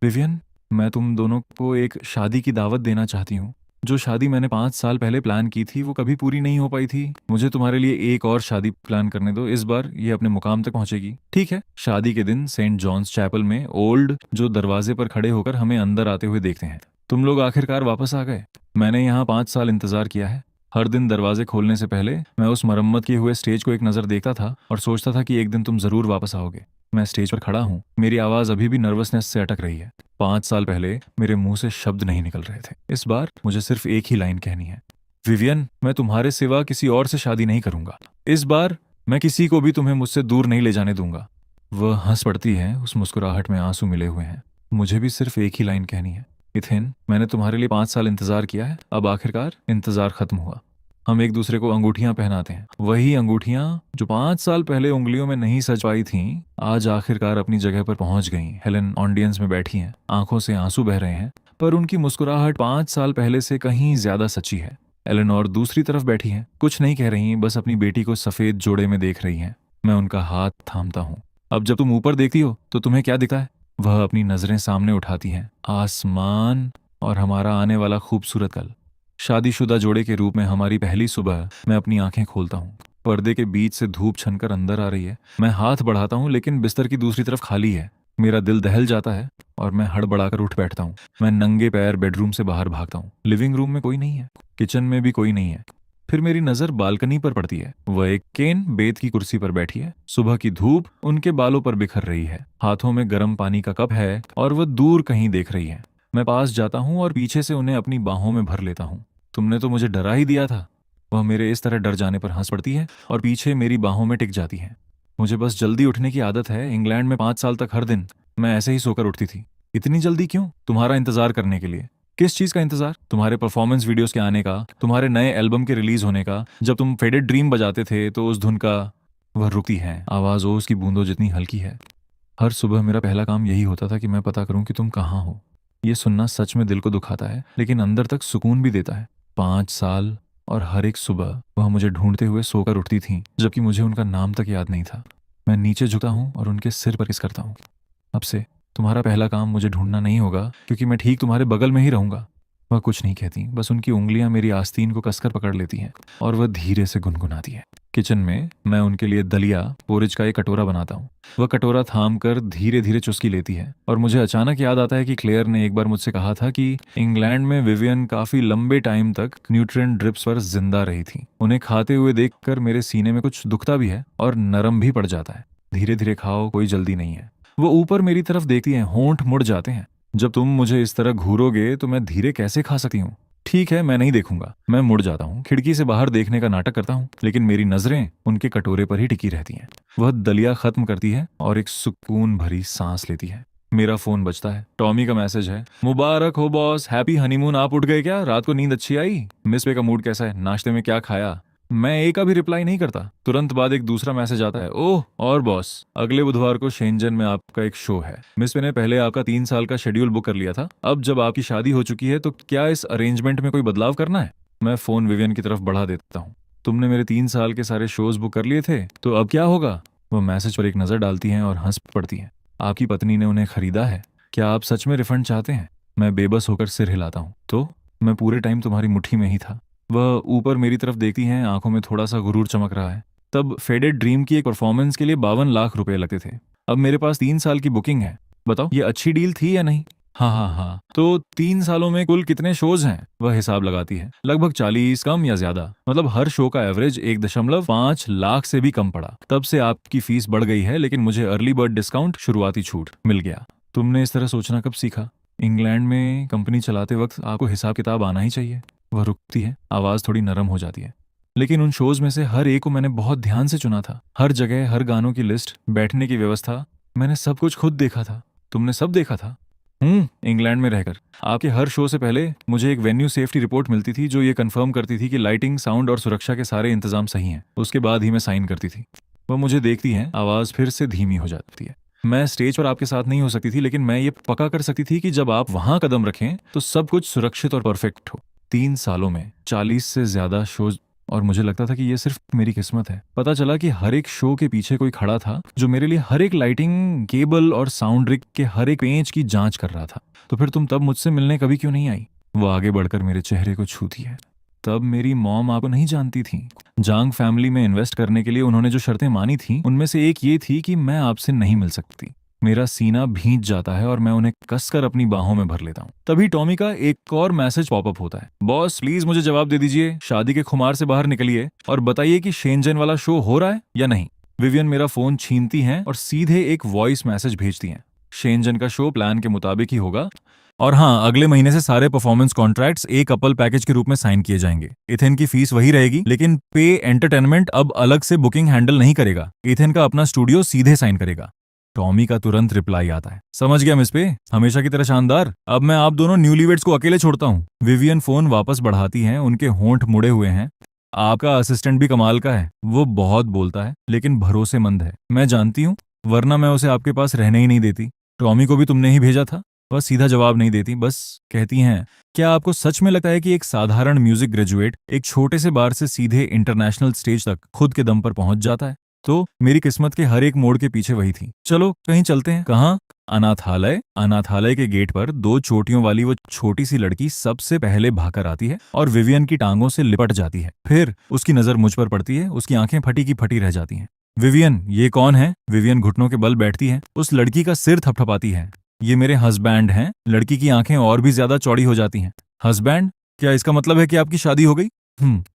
विवियन, मैं तुम दोनों को एक शादी की दावत देना चाहती हूँ। जो शादी मैंने 5 साल पहले प्लान की थी वो कभी पूरी नहीं हो पाई थी। मुझे तुम्हारे लिए एक और शादी प्लान करने दो। इस बार ये अपने मुकाम तक पहुंचेगी। ठीक है। शादी के दिन सेंट जॉन्स चैपल में ओल्ड जो दरवाजे पर खड़े होकर हमें अंदर आते हुए देखते हैं। तुम लोग आखिरकार वापस आ गए। मैंने यहाँ 5 साल इंतजार किया है। हर दिन दरवाजे खोलने से पहले मैं उस मरम्मत किए हुए स्टेज को एक नजर देखता था और सोचता था कि एक दिन तुम जरूर वापस आओगे। मैं स्टेज पर खड़ा हूँ। मेरी आवाज अभी भी नर्वसनेस से अटक रही है। 5 साल पहले मेरे मुंह से शब्द नहीं निकल रहे थे। इस बार मुझे सिर्फ एक ही लाइन कहनी है। विवियन, मैं तुम्हारे सिवा किसी और से शादी नहीं करूंगा। इस बार मैं किसी को भी तुम्हें मुझसे दूर नहीं ले जाने दूंगा। वह हंस पड़ती है। उस मुस्कुराहट में आंसू मिले हुए हैं। मुझे भी सिर्फ एक ही लाइन कहनी है। इथिन, मैंने तुम्हारे लिए 5 साल इंतजार किया है। अब आखिरकार इंतजार खत्म हुआ। हम एक दूसरे को अंगूठियां पहनाते हैं, वही अंगूठियां जो 5 साल पहले उंगलियों में नहीं सज पाई थीं, आज आखिरकार अपनी जगह पर पहुंच गईं। हेलेन ऑडियंस में बैठी हैं, आंखों से आंसू बह रहे हैं, पर उनकी मुस्कुराहट 5 साल पहले से कहीं ज्यादा सच्ची है। एलेनोर दूसरी तरफ बैठी हैं, कुछ नहीं कह रही, बस अपनी बेटी को सफेद जोड़े में देख रही हैं। मैं उनका हाथ थामता हूँ। अब जब तुम ऊपर देखती हो तो तुम्हें क्या दिखता है? वह अपनी नजरें सामने उठाती हैं। आसमान और हमारा आने वाला खूबसूरत कल। शादीशुदा जोड़े के रूप में हमारी पहली सुबह। मैं अपनी आंखें खोलता हूँ। पर्दे के बीच से धूप छनकर अंदर आ रही है। मैं हाथ बढ़ाता हूँ, लेकिन बिस्तर की दूसरी तरफ खाली है। मेरा दिल दहल जाता है और मैं हड़बड़ाकर उठ बैठता हूँ। मैं नंगे पैर बेडरूम से बाहर भागता हूँ। लिविंग रूम में कोई नहीं है, किचन में भी कोई नहीं है। फिर मेरी नजर बालकनी पर पड़ती है। वह एक केन बेत की कुर्सी पर बैठी है। सुबह की धूप उनके बालों पर बिखर रही है। हाथों में गर्म पानी का कप है और वह दूर कहीं देख रही है। मैं पास जाता हूँ और पीछे से उन्हें अपनी बाहों में भर लेता हूँ। तुमने तो मुझे डरा ही दिया था। वह मेरे इस तरह डर जाने पर हंस पड़ती है और पीछे मेरी बाहों में टिक जाती है। मुझे बस जल्दी उठने की आदत है। इंग्लैंड में 5 साल तक हर दिन मैं ऐसे ही सोकर उठती थी। इतनी जल्दी क्यों? तुम्हारा इंतजार करने के लिए। किस चीज का इंतजार? तुम्हारे परफॉर्मेंस वीडियोस के आने का, तुम्हारे नए एल्बम के रिलीज होने का। जब तुम फेडेड ड्रीम बजाते थे तो उस धुन का। वह रुकती है, आवाज ओस की बूंदों जितनी हल्की है। हर सुबह मेरा पहला काम यही होता था कि मैं पता करूं कि तुम कहाँ हो। ये सुनना सच में दिल को दुखाता है, लेकिन अंदर तक सुकून भी देता है। 5 साल और हर एक सुबह वह मुझे ढूंढते हुए सोकर उठती थीं, जबकि मुझे उनका नाम तक याद नहीं था। मैं नीचे झुकता हूँ और उनके सिर पर किस करता हूँ। अब से तुम्हारा पहला काम मुझे ढूंढना नहीं होगा, क्योंकि मैं ठीक तुम्हारे बगल में ही रहूंगा। वह कुछ नहीं कहती, बस उनकी उंगलियां मेरी आस्तीन को कसकर पकड़ लेती हैं और वह धीरे से गुनगुनाती है। किचन में मैं उनके लिए दलिया पोरिज का एक कटोरा बनाता हूँ। वह कटोरा थाम कर धीरे धीरे चुस्की लेती है और मुझे अचानक याद आता है कि क्लेयर ने एक बार मुझसे कहा था कि इंग्लैंड में विवियन काफी लंबे टाइम तक न्यूट्रिएंट ड्रिप्स पर जिंदा रही थी। उन्हें खाते हुए देखकर मेरे सीने में कुछ दुखता भी है और नरम भी पड़ जाता है। धीरे धीरे खाओ, कोई जल्दी नहीं है। वो ऊपर मेरी तरफ देखती हैं, होंठ मुड़ जाते हैं। जब तुम मुझे इस तरह घूरोगे तो मैं धीरे कैसे खा सकती हूँ? ठीक है, मैं नहीं देखूंगा। मैं मुड़ जाता हूँ, खिड़की से बाहर देखने का नाटक करता हूँ, लेकिन मेरी नजरें उनके कटोरे पर ही टिकी रहती हैं। वह दलिया खत्म करती है और एक सुकून भरी सांस लेती है। मेरा फोन बजता है। टॉमी का मैसेज है, मुबारक हो बॉस, हैप्पी हनीमून। आप उठ गए क्या? रात को नींद अच्छी आई? मिस पे का मूड कैसा है? नाश्ते में क्या खाया? मैं एक का भी रिप्लाई नहीं करता। तुरंत बाद एक दूसरा मैसेज आता है, ओह और बॉस, अगले बुधवार को शेंजन में आपका एक शो है। मिस पे ने पहले आपका 3 साल का शेड्यूल बुक कर लिया था। अब जब आपकी शादी हो चुकी है तो क्या इस अरेंजमेंट में कोई बदलाव करना है? मैं फोन विवियन की तरफ बढ़ा देता हूँ। तुमने मेरे 3 साल के सारे शोज बुक कर लिए थे, तो अब क्या होगा? वो मैसेज पर एक नजर डालती हैं और हंस पड़ती हैं। आपकी पत्नी ने उन्हें खरीदा है। क्या आप सच में रिफंड चाहते हैं? मैं बेबस होकर सिर हिलाता हूँ। तो मैं पूरे टाइम तुम्हारी मुट्ठी में ही था। वह ऊपर मेरी तरफ देखती हैं, आंखों में थोड़ा सा गुरूर चमक रहा है। तब फेडेड ड्रीम की एक परफॉर्मेंस के लिए 52 लाख रुपए लगते थे। अब मेरे पास 3 साल की बुकिंग है। बताओ, ये अच्छी डील थी या नहीं? हाँ हाँ हाँ। तो 3 सालों में कुल कितने शोज हैं? वह हिसाब लगाती है। लगभग 40, कम या ज्यादा। मतलब हर शो का एवरेज 1.5 लाख से भी कम पड़ा। तब से आपकी फीस बढ़ गई है, लेकिन मुझे अर्ली बर्ड डिस्काउंट, शुरुआती छूट मिल गया। तुमने इस तरह सोचना कब सीखा? इंग्लैंड में कंपनी चलाते वक्त आपको हिसाब किताब आना ही चाहिए। वह रुकती है, आवाज थोड़ी नरम हो जाती है। लेकिन उन शोज में से हर एक को मैंने बहुत ध्यान से चुना था। हर जगह, हर गानों की लिस्ट, बैठने की व्यवस्था, मैंने सब कुछ खुद देखा था। तुमने सब देखा था? इंग्लैंड में रहकर। आपके हर शो से पहले मुझे एक वेन्यू सेफ्टी रिपोर्ट मिलती थी, जो ये कंफर्म करती थी कि लाइटिंग, साउंड और सुरक्षा के सारे इंतजाम सही हैं। उसके बाद ही मैं साइन करती थी। वह मुझे देखती हैं, आवाज फिर से धीमी हो जाती है। मैं स्टेज पर आपके साथ नहीं हो सकती थी, लेकिन मैं ये पक्का कर सकती थी कि जब आप वहां कदम रखें तो सब कुछ सुरक्षित और परफेक्ट हो। 3 सालों में 40 से ज्यादा शोज, और मुझे लगता था कि ये सिर्फ मेरी किस्मत है। पता चला कि हर एक शो के पीछे कोई खड़ा था, जो मेरे लिए हर एक लाइटिंग, केबल और साउंड रिग के हर एक पेंच की जांच कर रहा था। तो फिर तुम तब मुझसे मिलने कभी क्यों नहीं आई? वो आगे बढ़कर मेरे चेहरे को छूती है। तब मेरी मॉम आपको नहीं जानती थी। जांग फैमिली में इन्वेस्ट करने के लिए उन्होंने जो शर्तें मानी थी, उनमें से एक ये थी कि मैं आपसे नहीं मिल सकती। मेरा सीना भींच जाता है और मैं उन्हें कसकर अपनी बाहों में भर लेता हूँ। तभी टॉमी का एक और मैसेज पॉपअप होता है, बॉस प्लीज मुझे जवाब दे दीजिए, शादी के खुमार से बाहर निकलिए और बताइए कि शेंजन वाला शो हो रहा है या नहीं। विवियन मेरा फोन छीनती हैं और सीधे एक वॉइस मैसेज भेजती हैं। शेंजन का शो प्लान के मुताबिक ही होगा, और हाँ, अगले महीने से सारे परफॉर्मेंस कॉन्ट्रैक्ट्स एक कपल पैकेज के रूप में साइन किए जाएंगे। इथेन की फीस वही रहेगी, लेकिन पे एंटरटेनमेंट अब अलग से बुकिंग हैंडल नहीं करेगा। इथेन का अपना स्टूडियो सीधे साइन करेगा। टॉमी का तुरंत रिप्लाई आता है, समझ गया मिस पे, हमेशा की तरह शानदार। अब मैं आप दोनों न्यूलीवेड्स को अकेले छोड़ता हूँ। विवियन फोन वापस बढ़ाती हैं, उनके होंठ मुड़े हुए हैं। आपका असिस्टेंट भी कमाल का है। वो बहुत बोलता है लेकिन भरोसेमंद है। मैं जानती हूँ, वरना मैं उसे आपके पास रहने ही नहीं देती। टॉमी को भी तुमने ही भेजा था। वह सीधा जवाब नहीं देती, बस कहती हैं, क्या आपको सच में लगता है कि एक साधारण म्यूजिक ग्रेजुएट एक छोटे से बार से सीधे इंटरनेशनल स्टेज तक खुद के दम पर पहुंच जाता है? तो मेरी किस्मत के हर एक मोड़ के पीछे वही थी। चलो कहीं चलते हैं। कहाँ? अनाथालय। अनाथालय के गेट पर दो चोटियों वाली वो छोटी सी लड़की सबसे पहले भाकर आती है और विवियन की टांगों से लिपट जाती है। फिर उसकी नजर मुझ पर पड़ती है। उसकी आंखें फटी की फटी रह जाती हैं। विवियन, ये कौन है? विवियन घुटनों के बल बैठती है। उस लड़की का सिर थपथपाती है। ये मेरे हस्बैंड हैं। लड़की की आंखें और भी ज्यादा चौड़ी हो जाती हैं। हस्बैंड? क्या इसका मतलब है कि आपकी शादी हो गई?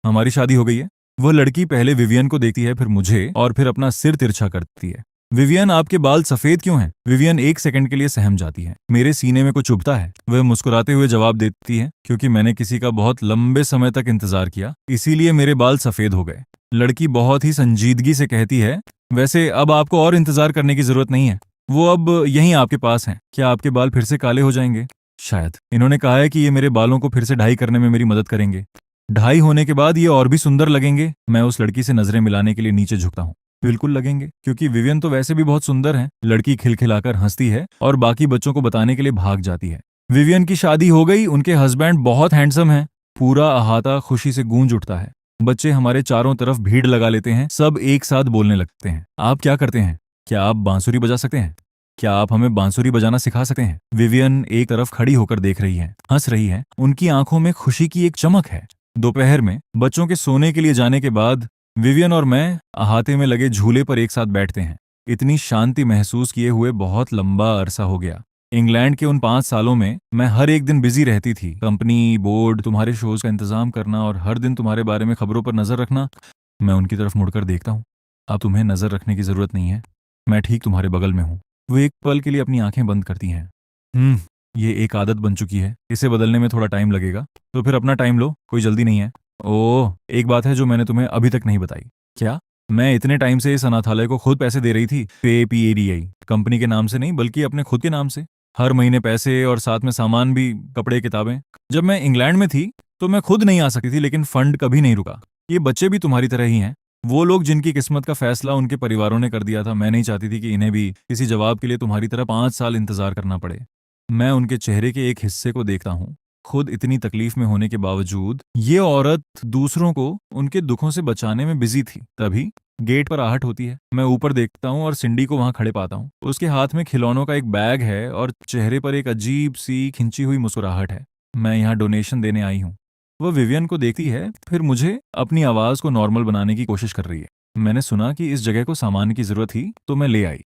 हमारी शादी हो गई है। वह लड़की पहले विवियन को देखती है, फिर मुझे, और फिर अपना सिर तिरछा करती है। विवियन, आपके बाल सफेद क्यों हैं? विवियन एक सेकंड के लिए सहम जाती है। मेरे सीने में कुछ चुभता है। वह मुस्कुराते हुए जवाब देती है, क्योंकि मैंने किसी का बहुत लंबे समय तक इंतजार किया, इसीलिए मेरे बाल सफेद हो गए। लड़की बहुत ही संजीदगी से कहती है, वैसे अब आपको और इंतजार करने की जरूरत नहीं है। वो अब यहीं आपके पास हैं। क्या आपके बाल फिर से काले हो जाएंगे? शायद। इन्होंने कहा है कि ये मेरे बालों को फिर से ढाई करने में मेरी मदद करेंगे। ढाई होने के बाद ये और भी सुंदर लगेंगे। मैं उस लड़की से नजरें मिलाने के लिए नीचे झुकता हूँ। बिल्कुल लगेंगे, क्योंकि विवियन तो वैसे भी बहुत सुंदर है। लड़की खिलखिलाकर हंसती है और बाकी बच्चों को बताने के लिए भाग जाती है। विवियन की शादी हो गई। उनके हस्बैंड बहुत हैंडसम हैं। पूरा अहाता खुशी से गूंज उठता है। बच्चे हमारे चारों तरफ भीड़ लगा लेते हैं। सब एक साथ बोलने लगते हैं। आप क्या करते हैं? क्या आप बांसुरी बजा सकते हैं? क्या आप हमें बांसुरी बजाना सिखा सकते हैं? विवियन एक तरफ खड़ी होकर देख रही है, हंस रही है। उनकी आंखों में खुशी की एक चमक है। दोपहर में बच्चों के सोने के लिए जाने के बाद विवियन और मैं अहाते में लगे झूले पर एक साथ बैठते हैं। इतनी शांति महसूस किए हुए बहुत लंबा अरसा हो गया। इंग्लैंड के उन 5 सालों में मैं हर एक दिन बिजी रहती थी। कंपनी, बोर्ड, तुम्हारे शोज का इंतजाम करना और हर दिन तुम्हारे बारे में खबरों पर नजर रखना। मैं उनकी तरफ मुड़कर देखता हूँ। अब तुम्हें नजर रखने की जरूरत नहीं है। मैं ठीक तुम्हारे बगल में हूँ। वो एक पल के लिए अपनी आंखें बंद करती हैं। ये एक आदत बन चुकी है। इसे बदलने में थोड़ा टाइम लगेगा। तो फिर अपना टाइम लो, कोई जल्दी नहीं है। ओह, एक बात है जो मैंने तुम्हें अभी तक नहीं बताई। क्या? मैं इतने टाइम से इस अनाथालय को खुद पैसे दे रही थी। PADI, कंपनी के नाम से नहीं बल्कि अपने खुद के नाम से। हर महीने पैसे और साथ में सामान भी, कपड़े, किताबें। जब मैं इंग्लैंड में थी तो मैं खुद नहीं आ सकती थी, लेकिन फंड कभी नहीं रुका। ये बच्चे भी तुम्हारी तरह ही हैं। वो लोग जिनकी किस्मत का फैसला उनके परिवारों ने कर दिया था। मैं नहीं चाहती थी कि इन्हें भी किसी जवाब के लिए तुम्हारी तरह 5 साल इंतजार करना पड़े। मैं उनके चेहरे के एक हिस्से को देखता हूँ। खुद इतनी तकलीफ में होने के बावजूद ये औरत दूसरों को उनके दुखों से बचाने में बिजी थी। तभी गेट पर आहट होती है। मैं ऊपर देखता हूँ और सिंडी को वहां खड़े पाता हूँ। उसके हाथ में खिलौनों का एक बैग है और चेहरे पर एक अजीब सी खिंची हुई मुस्कुराहट है। मैं यहाँ डोनेशन देने आई हूँ। वह विवियन को देखती है, फिर मुझे। अपनी आवाज को नॉर्मल बनाने की कोशिश कर रही है। मैंने सुना कि इस जगह को सामान की जरूरत थी, तो मैं ले आई।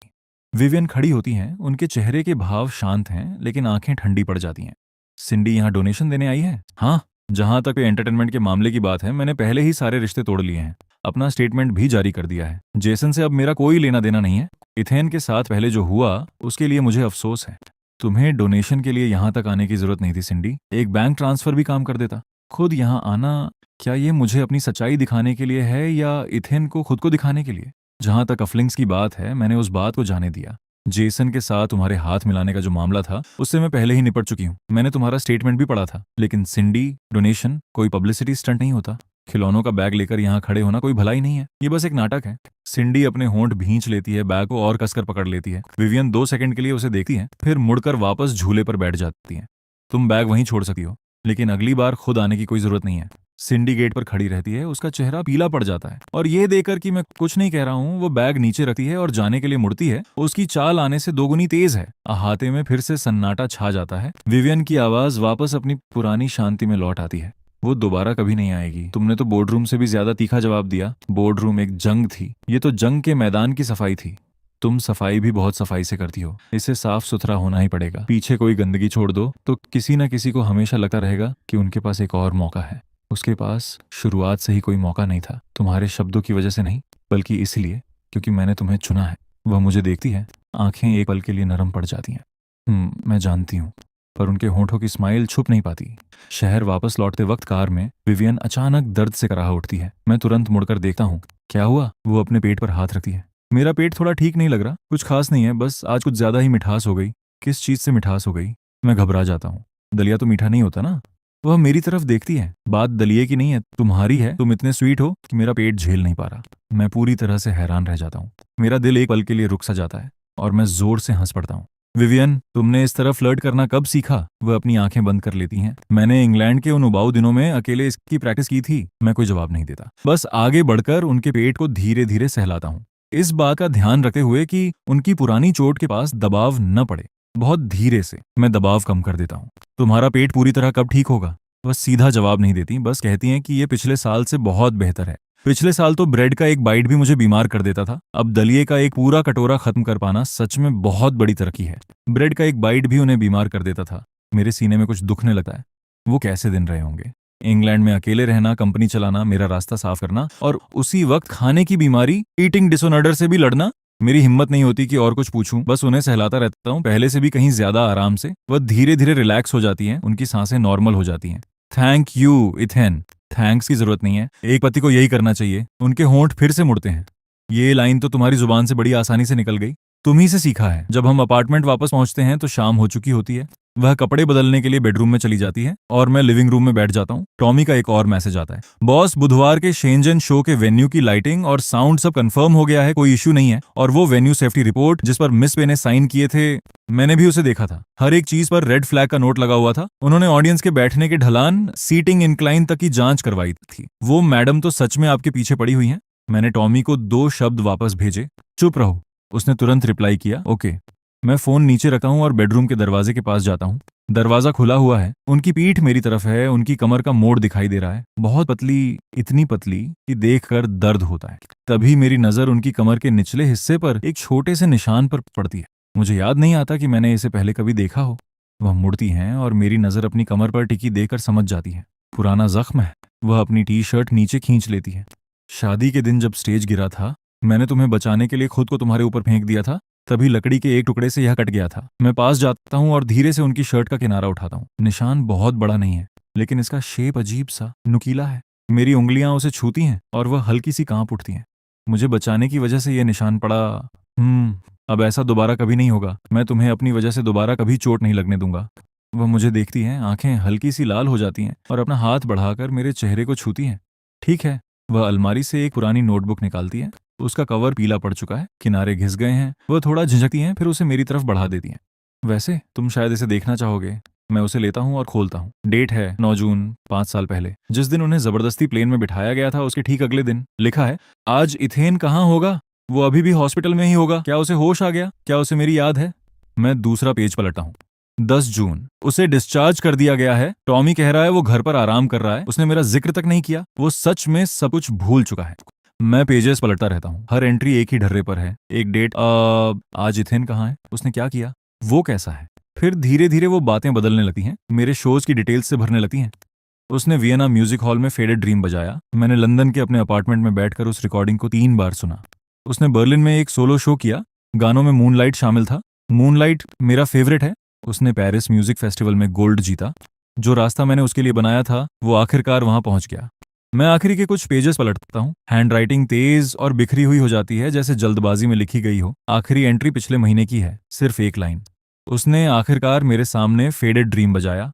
विवियन खड़ी होती हैं। उनके चेहरे के भाव शांत हैं, लेकिन आंखें ठंडी पड़ जाती हैं। सिंडी यहाँ डोनेशन देने आई है? हाँ। जहां तक एंटरटेनमेंट के मामले की बात है, मैंने पहले ही सारे रिश्ते तोड़ लिए हैं। अपना स्टेटमेंट भी जारी कर दिया है। जेसन से अब मेरा कोई लेना देना नहीं है। इथेन के साथ पहले जो हुआ उसके लिए मुझे अफसोस है। तुम्हें डोनेशन के लिए यहाँ तक आने की जरूरत नहीं थी सिंडी। एक बैंक ट्रांसफर भी काम कर देता। खुद यहाँ आना, क्या ये मुझे अपनी सच्चाई दिखाने के लिए है या इथेन को खुद को दिखाने के लिए? जहां तक अफलिंग्स की बात है, मैंने उस बात को जाने दिया। जेसन के साथ तुम्हारे हाथ मिलाने का जो मामला था, उससे मैं पहले ही निपट चुकी हूँ। मैंने तुम्हारा स्टेटमेंट भी पढ़ा था। लेकिन सिंडी, डोनेशन कोई पब्लिसिटी स्टंट नहीं होता। खिलौनों का बैग लेकर यहाँ खड़े होना कोई भलाई नहीं है। ये बस एक नाटक है। सिंडी अपने होंठ भींच लेती है, बैग को और कसकर पकड़ लेती है। विवियन 2 सेकंड के लिए उसे देखती है, फिर मुड़कर वापस झूले पर बैठ जाती है। तुम बैग वहीं छोड़ सकती हो, लेकिन अगली बार खुद आने की कोई जरूरत नहीं है। सिंडी गेट पर खड़ी रहती है। उसका चेहरा पीला पड़ जाता है और ये देखकर कि मैं कुछ नहीं कह रहा हूँ, वो बैग नीचे रखती है और जाने के लिए मुड़ती है। उसकी चाल आने से दोगुनी तेज है। अहाते में फिर से सन्नाटा छा जाता है। विवियन की आवाज वापस अपनी पुरानी शांति में लौट आती है। वो दोबारा कभी नहीं आएगी। तुमने तो बोर्डरूम से भी ज्यादा तीखा जवाब दिया। बोर्डरूम एक जंग थी। ये तो जंग के मैदान की सफाई थी। तुम सफाई भी बहुत सफाई से करती हो। इसे साफ सुथरा होना ही पड़ेगा। पीछे कोई गंदगी छोड़ दो तो किसी न किसी को हमेशा लगता रहेगा कि उनके पास एक और मौका है। उसके पास शुरुआत से ही कोई मौका नहीं था। तुम्हारे शब्दों की वजह से नहीं, बल्कि इसलिए क्योंकि मैंने तुम्हें चुना है। वह मुझे देखती है। आंखें एक पल के लिए नरम पड़ जाती हैं। मैं जानती हूँ, पर उनके होंठों की स्माइल छुप नहीं पाती। शहर वापस लौटते वक्त कार में विवियन अचानक दर्द से कराह उठती है। मैं तुरंत मुड़कर देखता हूँ। क्या हुआ? वो अपने पेट पर हाथ रखती है। मेरा पेट थोड़ा ठीक नहीं लग रहा। कुछ खास नहीं है, बस आज कुछ ज्यादा ही मिठास हो गई। किस चीज से मिठास हो गई? मैं घबरा जाता हूँ। दलिया तो मीठा नहीं होता ना? वह मेरी तरफ देखती है। बात दलिए की नहीं है, तुम्हारी है। तुम इतने स्वीट हो कि मेरा पेट झेल नहीं पा रहा। मैं पूरी तरह से हैरान रह जाता हूँ। मेरा दिल एक पल के लिए रुक सा जाता है और मैं जोर से हंस पड़ता हूँ। विवियन, तुमने इस तरह फ्लर्ट करना कब सीखा? वह अपनी आंखें बंद कर लेती हैं। मैंने इंग्लैंड के उन उबाऊ दिनों में अकेले इसकी प्रैक्टिस की थी। मैं कोई जवाब नहीं देता, बस आगे बढ़कर उनके पेट को धीरे धीरे सहलाता हूँ, इस बात का ध्यान रखते हुए कि उनकी पुरानी चोट के पास दबाव न पड़े। बहुत धीरे से मैं दबाव कम कर देता हूँ। तुम्हारा पेट पूरी तरह कब ठीक होगा? वह सीधा जवाब नहीं देती, बस कहती हैं कि ये पिछले साल से बहुत बेहतर है। पिछले साल तो ब्रेड का एक बाइट भी मुझे बीमार कर देता था। अब दलिए का एक पूरा कटोरा खत्म कर पाना सच में बहुत बड़ी तरक्की है। ब्रेड का एक बाइट भी उन्हें बीमार कर देता था। मेरे सीने में कुछ दुखने लगता है। वो कैसे दिन रहे होंगे? इंग्लैंड में अकेले रहना, कंपनी चलाना, मेरा रास्ता साफ करना और उसी वक्त खाने की बीमारी, ईटिंग डिसऑर्डर से भी लड़ना। मेरी हिम्मत नहीं होती कि और कुछ पूछूं, बस उन्हें सहलाता रहता हूँ, पहले से भी कहीं ज्यादा आराम से। वह धीरे धीरे रिलैक्स हो जाती हैं, उनकी सांसें नॉर्मल हो जाती हैं। Thank you ethane. थैंक्स की जरूरत नहीं है, एक पति को यही करना चाहिए। उनके होंठ फिर से मुड़ते हैं। ये लाइन तो तुम्हारी जुबान से बड़ी आसानी से निकल गई। तुम ही से सीखा है। जब हम अपार्टमेंट वापस पहुंचते हैं तो शाम हो चुकी होती है। वह कपड़े बदलने के लिए बेडरूम में चली जाती है और मैं लिविंग रूम में बैठ जाता हूँ। टॉमी का एक और मैसेज आता है। बॉस, बुधवार के शेंजन शो के वेन्यू की लाइटिंग और साउंड सब कंफर्म हो गया है, कोई इशू नहीं है। और वो वेन्यू सेफ्टी रिपोर्ट जिस पर मिस पे ने साइन किए थे, मैंने भी उसे देखा था। हर एक चीज पर रेड फ्लैग का नोट लगा हुआ था। उन्होंने ऑडियंस के बैठने के ढलान, सीटिंग इंक्लाइन तक की जांच करवाई थी। वो मैडम तो सच में आपके पीछे पड़ी हुई हैं। मैंने टॉमी को 2 शब्द वापस भेजे। चुप रहो। उसने तुरंत रिप्लाई किया, ओके। मैं फोन नीचे रखता हूँ और बेडरूम के दरवाजे के पास जाता हूँ। दरवाजा खुला हुआ है। उनकी पीठ मेरी तरफ है। उनकी कमर का मोड़ दिखाई दे रहा है, बहुत पतली, इतनी पतली कि देखकर दर्द होता है। तभी मेरी नजर उनकी कमर के निचले हिस्से पर एक छोटे से निशान पर पड़ती है। मुझे याद नहीं आता कि मैंने इसे पहले कभी देखा हो। वह मुड़ती हैं और मेरी नजर अपनी कमर पर टिकी देकर समझ जाती है, पुराना जख्म है। वह अपनी टी शर्ट नीचे खींच लेती है। शादी के दिन जब स्टेज गिरा था, मैंने तुम्हें बचाने के लिए खुद को तुम्हारे ऊपर फेंक दिया था। तभी लकड़ी के एक टुकड़े से यह कट गया था। मैं पास जाता हूँ और धीरे से उनकी शर्ट का किनारा उठाता हूँ। निशान बहुत बड़ा नहीं है, लेकिन इसका शेप अजीब सा नुकीला है। मेरी उंगलियां उसे छूती हैं और वह हल्की सी कांप उठती हैं। मुझे बचाने की वजह से यह निशान पड़ा। अब ऐसा दोबारा कभी नहीं होगा। मैं तुम्हें अपनी वजह से दोबारा कभी चोट नहीं लगने दूंगा। वह मुझे देखती हैं, आंखें हल्की सी लाल हो जाती हैं और अपना हाथ बढ़ाकर मेरे चेहरे को छूती हैं। ठीक है। वह अलमारी से एक पुरानी नोटबुक निकालती है। उसका कवर पीला पड़ चुका है, किनारे घिस गए हैं। वह थोड़ा झिझकती हैं, फिर उसे मेरी तरफ बढ़ा देती हैं। वैसे तुम शायद इसे देखना चाहोगे। मैं उसे लेता हूँ और खोलता हूँ। डेट है 9 जून, 5 साल पहले। जिस दिन उन्हें जबरदस्ती प्लेन में बिठाया गया था, उसके ठीक अगले दिन। लिखा है, आज इथेन कहाँ होगा? वो अभी भी हॉस्पिटल में ही होगा। क्या उसे होश आ गया? क्या उसे मेरी याद है? मैं दूसरा पेज पलटता हूँ। 10 जून, उसे डिस्चार्ज कर दिया गया है। टॉमी कह रहा है वो घर पर आराम कर रहा है। उसने मेरा जिक्र तक नहीं किया। वो सच में सब कुछ भूल चुका है। मैं पेजेस पलटता रहता हूँ। हर एंट्री एक ही ढर्रे पर है। एक डेट, आज इथेन कहाँ है? उसने क्या किया? वो कैसा है? फिर धीरे धीरे वो बातें बदलने लगती हैं, मेरे शोज की डिटेल्स से भरने लगती हैं। उसने वियना म्यूजिक हॉल में फेडेड ड्रीम बजाया। मैंने लंदन के अपने अपार्टमेंट में बैठकर उस रिकॉर्डिंग को 3 बार सुना। उसने बर्लिन में एक सोलो शो किया। गानों में मूनलाइट शामिल था। मूनलाइट मेरा फेवरेट है। उसने पेरिस म्यूजिक फेस्टिवल में गोल्ड जीता। जो रास्ता मैंने उसके लिए बनाया था, वो आखिरकार वहां पहुंच गया। मैं आखिरी के कुछ पेजेस पलटता हूँ। हैंड राइटिंग तेज और बिखरी हुई हो जाती है, जैसे जल्दबाजी में लिखी गई हो। आखिरी एंट्री पिछले महीने की है, सिर्फ एक लाइन। उसने आखिरकार मेरे सामने फेडेड ड्रीम बजाया।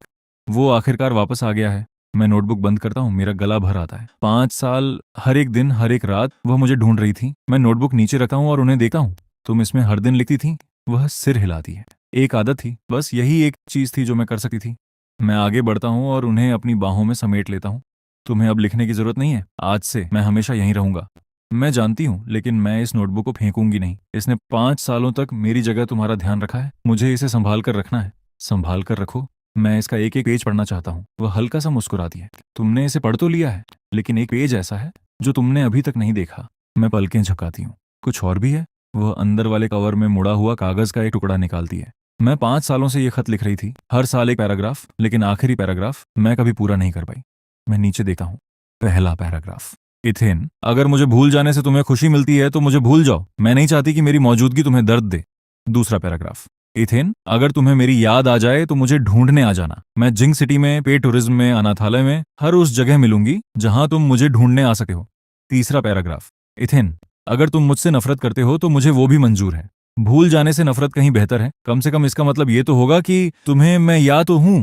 वो आखिरकार वापस आ गया है। मैं नोटबुक बंद करता हूँ, मेरा गला भर आता है। 5 साल, हर एक दिन, हर एक रात वह मुझे ढूंढ रही थी। मैं नोटबुक नीचे रखता हूँ और उन्हें देखता हूँ। तुम इसमें हर दिन लिखती थी? वह सिर हिलाती है। एक आदत थी, बस यही एक चीज थी जो मैं कर सकती थी। मैं आगे बढ़ता हूँ और उन्हें अपनी बाहों में समेट लेता हूँ। तुम्हें अब लिखने की जरूरत नहीं है। आज से मैं हमेशा यहीं रहूंगा। मैं जानती हूँ, लेकिन मैं इस नोटबुक को फेंकूंगी नहीं। इसने 5 सालों तक मेरी जगह तुम्हारा ध्यान रखा है। मुझे इसे संभाल कर रखना है। संभाल कर रखो। मैं इसका एक एक पेज पढ़ना चाहता हूँ। वह हल्का सा मुस्कुराती है। तुमने इसे पढ़ तो लिया है, लेकिन एक पेज ऐसा है जो तुमने अभी तक नहीं देखा। मैं पलकें झपकाती हूँ। कुछ और भी है? वह अंदर वाले कवर में मुड़ा हुआ कागज का एक टुकड़ा निकालती है। मैं 5 सालों से ये खत लिख रही थी, हर साल एक पैराग्राफ, लेकिन आखिरी पैराग्राफ मैं कभी पूरा नहीं कर पाई। मैं नीचे देखता हूँ। पहला पैराग्राफ, इथेन, अगर मुझे भूल जाने से तुम्हें खुशी मिलती है तो मुझे भूल जाओ। मैं नहीं चाहती कि मेरी मौजूदगी तुम्हें दर्द दे। दूसरा पैराग्राफ, इथेन, अगर तुम्हें मेरी याद आ जाए तो मुझे ढूंढने आ जाना। मैं जिंक सिटी में, पे टूरिज्म में, अनाथालय में, हर उस जगह मिलूंगी जहां तुम मुझे ढूंढने आ सके हो। तीसरा पैराग्राफ, इथेन, अगर तुम मुझसे नफरत करते हो तो मुझे वो भी मंजूर है। भूल जाने से नफरत कहीं बेहतर है। कम से कम इसका मतलब ये तो होगा कि तुम्हें मैं या तो हूं।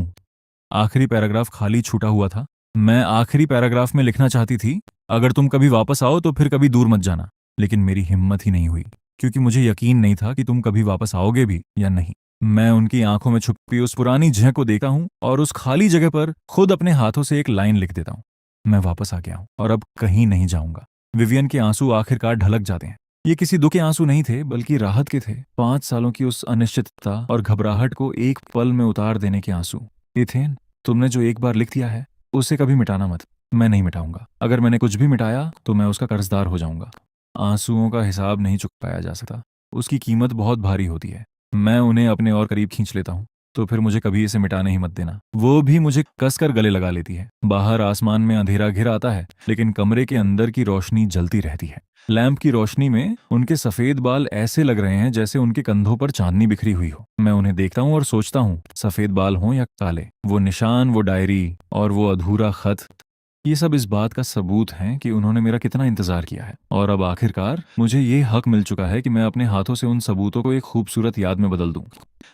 आखिरी पैराग्राफ खाली छूटा हुआ था। मैं आखिरी पैराग्राफ में लिखना चाहती थी, अगर तुम कभी वापस आओ तो फिर कभी दूर मत जाना। लेकिन मेरी हिम्मत ही नहीं हुई, क्योंकि मुझे यकीन नहीं था कि तुम कभी वापस आओगे भी या नहीं। मैं उनकी आंखों में छुपी उस पुरानी झलक को देखता हूँ और उस खाली जगह पर खुद अपने हाथों से एक लाइन लिख देता हूँ, मैं वापस आ गया हूँ और अब कहीं नहीं जाऊंगा। विवियन के आंसू आखिरकार ढलक जाते हैं। ये किसी दुख के आंसू नहीं थे, बल्कि राहत के थे। 5 सालों की उस अनिश्चितता और घबराहट को एक पल में उतार देने के आंसू। एथेन, तुमने जो एक बार लिख दिया है उसे कभी मिटाना मत। मैं नहीं मिटाऊंगा। अगर मैंने कुछ भी मिटाया तो मैं उसका कर्जदार हो जाऊंगा। आंसुओं का हिसाब नहीं चुकाया जा सकता, उसकी कीमत बहुत भारी होती है। मैं उन्हें अपने और करीब खींच लेता हूँ। तो फिर मुझे कभी इसे मिटाने ही मत देना। वो भी मुझे कसकर गले लगा लेती है। बाहर आसमान में अंधेरा घिर आता है, लेकिन कमरे के अंदर की रोशनी जलती रहती है। लैंप की रोशनी में उनके सफेद बाल ऐसे लग रहे हैं जैसे उनके कंधों पर चांदनी बिखरी हुई हो। मैं उन्हें देखता हूँ और सोचता हूँ, सफेद बाल हों या काले, वो निशान, वो डायरी और वो अधूरा खत, ये सब इस बात का सबूत हैं कि उन्होंने मेरा कितना इंतजार किया है। और अब आखिरकार मुझे ये हक मिल चुका है कि मैं अपने हाथों से उन सबूतों को एक खूबसूरत याद में बदल दूं।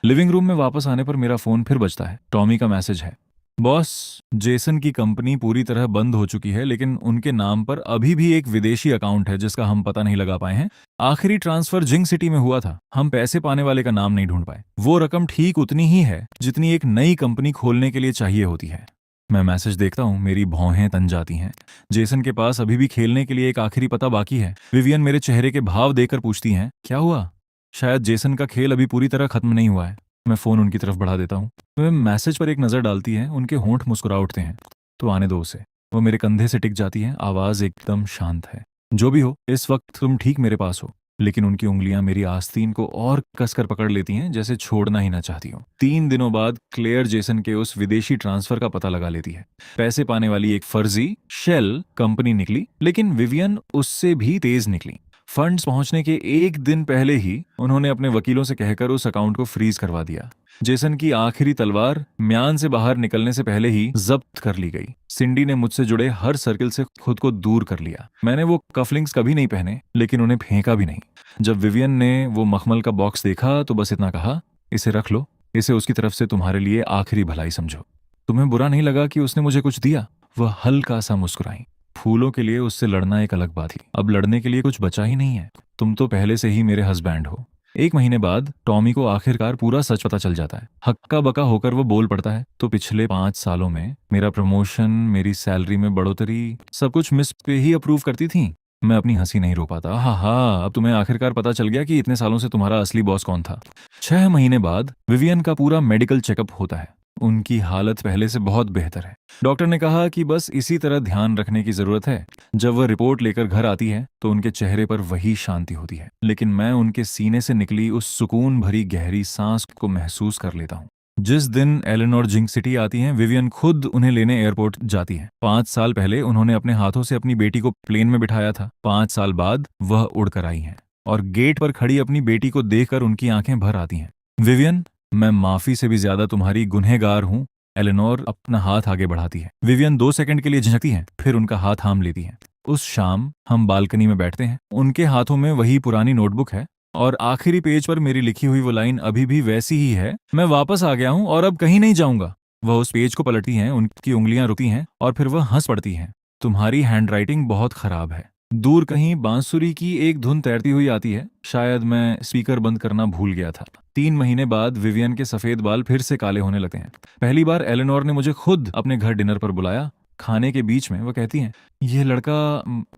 लिविंग रूम में वापस आने पर मेरा फोन फिर बजता है। टॉमी का मैसेज है, बॉस, जेसन की कंपनी पूरी तरह बंद हो चुकी है, लेकिन उनके नाम पर अभी भी एक विदेशी अकाउंट है जिसका हम पता नहीं लगा पाए हैं। आखिरी ट्रांसफर जिंक सिटी में हुआ था। हम पैसे पाने वाले का नाम नहीं ढूंढ पाए। वो रकम ठीक उतनी ही है जितनी एक नई कंपनी खोलने के लिए चाहिए होती है। मैं मैसेज देखता हूँ, मेरी भौहें तन जाती हैं। जेसन के पास अभी भी खेलने के लिए एक आखिरी पता बाकी है। विवियन मेरे चेहरे के भाव देखकर पूछती हैं, क्या हुआ? शायद जेसन का खेल अभी पूरी तरह खत्म नहीं हुआ है। मैं फोन उनकी तरफ बढ़ा देता हूँ। वह मैसेज पर एक नजर डालती है, उनके होंठ मुस्कुरा उठते हैं। तो आने दो उसे। वो मेरे कंधे से टिक जाती है, आवाज एकदम शांत है। जो भी हो, इस वक्त तुम ठीक मेरे पास हो। लेकिन उनकी उंगलियां मेरी आस्तीन को और कसकर पकड़ लेती हैं, जैसे छोड़ना ही ना चाहती हूँ। 3 दिनों बाद क्लेयर जेसन के उस विदेशी ट्रांसफर का पता लगा लेती है। पैसे पाने वाली एक फर्जी शेल कंपनी निकली, लेकिन विवियन उससे भी तेज निकली। फंड्स पहुंचने के एक दिन पहले ही उन्होंने अपने वकीलों से कहकर उस अकाउंट को फ्रीज करवा दिया। जेसन की आखिरी तलवार म्यान से बाहर निकलने से पहले ही जब्त कर ली गई। सिंडी ने मुझसे जुड़े हर सर्किल से खुद को दूर कर लिया। मैंने वो कफलिंग्स कभी नहीं पहने, लेकिन उन्हें फेंका भी नहीं। जब विवियन ने वो मखमल का बॉक्स देखा तो बस इतना कहा, इसे रख लो, इसे उसकी तरफ से तुम्हारे लिए आखिरी भलाई समझो। तुम्हें बुरा नहीं लगा कि उसने मुझे कुछ दिया? वह हल्का सा मुस्कुराई। फूलों के लिए उससे लड़ना एक अलग बात थी, अब लड़ने के लिए कुछ बचा ही नहीं है। तुम तो पहले से ही मेरे हस्बैंड हो। 1 महीने बाद टॉमी को आखिरकार पूरा सच पता चल जाता है। हक्का बका होकर वो बोल पड़ता है, तो पिछले 5 सालों में मेरा प्रमोशन, मेरी सैलरी में बढ़ोतरी, सब कुछ मिस पे ही अप्रूव करती थी। मैं अपनी हंसी नहीं रो पाता। हा, अब तुम्हें आखिरकार पता चल गया कि इतने सालों से तुम्हारा असली बॉस कौन था। 6 महीने बाद विवियन का पूरा मेडिकल चेकअप होता है। उनकी हालत पहले से बहुत बेहतर है। डॉक्टर ने कहा कि बस इसी तरह ध्यान रखने की जरूरत है। जब वह रिपोर्ट लेकर घर आती है तो उनके चेहरे पर वही शांति होती है, लेकिन मैं उनके सीने से निकली उस सुकून भरी गहरी सांस को महसूस कर लेता हूँ। जिस दिन एलेनोर जिंक सिटी आती हैं, विवियन खुद उन्हें लेने एयरपोर्ट जाती है। 5 साल पहले उन्होंने अपने हाथों से अपनी बेटी को प्लेन में बिठाया था। 5 साल बाद वह उड़कर आई हैं और गेट पर खड़ी अपनी बेटी को देखकर उनकी आंखें भर आती हैं। विवियन, मैं माफी से भी ज्यादा तुम्हारी गुनहगार हूँ। एलेनोर अपना हाथ आगे बढ़ाती है। विवियन 2 सेकंड के लिए झिझकती है, फिर उनका हाथ थाम लेती है। उस शाम हम बालकनी में बैठते हैं। उनके हाथों में वही पुरानी नोटबुक है और आखिरी पेज पर मेरी लिखी हुई वो लाइन अभी भी वैसी ही है, मैं वापस आ गया हूँ और अब कहीं नहीं जाऊंगा। वह उस पेज को पलटती हैं, उनकी उंगलियां रुकती हैं और फिर वह हंस पड़ती हैं। तुम्हारी हैंडराइटिंग बहुत खराब है। दूर कहीं बांसुरी की एक धुन तैरती हुई आती है। शायद मैं स्पीकर बंद करना भूल गया था। 3 महीने बाद विवियन के सफेद बाल फिर से काले होने लगते हैं। पहली बार एलेनोर ने मुझे खुद अपने घर डिनर पर बुलाया। खाने के बीच में वह कहती हैं, ये लड़का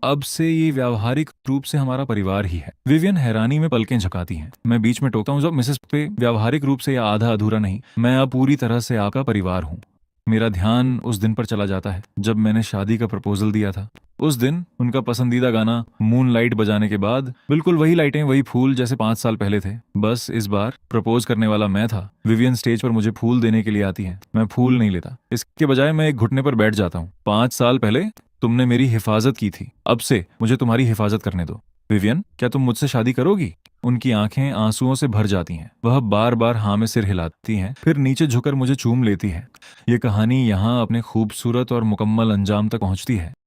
अब से ये व्यावहारिक रूप से हमारा परिवार ही है। विवियन हैरानी में पलकें झपकाती हैं। मैं बीच में टोकता हूँ, जब मिसेस पे व्यावहारिक रूप से या आधा अधूरा नहीं, मैं अब पूरी तरह से आपका परिवार हूँ। मेरा ध्यान उस दिन पर चला जाता है जब मैंने शादी का प्रपोजल दिया था। उस दिन उनका पसंदीदा गाना मूनलाइट बजाने के बाद बिल्कुल वही लाइटें, वही फूल जैसे 5 साल पहले थे। बस इस बार प्रपोज करने वाला मैं था। विवियन स्टेज पर मुझे फूल देने के लिए आती है। मैं फूल नहीं लेता, इसके बजाय मैं एक घुटने पर बैठ जाता हूँ। 5 साल पहले तुमने मेरी हिफाजत की थी, अब से मुझे तुम्हारी हिफाजत करने दो। विवियन, क्या तुम मुझसे शादी करोगी? उनकी आंखें आंसुओं से भर जाती हैं। वह बार बार हाँ में सिर हिलाती हैं, फिर नीचे झुकर मुझे चूम लेती है। ये कहानी यहाँ अपने खूबसूरत और मुकम्मल अंजाम तक पहुँचती है।